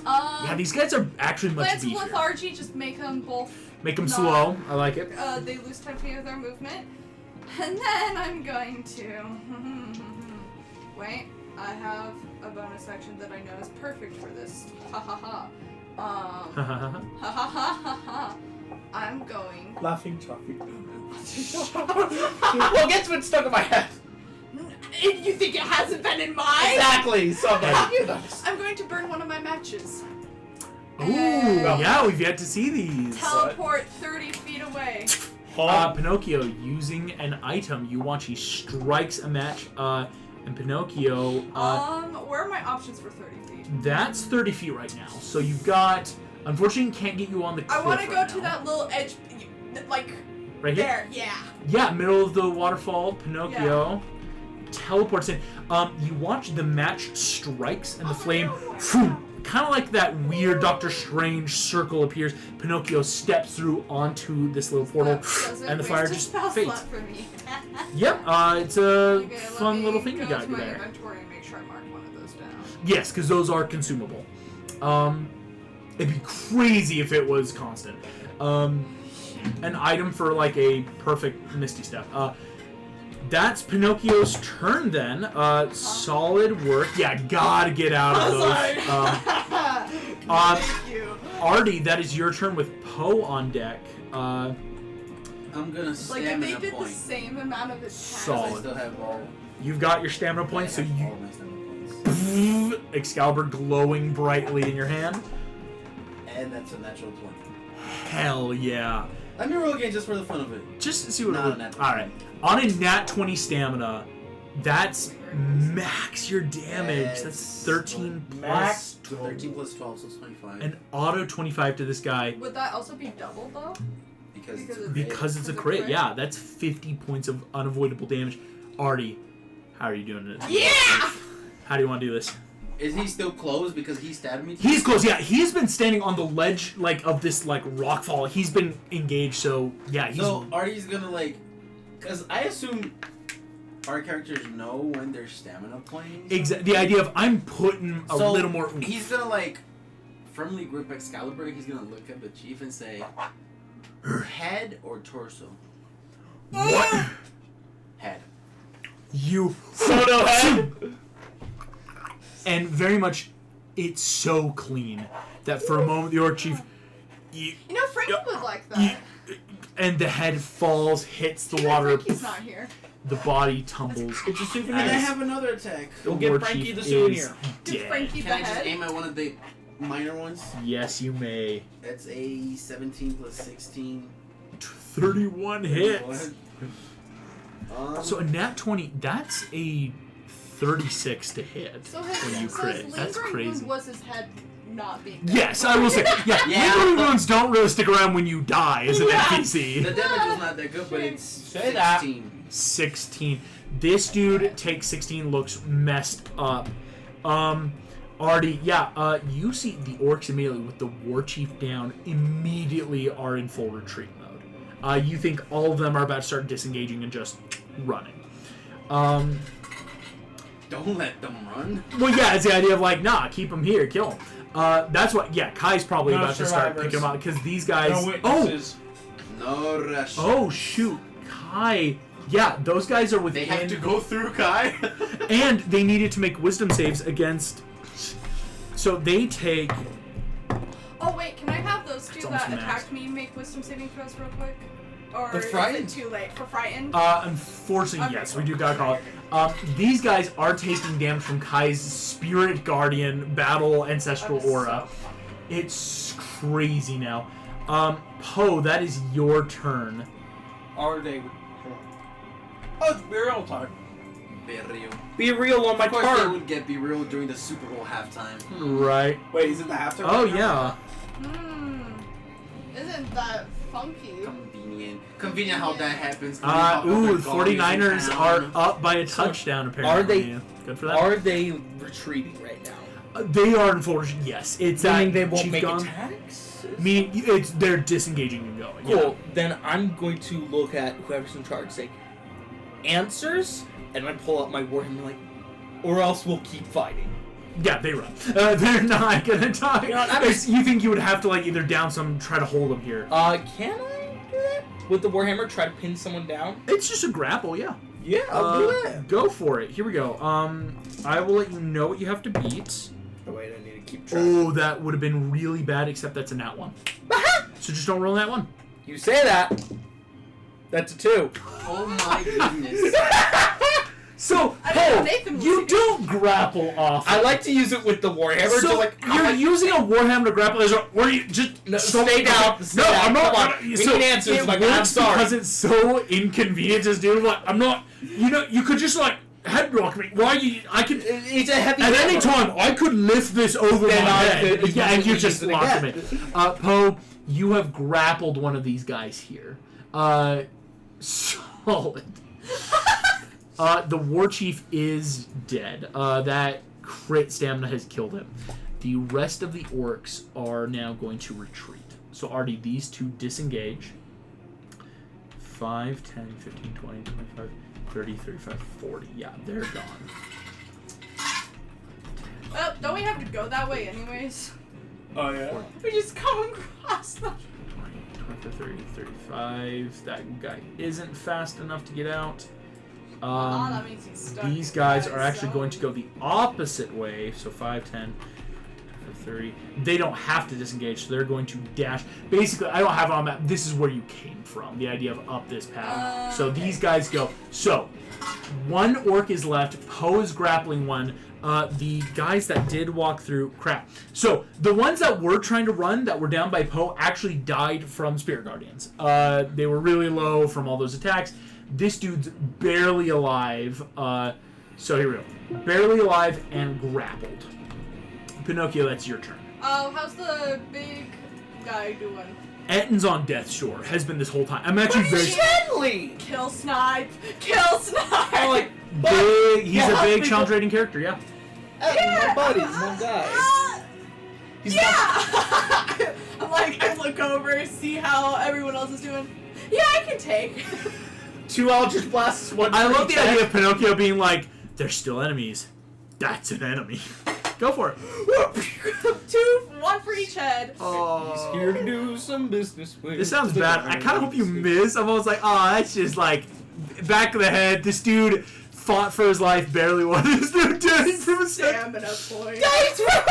Yeah, these guys are actually much Lance of beefier. Lethargy, just make them both. Make them not- slow. I like it. They lose 10 of their movement. And then I'm going to. Wait, I have a bonus action that I know is perfect for this. Ha ha ha. Ha ha ha ha ha. I'm going. Laughing Chuffy. Well, guess what's stuck in my head? You think it hasn't been in mine? Exactly. Somebody. You know. I'm going to burn one of my matches. Ooh, yeah, we've yet to see these. Teleport 30 feet away. Pinocchio, using an item, you watch he strikes a match, and Pinocchio, Where are my options for 30 feet? that's 30 feet right now. So you've got, unfortunately, can't get you on the cliff I want to go right to now. that little edge, like, Right here? there, yeah. Yeah, middle of the waterfall, Pinocchio teleports in. You watch the match strikes and the flame, kind of like that weird Doctor Strange circle appears. Pinocchio steps through onto this little portal, and the fire just fades. For me. Yep, it's a Okay, fun little thing you got to my there. inventory and make sure I mark one of those down. Yes, because those are consumable. It'd be crazy if it was constant. An item for like a perfect Misty Step. That's Pinocchio's turn then. Solid work. Yeah, gotta get out of those. Thank you. Artie, that is your turn with Poe on deck. I'm gonna Like if stamina they did point. the same amount of attacks. Solid. I still have all. You've got your stamina points, so I have you all my stamina points. Excalibur glowing brightly in your hand. And that's a natural 20. Hell yeah. Let me roll again just for the fun of it. Just to see what Not it a would. nat All right. On a nat 20 stamina, that's max your damage. Yes. That's 13 Max plus 13 plus 12, so it's 25. an auto 25 to this guy Would that also be double though? because because it's a of- crit. because it's a crit. Yeah, that's 50 points of unavoidable damage. Artie, how are you doing it? Yeah! How do you want to do this? Is he still closed because he stabbed me? He's close. Yeah, he's been standing on the ledge like of this like rock fall. He's been engaged. So yeah, he's So Artie's gonna like, cause I assume our characters know when their stamina points. the idea of I'm putting a So little more. oomph. he's gonna like firmly grip Excalibur. He's gonna look at the chief and say, "Head or torso?" What? Head. You Soto head. and very much, it's so clean that for a moment the Orc Chief, you, You know, Frankie Yeah. would like you, that. and the head falls, hits the Too bad water, Frankie's not here. the body tumbles. It's a souvenir. And I have another attack. We'll The give War Frankie Chief the is souvenir. Did dead. Frankie Can the I just head? aim at one of the minor ones? Yes, you may. That's a 17 plus 16. 31 hits. So a Um, nat 20, that's a 36 to hit So when you crit. his That's lingering crazy. wound was his head not being dead. Yes, I will say. Yeah, Yeah. lingering wounds don't really stick around when you die as an Yeah. the NPC. damage was not that good, but it's Say that. 16. 16. This dude takes 16, looks messed up. Artie, you see the orcs immediately with the war chief down immediately are in full retreat mode. You think all of them are about to start disengaging and just running. Don't let them run. Well, yeah, it's the idea of like, nah, keep them here, kill them. That's what. Yeah, Kai's probably No about to start survivors. picking them up because these guys. No witnesses. No rush. Oh shoot, Kai. Yeah, those guys are within. They have to go through Kai. And they needed to make wisdom saves against. So they take. Oh wait, can I have those two It's almost that max. attacked me make wisdom saving throws real quick? Or The is frightened? it too late for frightened? Unfortunately, Okay, yes, cool. we do gotta call it. These guys are taking damage from Kai's Spirit Guardian Battle Ancestral That is Aura. so fun. It's crazy now. Poe, that is your turn. Are they? Oh, it's burial time. Be real. Be real on my Of course, they card. would get Be Real during the Super Bowl halftime. Right. Wait, is it the halftime? Oh, yeah. Isn't that funky? Convenient. Convenient how that happens. Ooh, Convenient the how other 49ers Guardians in are town. up by a So, touchdown, apparently. are they- Yeah. Good for them. Are they retreating right now? They are, unfortunately, yes. It's Meaning that they won't Chief make Gun. attacks? Meaning they're disengaging and going. Cool. Then I'm going to look at whoever's in charge, say, answers, and I pull out my warhammer like, or else we'll keep fighting. Yeah, they run. They're not gonna die. You know what, I'm It's- you think you would have to like either down some, try to hold them here? Can I do that? With the warhammer, try to pin someone down? It's just a grapple, yeah. Yeah, Go for it. Here we go. I will let you know what you have to beat. Oh wait, I need to keep track. Oh, that would have been really bad, except that's a nat one. So just don't roll that one. You say that. That's a 2. Oh my goodness. So, I didn't know Poe, Nathan was you saying- don't grapple off. I like to use it with the warhammer So to like. you're using a warhammer to grapple, or you just No, so- stay down. Stay No, down. I'm not. Come on. gonna- We so need answers. It Like, works I'm sorry. because it's so inconvenient. Just doing like I'm not. You know, you could just like head rock me. Why you? I could. It's a heavy. At any hammer. time, I could lift this over Then my I head. could Yeah, and you use just it locked me. again. Poe, you have grappled one of these guys here. Solid. The war chief is dead. That crit stamina has killed him. The rest of the orcs are now going to retreat. So already these two disengage. 5, 10, 15, 20, 25, 30, 35, 40. Yeah, they're gone. Oh, don't we have to go that way anyways? Oh yeah. We just come across them. 20, 30, 35. That guy isn't fast enough to get out. That means he's stuck. These guys are Yeah, actually so- going to go the opposite way. So 5, 10, 30. They don't have to disengage, so they're going to dash. Basically, I don't have it on map. This is where you came from. The idea of up this path. So Okay. these guys go. So one orc is left. Poe is grappling one. The guys that did walk through, crap. So the ones that were trying to run, that were down by Poe, actually died from Spirit Guardians. They were really low from all those attacks. This dude's barely alive. So here we go. Barely alive and grappled. Pinocchio, that's your turn. Oh, how's the big guy doing? Etton's on death's shore. Has been this whole time. I'm actually very Gently. Kill snipe! Kill snipe! I'm like, big. He's Yeah, a big people- challenge rating character. Yeah. my buddies, my guys. He's Yeah! I'm like, I look over, see how everyone else is doing. Yeah, I can take. 2 Eldritch Blasts, 1 I for love each the idea head. of Pinocchio being like, they're still enemies. That's an enemy. Go for it. 1 for each head. He's here to do some business with. This sounds bad. I kind of hope you miss. I'm almost like, oh, that's just like back of the head. This dude fought for his life, barely won. This dude turning from a Stamina point.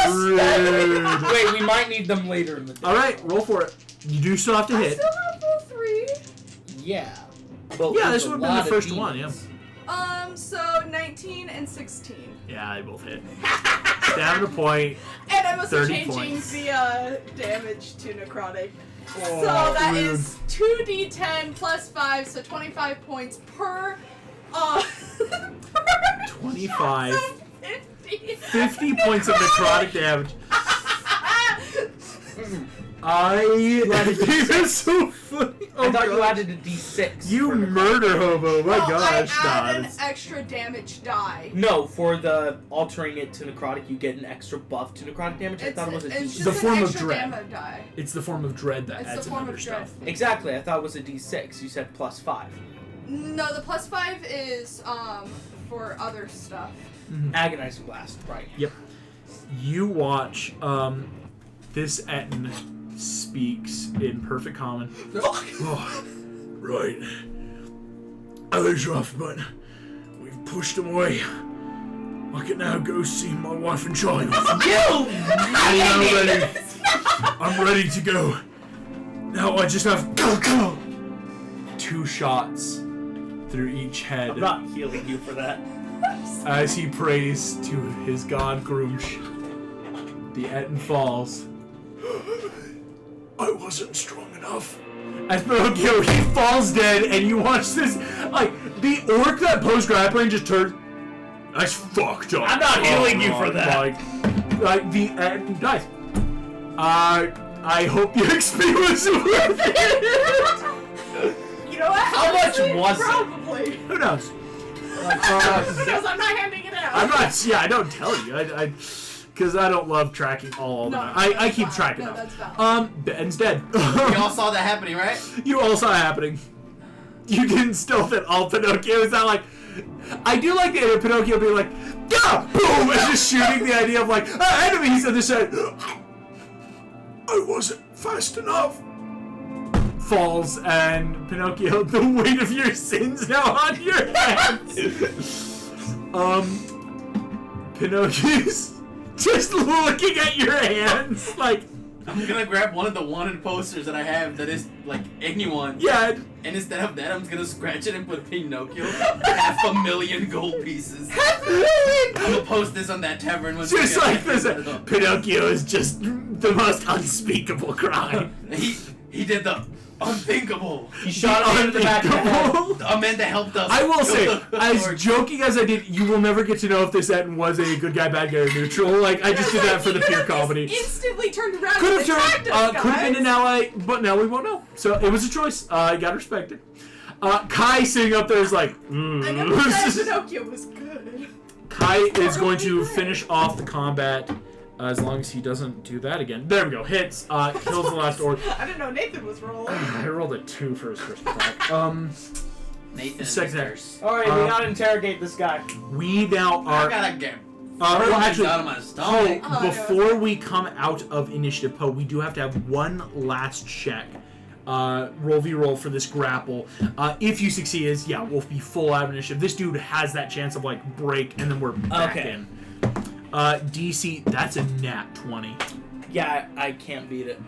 Rude. Wait, we might need them later in the day. All right, roll for it. You do still have to I hit. still have full 3. Yeah. But Yeah, with this a would have been the lot of first one, demons. So 19 and 16. Yeah, they both hit. Stamina point. And I'm also 30 changing points. the damage to necrotic. Oh, So that rude. is 2d10 plus 5, so 25 points per. per 25. so 50. 50 points of necrotic damage. It's so funny. Oh, I thought you gosh. added a D6. You for the- murder hobo. My No, gosh, I add nah, an that's- extra damage die. No, for the altering it to necrotic, you get an extra buff to necrotic damage. I thought it was a it's D6. just The an form of extra dread. damage die. It's the form of dread that It's adds the form another of dread. stuff. Exactly, I thought it was a D6. You said plus 5. No, the plus 5 is for other stuff. Agonizing blast. Right. Yep. You watch this Etten speaks in perfect common. Oh, right. That was rough, but we've pushed him away. I can now go see my wife and child. I'm ready to go. Now I just have 2 shots through each head. I'm not healing you for that. As he prays to his god Grumsh. The Etten falls. I wasn't strong enough. As Pinocchio, he falls dead, and you watch this, like, the orc that post-grappling just turns. That's fucked up. I'm not healing you for that. Like the Etten dies. I hope your XP was worth it. You know what? How much was it? Probably. Who knows? Because I'm not handing it out. I'm not. Yeah, I don't tell you. I because I don't love tracking all of that. I keep tracking No, them. that's valid. Ben's dead. We all saw that happening, right? You all saw it happening. You didn't stealth it all, Pinocchio. It's not like. I do like the idea of Pinocchio being like, "Gah!" Boom, and just shooting the idea of like enemies on the side. I wasn't fast enough. Falls, and Pinocchio, the weight of your sins now on your hands. Pinocchio's just looking at your hands like. I'm gonna grab one of the wanted posters that I have that is like anyone. Yeah. And instead of that, I'm just gonna scratch it and put Pinocchio 500,000 gold pieces. I'm gonna post this on that tavern when Just like this, Pinocchio is just the most unspeakable crime. He did the unthinkable. He shot him in the back of the head. Amanda helped us. I will say, kill the as orc. joking as I did, you will never get to know if this Etten was a good guy, bad guy, or neutral. Like, I just did that for the pure comedy. Instantly turned around. Could and have attacked us, could have been an guys. ally, but now we won't know. So it was a choice. I got respected. Kai sitting up there is like, I never said Pinocchio was good. Kai is going to finish off the combat as long as he doesn't do that again. There we go. Hits. Kills the last orc. I didn't know Nathan was rolling. I rolled a 2 for his first attack. Nathan Second and attack. his Alright, we gotta interrogate this guy. We now I are. gotta get Well, actually, out of my stomach. Poe, before we come out of initiative, Poe, we do have to have one last check. Roll v-roll for this grapple. If you succeed, we'll be full out of initiative. This dude has that chance of like break, and then we're back in. DC, that's a nat 20. Yeah, I can't beat it.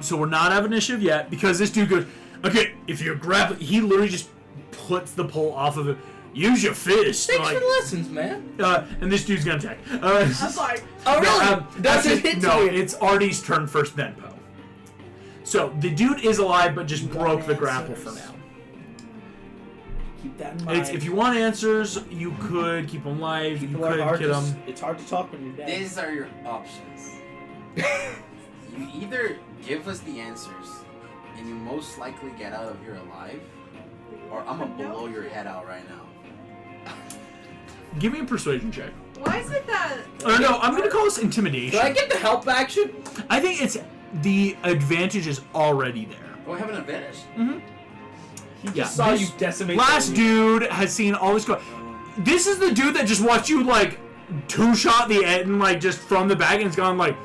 So we're not out of initiative yet because this dude goes, okay, if you're grappling, he literally just puts the pole off of it. Use your fist. Thanks like, for the lessons, man. and this dude's gonna attack. I was like, Oh, really? That's actually, it. no, it's Artie's turn first, then Poe. So the dude is alive, but just broke the grapple for now. Keep that in mind. It's, if you want answers, you could keep him alive. You People are could hard get to- him. It's hard to talk when you're dead. These are your options. You either give us the answers, and you most likely get out of here alive, or I'm gonna blow your head out right now. Give me a persuasion check. why is it that? Or no, I'm gonna call this intimidation. Did I get the help action? I think it's the advantage is already there. Oh, I have an advantage. He just Yeah, saw this you decimate. Last the- dude has seen all this go. This is the dude that just watched you like 2-shot the Etten like just from the back and it's gone like,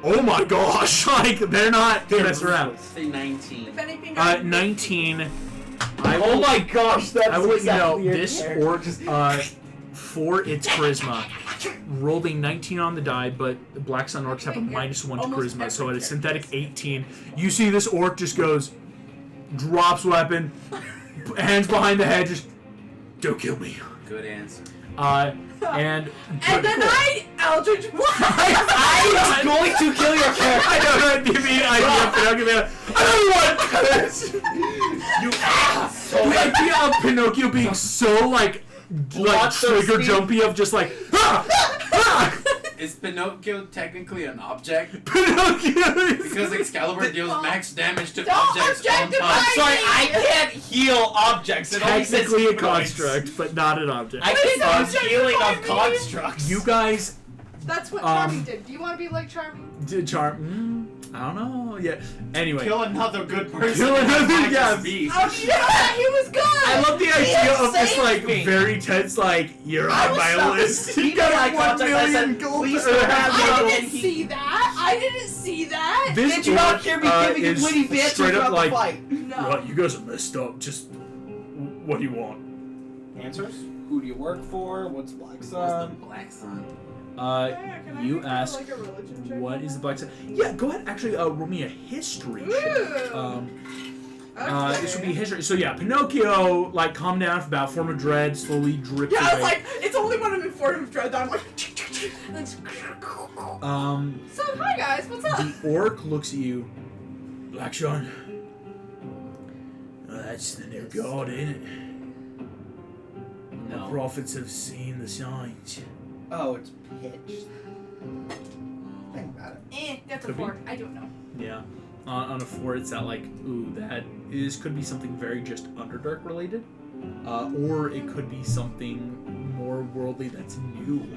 oh my gosh, like they're not gonna mess around. Say 19. If anything, 19. Oh my gosh, that's I will let you know exactly your this character. orc, for its charisma, rolled a 19 on the die, but the Black Sun orcs have a -1 to Almost charisma, so at every a synthetic 18, you see this orc just goes, drops weapon, hands behind the head, just don't kill me. Good answer. And then I Eldritch Blast. I I'm going to kill your character. I don't know the idea of Pinocchio. I don't want You ass. the idea of Pinocchio being so like trigger Bloodthirsty. jumpy of just like Is Pinocchio technically an object? Pinocchio. Because Excalibur deals max damage to Don't objects on objectify touch. Sorry, I can't heal objects. It only says Technically a humanoids. construct, but not an object. I Please can use objectify healing me. of constructs. You guys That's what Charming did. Do you want to be like Charming? I don't know. Yeah. Anyway. Kill another good person. Kill another, yeah. Oh, yeah, he was good. I love the idea of this, saved like, me. very tense, like, you're I on was my stuck. list. He You got got eye 1 contact. I million said, gold. "Please or don't half have million I no." gold. didn't see that. I didn't see that. This Did you not orc, hear me giving is you witty banter straight up throughout like, the fight? No. right, you guys are messed up. Just, what do you want? Answers? Who do you work for? What's Black What's the Sun? Black Sun? Can I You make ask, like a religion check? what is the Black Sun? Yeah, go ahead. Actually, roll me a history check. Ooh. This would be history. So yeah, Pinocchio, like, calmed down for about form of dread, slowly drips Yeah, I away. was like, it's only when I'm in form of dread that I'm like. So hi guys, what's up? The orc looks at you. Black Sun. That's the new god, ain't it? The No. prophets have seen the signs. Oh, it's pitched. Think about it. That's a Could be. 4. I don't know. Yeah. On a 4, it's that, like, ooh, that could be something very just Underdark related. Or it could be something more worldly that's new.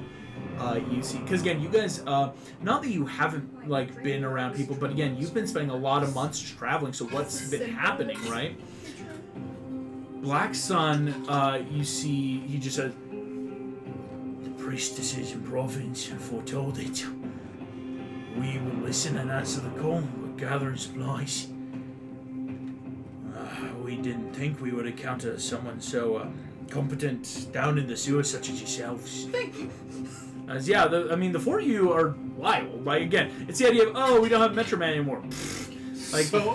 You see, because again, you guys, not that you haven't, like, been around people, but again, you've been spending a lot of months traveling, so what's been happening, right? Black Sun, you see, he just said, the priestesses and prophets foretold it. We will listen and answer the call. We're gathering supplies. We didn't think we would encounter someone so competent down in the sewers such as yourselves. Thank you. As yeah, the 4 of you are wild. Like again, it's the idea of we don't have Metro Man anymore. Like so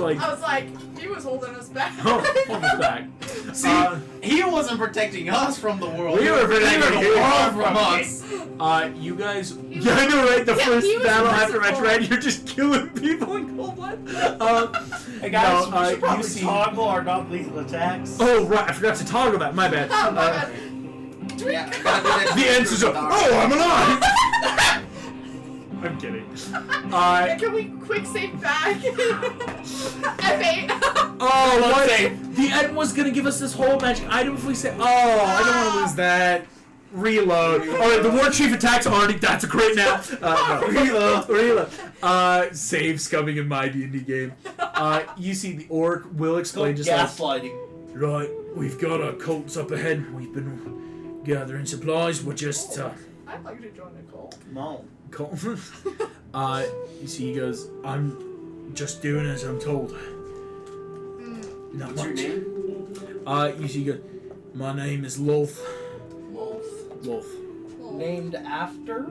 like I was like, he was holding us back. almost back. See, he wasn't protecting us from the world. We were protecting the you. world from us. You guys, yeah, I know, right? The Yeah, first he was battle after merciful. Metro Man, you're just killing people in cold blood. Hey guys, No, we should you probably see- toggle our non-lethal attacks. Oh right, I forgot to toggle that. My bad. Oh, my bad. Yeah, gotta do that The answers are, I'm alive! I'm kidding. Can we quick save back? F8. Oh, Let's what? save. The end was gonna give us this whole magic item if we say, I don't want to lose that. Reload. Alright, the war chief attacks already. That's a great nap. No. Reload. Saves coming in my D&D game. You see, the orc will explain just like, gaslighting. right, we've got our cults up ahead. We've been gathering supplies. We're just, I'd like to join the cult. No. you see, he goes, I'm just doing as I'm told. Not What's your much. name? You see, he goes, my name is Lolth. Wolf. Named after?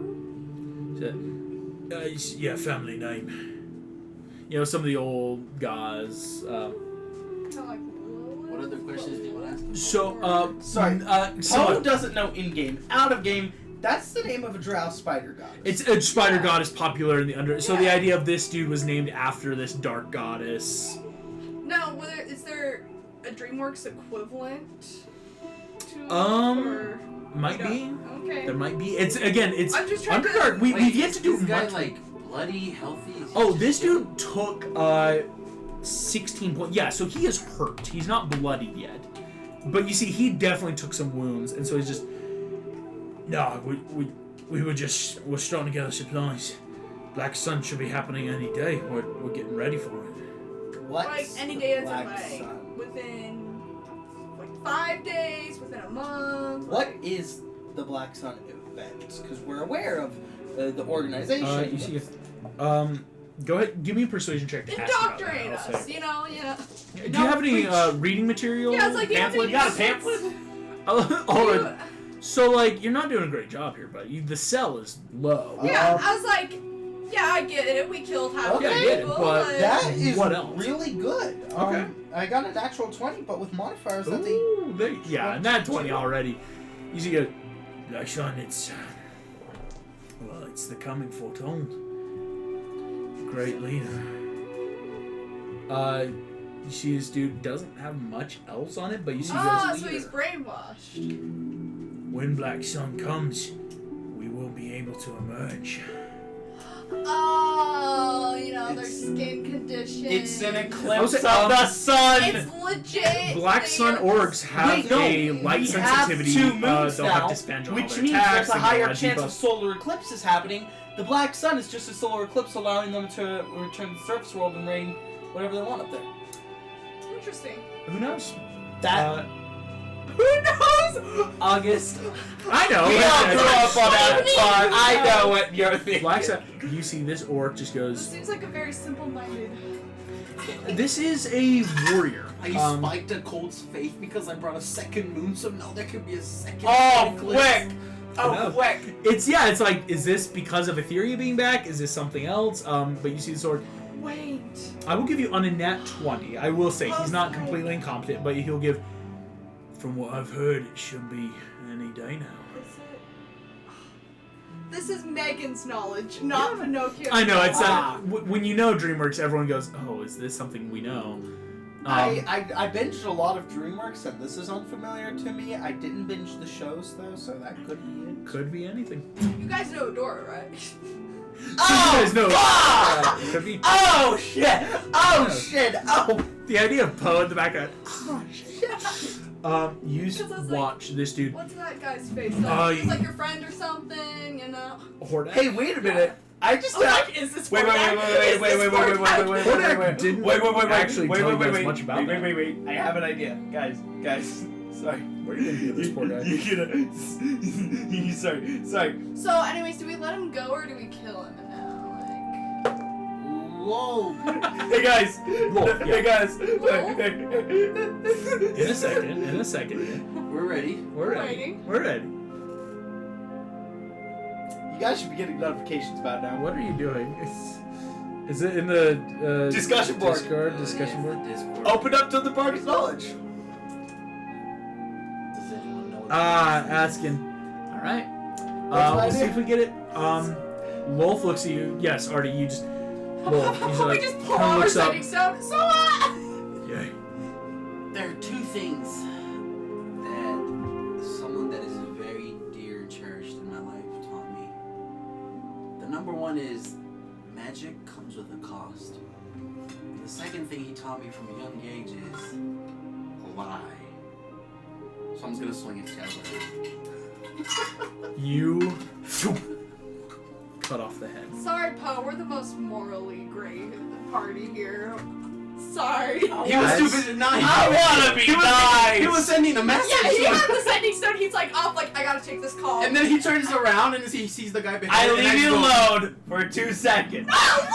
Yeah, family name. You know, some of the old guys. Kind of like What other questions do you want to ask? So, Sorry. Poe so doesn't know in-game. Out of game, that's the name of a drow spider goddess. it's a spider goddess popular in the under. So the idea of this dude was named after this dark goddess. No, is there a Dreamworks equivalent to or Might you be. don't- Okay. There might be. It's again. It's I'm just trying to- Underdark. We've yet to do this guy much. like bloody, healthy. Is he Oh, just this chilling? dude took 16 points. Yeah, so he is hurt. He's not bloodied yet. But you see, he definitely took some wounds, and so he's just. No, we're starting to gather supplies. Black Sun should be happening any day. We're getting ready for it. What's Like any day as in Black like Sun? within like 5 days, within a month. What like- is the Black Sun event? Because we're aware of the organization. You see, go ahead, give me a persuasion check to ask about that, Indoctrinate I'll us, say. you know, yeah. Do you have any preach. reading material? Yeah, it's like, do you have any pamphlet? You got a pamphlet? Oh, You- so like you're not doing a great job here, but the cell is low. yeah, I was like, yeah, I get it. We killed half Okay, the I get it, people. but like- That is What else? really good. Okay. I got a natural 20, but with modifiers, that's a... Ooh, yeah, not 20 already. You see, go, Black Sun, it's the coming foretold. Great leader. You see, this dude doesn't have much else on it, but you see, Ah, this so leader. he's brainwashed. When Black Sun comes, we will be able to emerge. Oh, you know, their skin condition. It's an eclipse of Also, the sun. It's legit. Black Sun orcs have Wait, no, a light we sensitivity. Have 2 moons they'll now, have dispatch on all which their means attacks, there's a they get higher lot chance debuff. of solar eclipses happening. The black sun is just a solar eclipse, allowing them to return to the surface world and rain whatever they want up there. Interesting. Who knows? That. Who knows? August. I know. We but- all grew up on Avatar. I know what you're thinking. Black Sun. You see this orc just This goes. seems like a very simple-minded. This is a warrior. I spiked a Colt's faith because I brought a second moon, so now there could be a second Oh, eclipse. quick! Oh, No. quick! It's like, is this because of Etheria being back? Is this something else? But you see the sword. Wait. I will give you on a nat 20. I will say he's not Okay. completely incompetent, but he'll give. From what I've heard, it should be any day now. Is it? This is Megan's knowledge, not Pinocchio's. I know it's knowledge. when you know DreamWorks, everyone goes, "Oh, is this something we know?" I binged a lot of DreamWorks, and this is unfamiliar to me. I didn't binge the shows, though, so that could be it. Could be anything. You guys know Dora, right? Oh, You guys know, God! could be Oh, shit! Oh, Yeah. shit! Oh, the idea of Poe in the background. oh shit! You Because I was like, watch this dude. What's that guy's face? Oh, It's like your friend or something, you know? Hordak. Hey, wait a minute. I just I was like, is this Wait, wait, Hordak? wait, wait, Is wait, this wait, wait, wait, Hordak? wait, wait, Hordak wait, didn't wait, actually tell you guys much about that. wait. I have an idea, guys. Sorry. What are you gonna do with this poor guy? You're gonna. Sorry. So, anyways, do we let him go or do we kill him now? Like, Whoa. Hey guys. Wolf, yeah. Hey guys. In a second. We're ready. We're ready. waiting. We're ready. You guys should be getting notifications about now. What are you doing? Is it in the Discussion board. Discussion board. Discord. Open up to the party's knowledge. Does anyone know what Asking. All right. What's my We'll see idea? if we get it. Lolf looks at you. Yes, Artie. You just. Lolf. He's we like. just pull kinda our looks up. sending stone. So what? Yeah. There are 2 things that someone that is very dear and cherished in my life taught me. The number one is magic comes with a cost. And the second thing he taught me from a young age is a lie. So I'm just gonna swing his tail with it. You. Cut off the head. Sorry, Poe. We're the most morally great party here. Sorry. He was too busy. I wanna be nice. He was sending a message. Yeah, he had the sending stone. He's like, oh, like I gotta take this call. And then he turns around and he sees the guy behind I him. and leave you just go, alone for 2 seconds. Oh,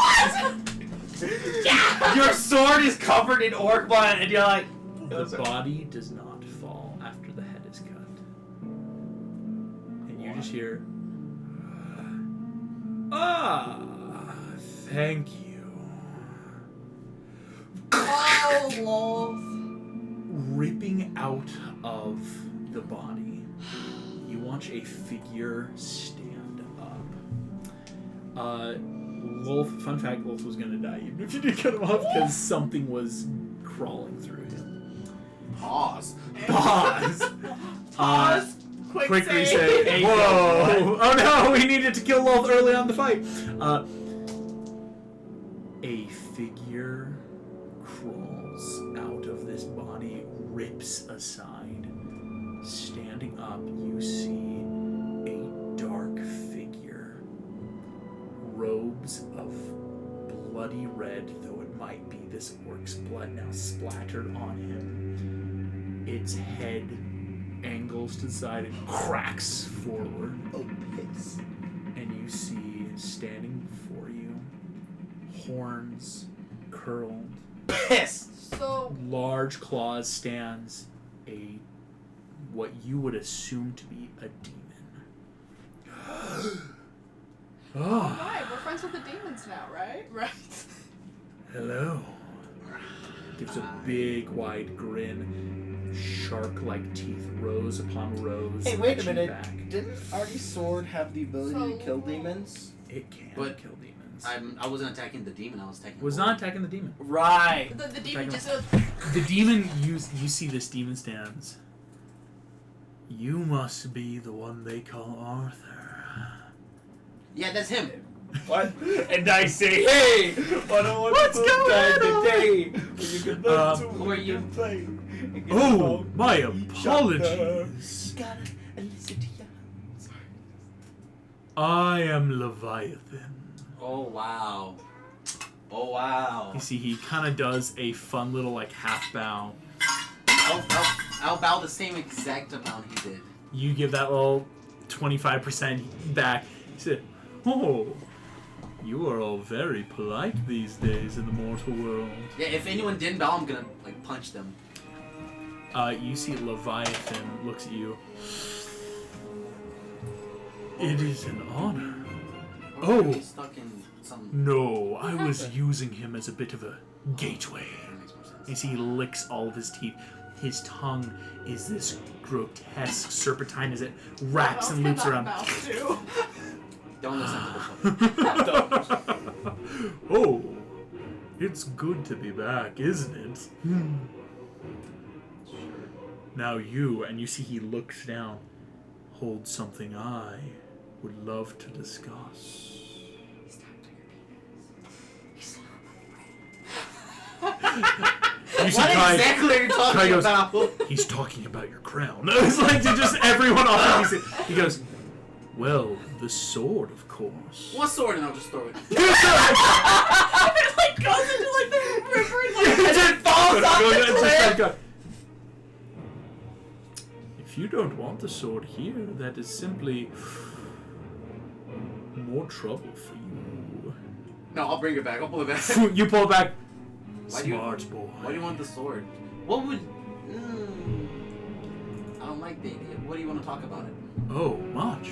what? Your sword is covered in orc blood, and you're like. The body does not fall after the head is cut. And you just hear. Thank you. Oh, lol. Ripping out of the body, you watch a figure stand up. Lolf, fun fact, Lolf was gonna die even if you didn't cut him off because something was crawling through him. Pause. Pause. Pause. Quick save. reset. Hey, Whoa! Oh no, we needed to kill Lolf early on in the fight. A figure crawls out of this body, rips aside. Standing up, you see a dark figure. Robes of bloody red, though it might be this orc's blood now splattered on him. Its head angles to the side and cracks forward. Oh, piss. And you see standing before you, horns curled, Piss! So, large claws, stands what you would assume to be a demon. Oh, alright, we're friends with the demons now, right? Right. hello. Gives a big wide grin, shark-like teeth, rows upon rows. Hey, wait a reaching minute. back. Didn't Artie's sword have the ability to kill demons? It can But kill demons. I wasn't attacking the demon. I was attacking. Was the not attacking the demon. Right. The demon just The demon, you see this demon stands. You must be the one they call Arthur. Yeah, that's him. What? And I say, hey, what's going on today? You can learn to who are you? play. Oh, my apologies. Gotta listen to you. I am Leviathan. Oh wow. Oh wow. You see, he kind of does a fun little like half bow. I'll bow the same exact amount he did. You give that little 25% back. He said, "Oh, you are all very polite these days in the mortal world." Yeah, if anyone didn't bow, I'm gonna like punch them. You see Leviathan looks at you. It is an honor. Or Oh. he's stuck in some. No, I was using him as a bit of a gateway. That makes more sense. You see, he licks all of his teeth. His tongue is this grotesque serpentine as it wraps and loops around. Don't listen to the book. Oh, it's good to be back, isn't it? Now you, and you see he looks down, hold something I would love to discuss. You see What Kai, exactly are you Kai talking goes, about? he's talking about your crown. It's like to just everyone off. He goes, well, the sword, of course. What sword? And I'll just throw it. It like goes into like the river and like And then falls off the cliff. If you don't want the sword here, that is simply more trouble for you. No, I'll bring it back. I'll pull it back. You pull it back. Why do you- Smart boy. Why do you want the sword? What would? I don't like the idea. What do you want to talk about it? Oh, much.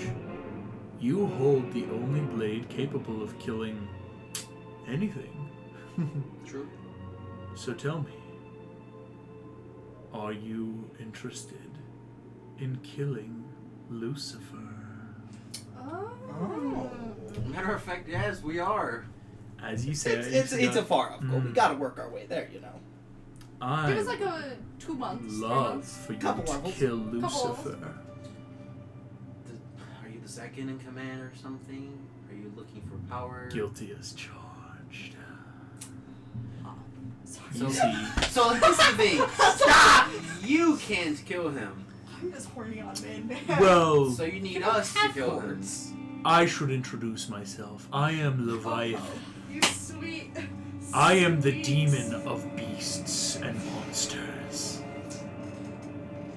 You hold the only blade capable of killing anything. True. So tell me, are you interested in killing Lucifer? Oh. Matter of fact, yes, we are. As you said, It's a far off goal. We Mm. gotta work our way there, you know. I Give us like a 2 months. 3 love months. for you Couple to levels. kill Couple Lucifer. Are you the second in command or something? Are you looking for power? Guilty as charged. So, You see, so this is the thing. Stop! You can't kill him. I'm just horny on men. well, So you need us to kill him. I should introduce myself. I am Leviathan. You sweet. I am the sweet. demon of beasts and monsters.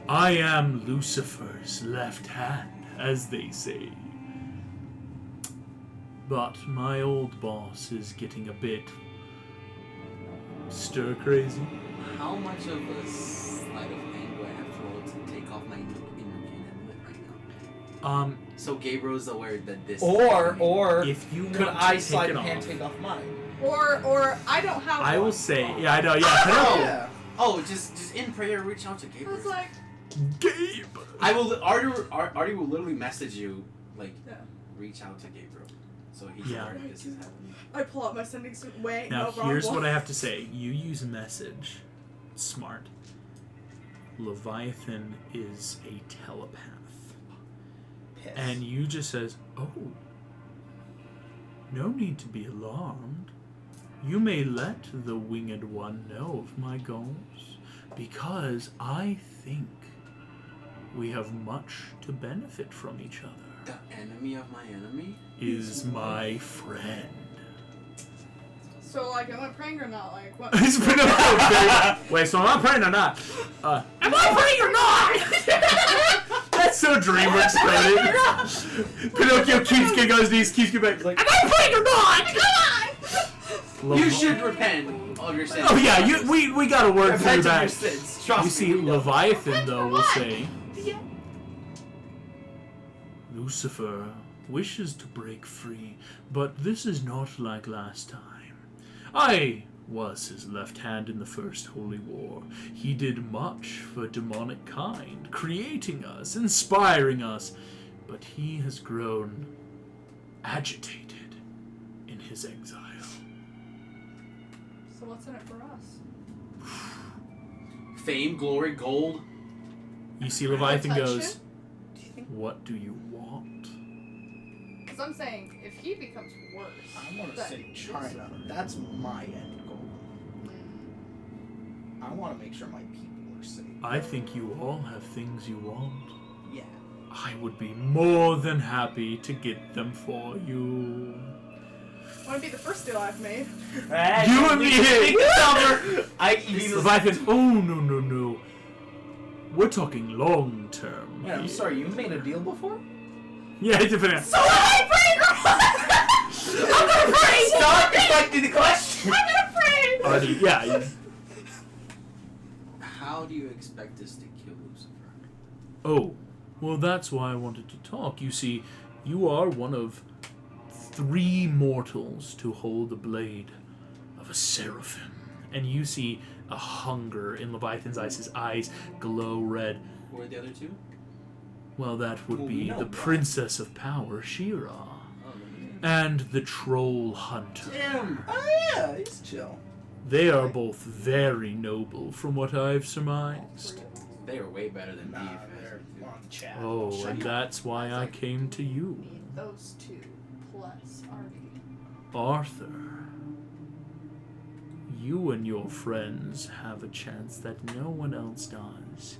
I am Lucifer's left hand, as they say. But my old boss is getting a bit stir crazy. How much of a sleight of hand do I have to roll to take off my inner cannon right now? So Gabriel's aware that this. Or If you could want I to slide take it a hand off, take off mine? Or I don't have I one. will say, yeah, I know, yeah. Oh. Yeah. Oh, just in prayer, reach out to I Gabriel. was like, Gabe. I will. Artie will literally message you like, yeah. reach out to Gabriel, so he's Yeah. aware this is happening. I pull out my sending suit. Wait, Now, no, wrong here's one. what I have to say. You use message. Smart. Leviathan is a telepath. Piss. And you just says, oh, no need to be alarmed. You may let the winged one know of my goals, because I think we have much to benefit from each other. The enemy of my enemy. Is my friend. So like, am I praying or not? Like, what? It's been a wait, so am I praying or not? Am I praying or not? That's so Dreamworks coded. Pinocchio keeps getting on his knees, keeps getting back. Like, am I praying or not? Come on! You should repent of your sins. Oh yeah, we gotta work through Repent of your that. sins. Trust You see, me. Leviathan though will say, Yeah. Lucifer wishes to break free, but this is not like last time. I was his left hand in the First Holy War. He did much for demonic kind, creating us, inspiring us, but he has grown agitated in his exile. So what's in it for us? Fame, glory, gold. You see, Leviathan touch goes, him? Do you think? what do you want? Because I'm saying, if he becomes worse... I want to then say China. That's my end goal. I want to make sure my people are safe. I think you all have things you want. Yeah. I would be more than happy to get them for you. Want to be the first deal I've made? You and me! Leviathan, oh no. We're talking long term. Yeah, I'm here. sorry, you made a deal before? Yeah, it's a finance. So I'm gonna pray! Stop deflecting the question! I'm gonna pray! Already, yeah. How do you expect us to kill Lucifer? Oh, well, that's why I wanted to talk. You see, you are one of 3 mortals to hold the blade of a seraphim. And you see a hunger in Leviathan's eyes. His eyes glow red. Who are the other 2? Well, that would Well, be we know the that. Princess of Power, Shira, Oh, and the Troll Hunter. Damn! Oh yeah, he's chill. They are both very noble, from what I've surmised. They are way better than me. Nah, if you they're ask me. on the chat. Oh, and that's why I came to you, Need those 2 plus Artie. Arthur. You and your friends have a chance that no one else does.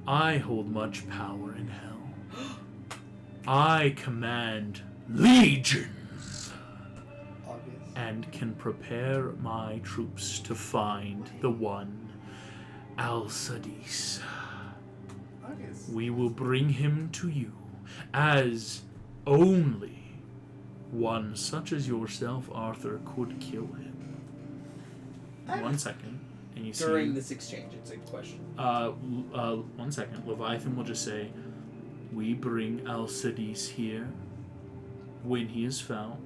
I hold much power in hell. I command legions Obvious. and can prepare my troops to find the one, Al-Sadis. Obvious. We will bring him to you as only one such as yourself, Arthur, could kill him. 1 second, and you During see... this exchange, it's a question. 1 second. Leviathan will just say, we bring Al-Sadis here. When he is found,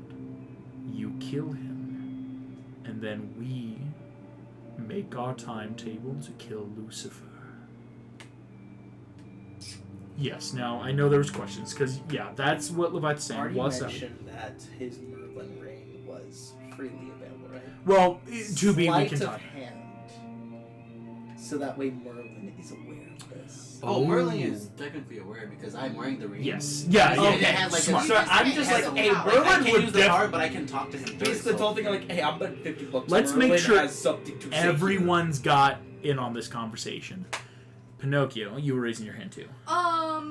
you kill him. And then we make our timetable to kill Lucifer. Yes, now, I know there was questions, because, yeah, that's what Leviathan's saying. Already Was mentioned that his Merlin ring was freely available, right? Well, to be, we Sleight can of talk. hand. So that way Merlin is aware of this. Oh, Merlin is technically aware because I'm wearing the ring. Yes. Yeah, And yeah, it yeah. has, like, Smart. a- So I'm just it has like, a hey, lot. Merlin I can't would use the card, but I can talk to him. through it, Basically, the so- whole thing like, hey, I'm betting $50. Let's Merlin make sure has something to say Everyone's got in on this conversation. Pinocchio, you were raising your hand too. Are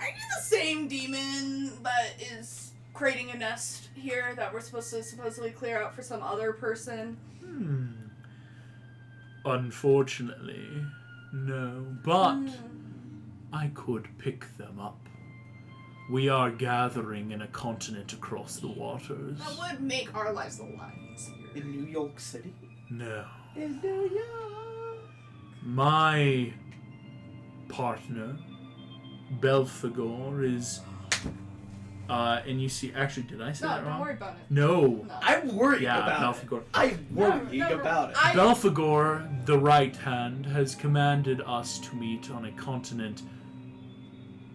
you the same demon that is creating a nest here that we're supposed to supposedly clear out for some other person? Unfortunately, no. But I could pick them up. We are gathering in a continent across the waters. That would make our lives a lot easier. In New York City? No. In New York. My partner, Belphegor, is... and you see... Actually, did I say No, that don't wrong? worry about it. No. No. I'm worried Yeah, about Belphegor. it. I'm worried No, about it. Belphegor, the right hand, has commanded us to meet on a continent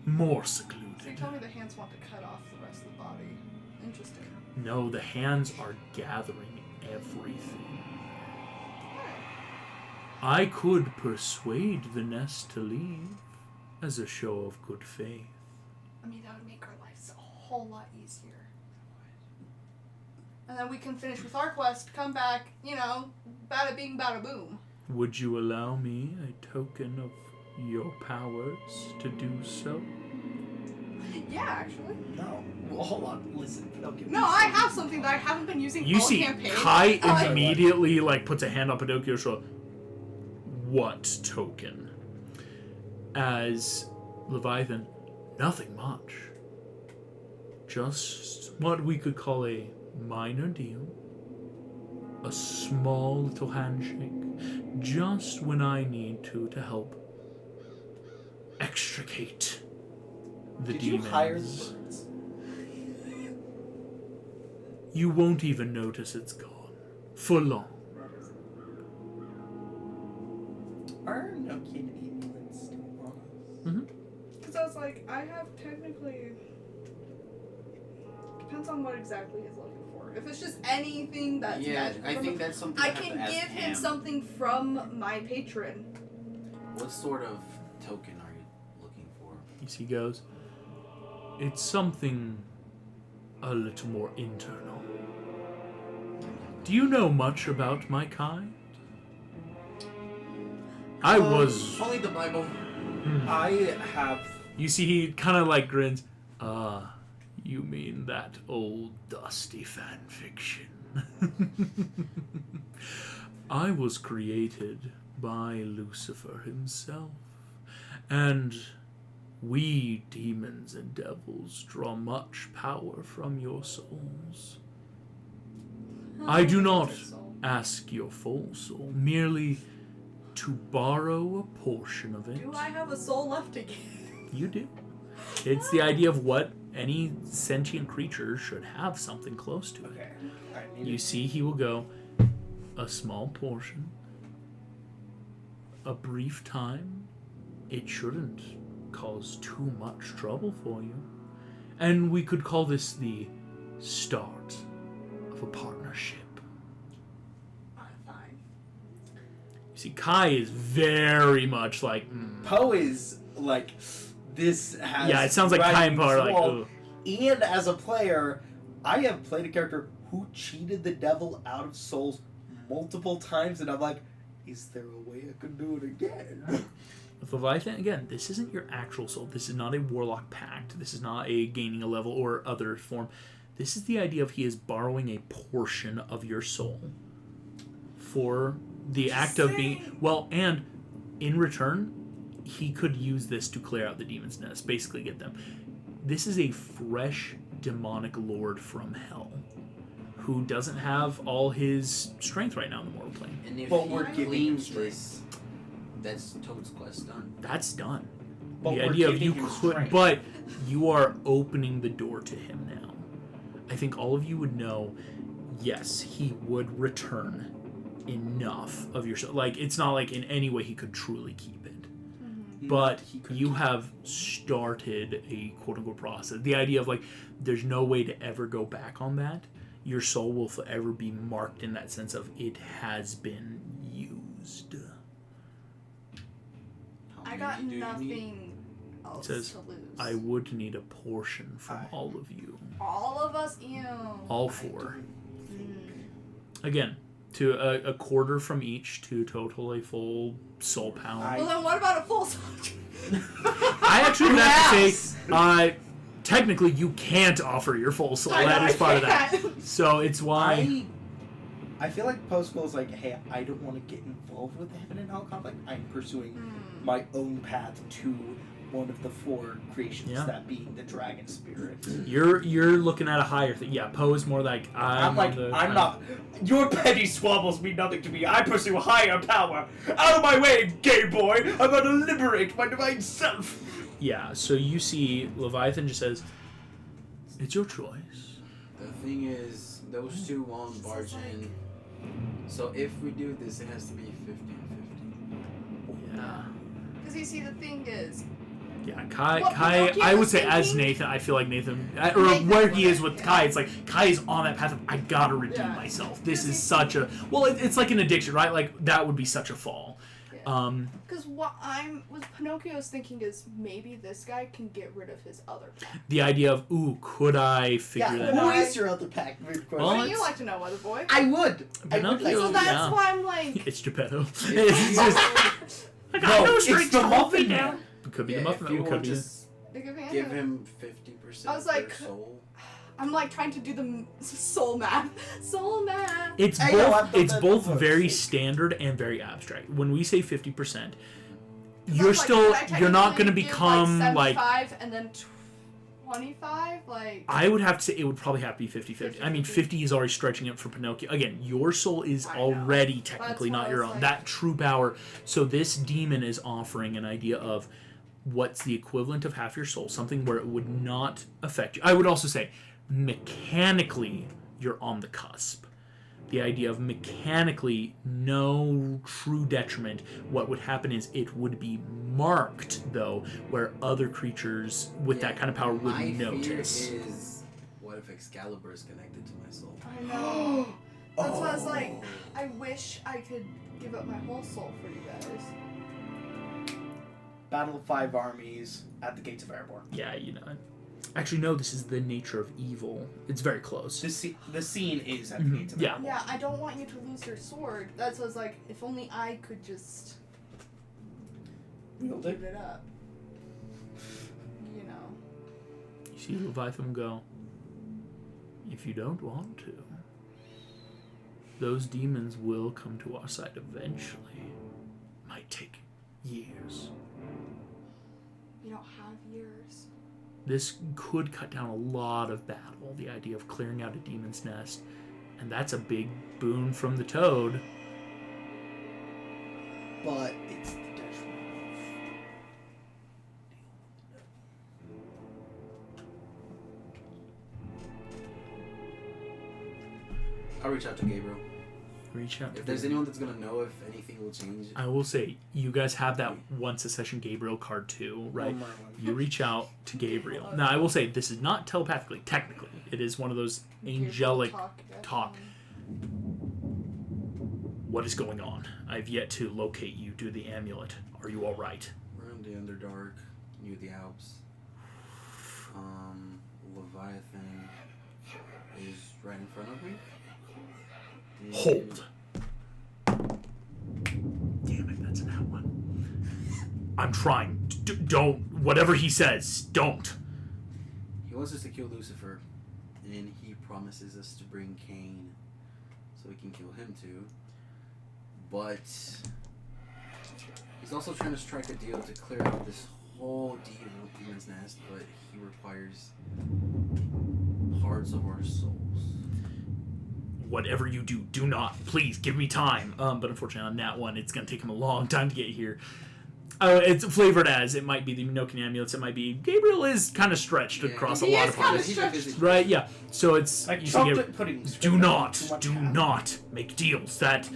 more So you secluded. tell me the hands want to cut off the rest of the body. Interesting. No, the hands are gathering everything. I could persuade the nest to leave as a show of good faith. I mean, that would make our lives a whole lot easier. And then we can finish with our quest, come back, bada bing, bada boom. Would you allow me a token of your powers to do so? Yeah, actually. No. Well, hold on. Listen. Pinocchio. No, I have something that I haven't been using You all see, campaign. Kai Uh, immediately puts a hand on Pinocchio's shoulder. What token? As Leviathan, nothing much. Just what we could call a minor deal. A small little handshake. Just when I need to help extricate the Did demons. you hire the birds? You won't even notice it's gone. For long. Are Nokian amulets still on us? Mm-hmm. Because I was like, I have technically... Depends on what exactly he's looking for. If it's just anything that's Yeah, magical I from think the- that's something I have to can ask give him Pam. something from my patron. What sort of token are you looking for? You see, he goes, it's something a little more internal. Do you know much about my kind? I was... Only the Bible. I have. You see, he kind of like grins. You mean that old dusty fan fiction? I was created by Lucifer himself, and we demons and devils draw much power from your souls. I do not ask your full soul, merely to borrow a portion of it. Do I have a soul left to give? You do. It's the idea of what any sentient creature should have something close to it. Okay. You see, he will go, a small portion, a brief time. It shouldn't cause too much trouble for you. And we could call this the start of a partnership. Fine. You see, Kai is very much like, Poe is like, this has. yeah, it sounds like Kai and Poe are like, ugh. And as a player, I have played a character who cheated the devil out of souls multiple times, and I'm like, is there a way I could do it again? With Leviathan, again, this isn't your actual soul. This is not a warlock pact. This is not a gaining a level or other form. This is the idea of he is borrowing a portion of your soul for the act of being... Well, and in return, he could use this to clear out the demon's nest, basically get them. This is a fresh demonic lord from hell who doesn't have all his strength right now in the mortal plane. And if But he we're giving claims him this, that's Toad's quest done. That's done. But The we're idea of giving you him could, strength. but you are opening the door to him now. I think all of you would know, yes, he would return enough of your soul. Like, it's not like in any way he could truly keep it. But He could you keep have started a quote-unquote process. The idea of, like, there's no way to ever go back on that. Your soul will forever be marked in that sense of it has been used. How I got many do you need? nothing else It says, to lose. I would need a portion from all of you. All of us? Ew. All four. Mm. Again, to a quarter from each to total a full soul pound. Well, then what about a full soul? I actually would have to say, technically you can't offer your full soul. I know, That is I part of that. can't. So it's why... I feel like Poe's goal is like, hey, I don't want to get involved with the heaven and hell conflict. I'm pursuing my own path to one of the four creations, Yeah. that being the dragon spirit. You're looking at a higher thing. Yeah, Poe is more like I'm not. Your petty squabbles mean nothing to me. I pursue higher power. Out of my way, gay boy. I'm going to liberate my divine self. Yeah, so you see Leviathan just says, it's your choice. The thing is, those two won't barge in. So if we do this, it has to be 50-50. Yeah. Because you see, the thing is, Yeah, Kai, What Pinocchio I would was say as thinking- Nathan, I feel like Nathan, or Nathan where would he is it, with yeah. Kai, it's like Kai is on that path of, I gotta redeem Yeah. myself. This is Because such a, well, it's like an addiction, right? Like, that would be such a fall. because what Pinocchio's thinking is maybe this guy can get rid of his other pack. The idea of, ooh, could I figure that who out? is your other pack? Weird question. Well, Wouldn't you it's- like to know, Mother Boy? I would. Pinocchio- So that's yeah. why I'm like, It's Geppetto. It's just, I got No, no it's strength the to hold me Muffin down. Man. It could be Yeah, the Muffin if Man. you It could would be just give him 50% I was of like- their soul. I'm like trying to do the soul math. Soul math. It's I know, I've both. done It's that both before. very standard and very abstract. When we say 50%, I you're was like, still. could I You're not going to technically give, become like. 75 and then 25, like. I would have to say it would probably have to be 50-50. I mean, 50 is already stretching it for Pinocchio. Again, your soul is I know. already technically That's why not I your was own. like- That true power. So this demon is offering an idea of what's the equivalent of half your soul, something where it would not affect you. I would also say, mechanically, you're on the cusp. The idea of mechanically no true detriment. What would happen is it would be marked, though, where other creatures with that kind of power would My notice. fear is, what if Excalibur is connected to my soul? I know. That's why I was like, I wish I could give up my whole soul for you guys. Battle of Five Armies at the Gates of Erebor. Yeah, you know. Actually, no, this is the nature of evil. It's very close. The scene is at the Gates of Yeah. Erebor. Yeah, I don't want you to lose your sword. That's what I was like, if only I could just Wield give it. it up. You know. You see Leviathan go, if you don't want to, those demons will come to our side eventually. Might take years. You don't have years. This could cut down a lot of battle, the idea of clearing out a demon's nest. And that's a big boon from the toad. But it's the detriment. I'll reach out to Gabriel. Reach out to If there's Gabriel. anyone that's gonna know if anything will change. I will say, you guys have that once a session Gabriel card too, right? You reach out to Gabriel. Now, I will say, this is not telepathically, technically. It is one of those angelic talk. What is going on? I've yet to locate you. Do the amulet. Are you all right? We're in the Underdark, near the Alps. Leviathan is right in front of me. Hold. Damn it, that's an out one. I'm trying. Don't. Whatever he says, don't. He wants us to kill Lucifer, and he promises us to bring Cain, so we can kill him too. But he's also trying to strike a deal to clear out this whole demon's nest, but he requires hearts of our souls. Whatever you do, do not. Please, give me time. But unfortunately, on that one, it's going to take him a long time to get here. It's flavored as, it might be the Enochian amulets, it might be... Gabriel is kind of stretched across a lot of parts. Right, yeah. So it's... Like you see chocolate pudding. do not make deals. That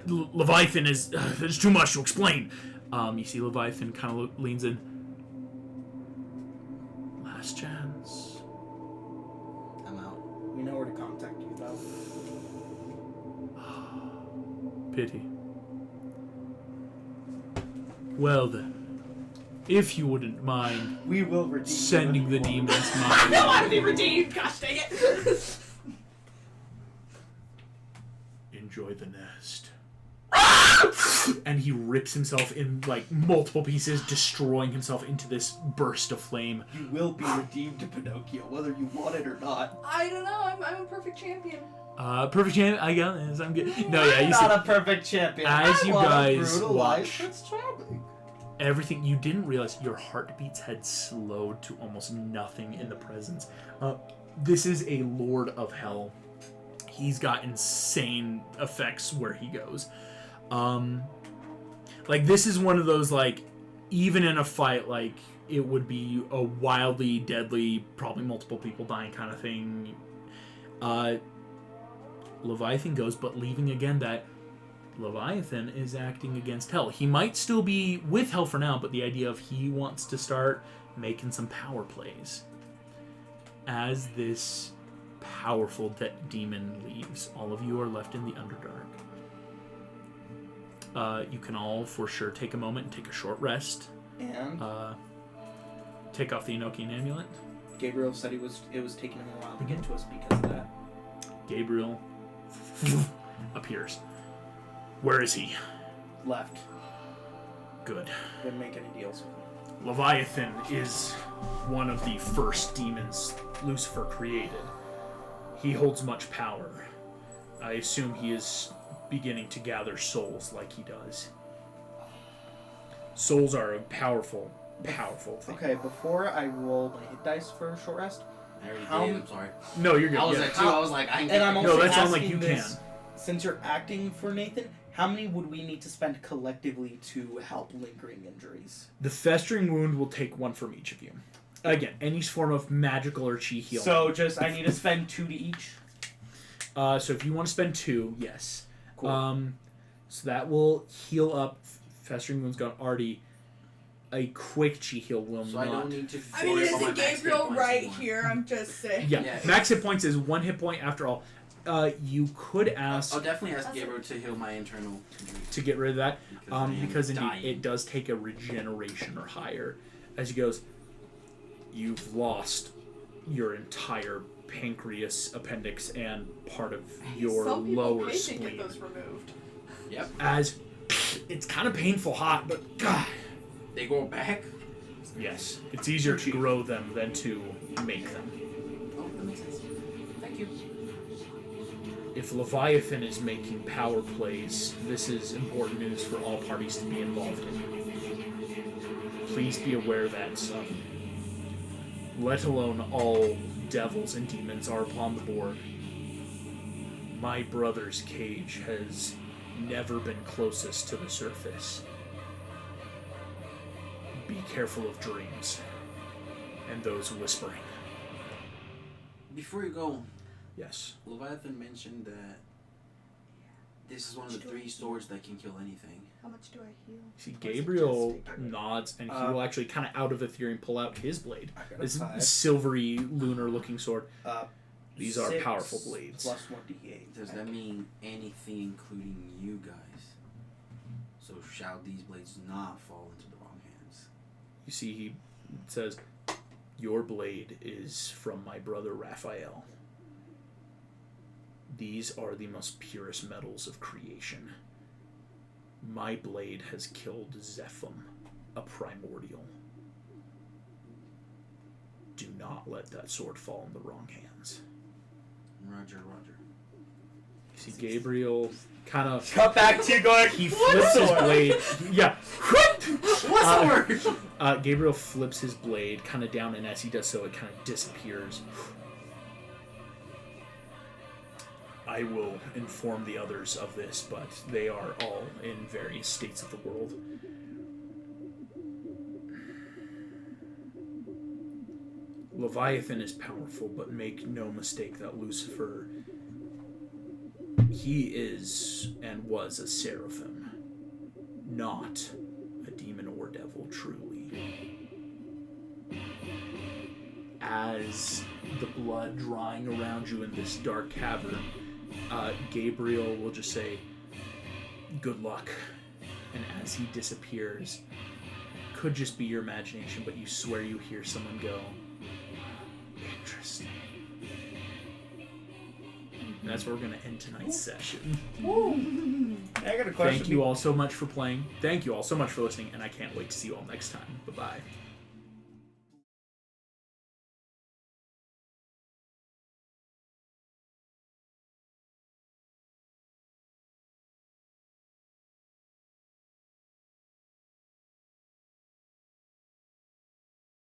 Leviathan is... there's too much to explain. You see Leviathan kind of leans in. Last chance. I'm out. We know where to contact you, though. Pity. Well then, if you wouldn't mind We will redeem sending the you. demons I my want to be redeemed. Gosh dang it! enjoy the nest. And he rips himself in like multiple pieces, destroying himself into this burst of flame. You will be redeemed to Pinocchio, whether you want it or not. I don't know, I'm a perfect champion. Perfect champion. I got this. I'm good. No, yeah, you Not see, a perfect champion. as you I want a guys brutal watch life that's charming. everything, you didn't realize your heartbeats had slowed to almost nothing in the presence. This is a Lord of Hell. He's got insane effects where he goes. Like this is one of those like, even in a fight, like it would be a wildly deadly, probably multiple people dying kind of thing. Leviathan goes, but leaving again that Leviathan is acting against Hell. He might still be with Hell for now, but the idea of he wants to start making some power plays. As this powerful demon leaves, all of you are left in the Underdark. You can all for sure take a moment and take a short rest. And Take off the Enochian amulet. Gabriel said it was taking him a while to get to us because of that. Gabriel appears. Where is he? Left. Good. Didn't make any deals with him. Leviathan is one of the first demons Lucifer created. He holds much power. I assume he is beginning to gather souls like he does. Souls are a powerful thing. Okay, before I roll my hit dice for a short rest, I already How- did, I'm sorry. No, you're good. I was yeah. at 2, I was like, I ain't and I'm getting- also No, that sounds like asking you this, can. Since you're acting for Nathan, how many would we need to spend collectively to help lingering injuries? The festering wound will take one from each of you. Again, any form of magical or chi heal. So just I need to spend 2 to each. So if you want to spend 2, yes. Cool. So that will heal up. Festering wound's gone. Artie, a quick chi heal will So not. I don't need to. I mean, worry about isn't my max hit Gabriel points right anymore. here? I'm just saying. Yeah. Yeah. Max hit points is 1 hit point after all. You could ask I'll definitely ask Gabriel to heal my internal to get rid of that, because indeed dying. it does take a regeneration or higher. As he goes, you've lost your entire pancreas, appendix, and part of your Some people lower pay to spleen. get those removed. Yep. As it's kind of painful hot, but God, They go back. yes, it's easier to grow them than to make them. Oh, that makes sense. Thank you. If Leviathan is making power plays, this is important news for all parties to be involved in. Please be aware that, let alone all devils and demons are upon the board. My brother's cage has never been closest to the surface. Be careful of dreams and those whispering. Before you go, Yes. Leviathan mentioned that this is one of the 3 swords that can kill anything. How much do I heal? See, Gabriel nods, and he will actually kind of out of Ethereum pull out his blade. I got a This 5. silvery, lunar-looking sword. These are 6 powerful blades. Plus 1d8. Does that mean anything, including you guys? So shall these blades not fall into the wrong hands? You see, he says, your blade is from my brother Raphael. These are the most purest metals of creation. My blade has killed Zepham, a primordial. Do not let that sword fall in the wrong hands. Roger, Roger. You see, Gabriel kind of... Cut back to you going. He flips his blade. Yeah. What's the word? Gabriel flips his blade kind of down, and as he does so, it kind of disappears. I will inform the others of this, but they are all in various states of the world. Leviathan is powerful, but make no mistake that Lucifer, he is and was a seraphim, not a demon or devil, truly. As the blood drying around you in this dark cavern, Gabriel will just say, good luck. And as he disappears, could just be your imagination, but you swear you hear someone go, interesting. And that's where we're going to end tonight's session. I got a question. Thank you all so much for playing. Thank you all so much for listening, and I can't wait to see you all next time. Bye-bye.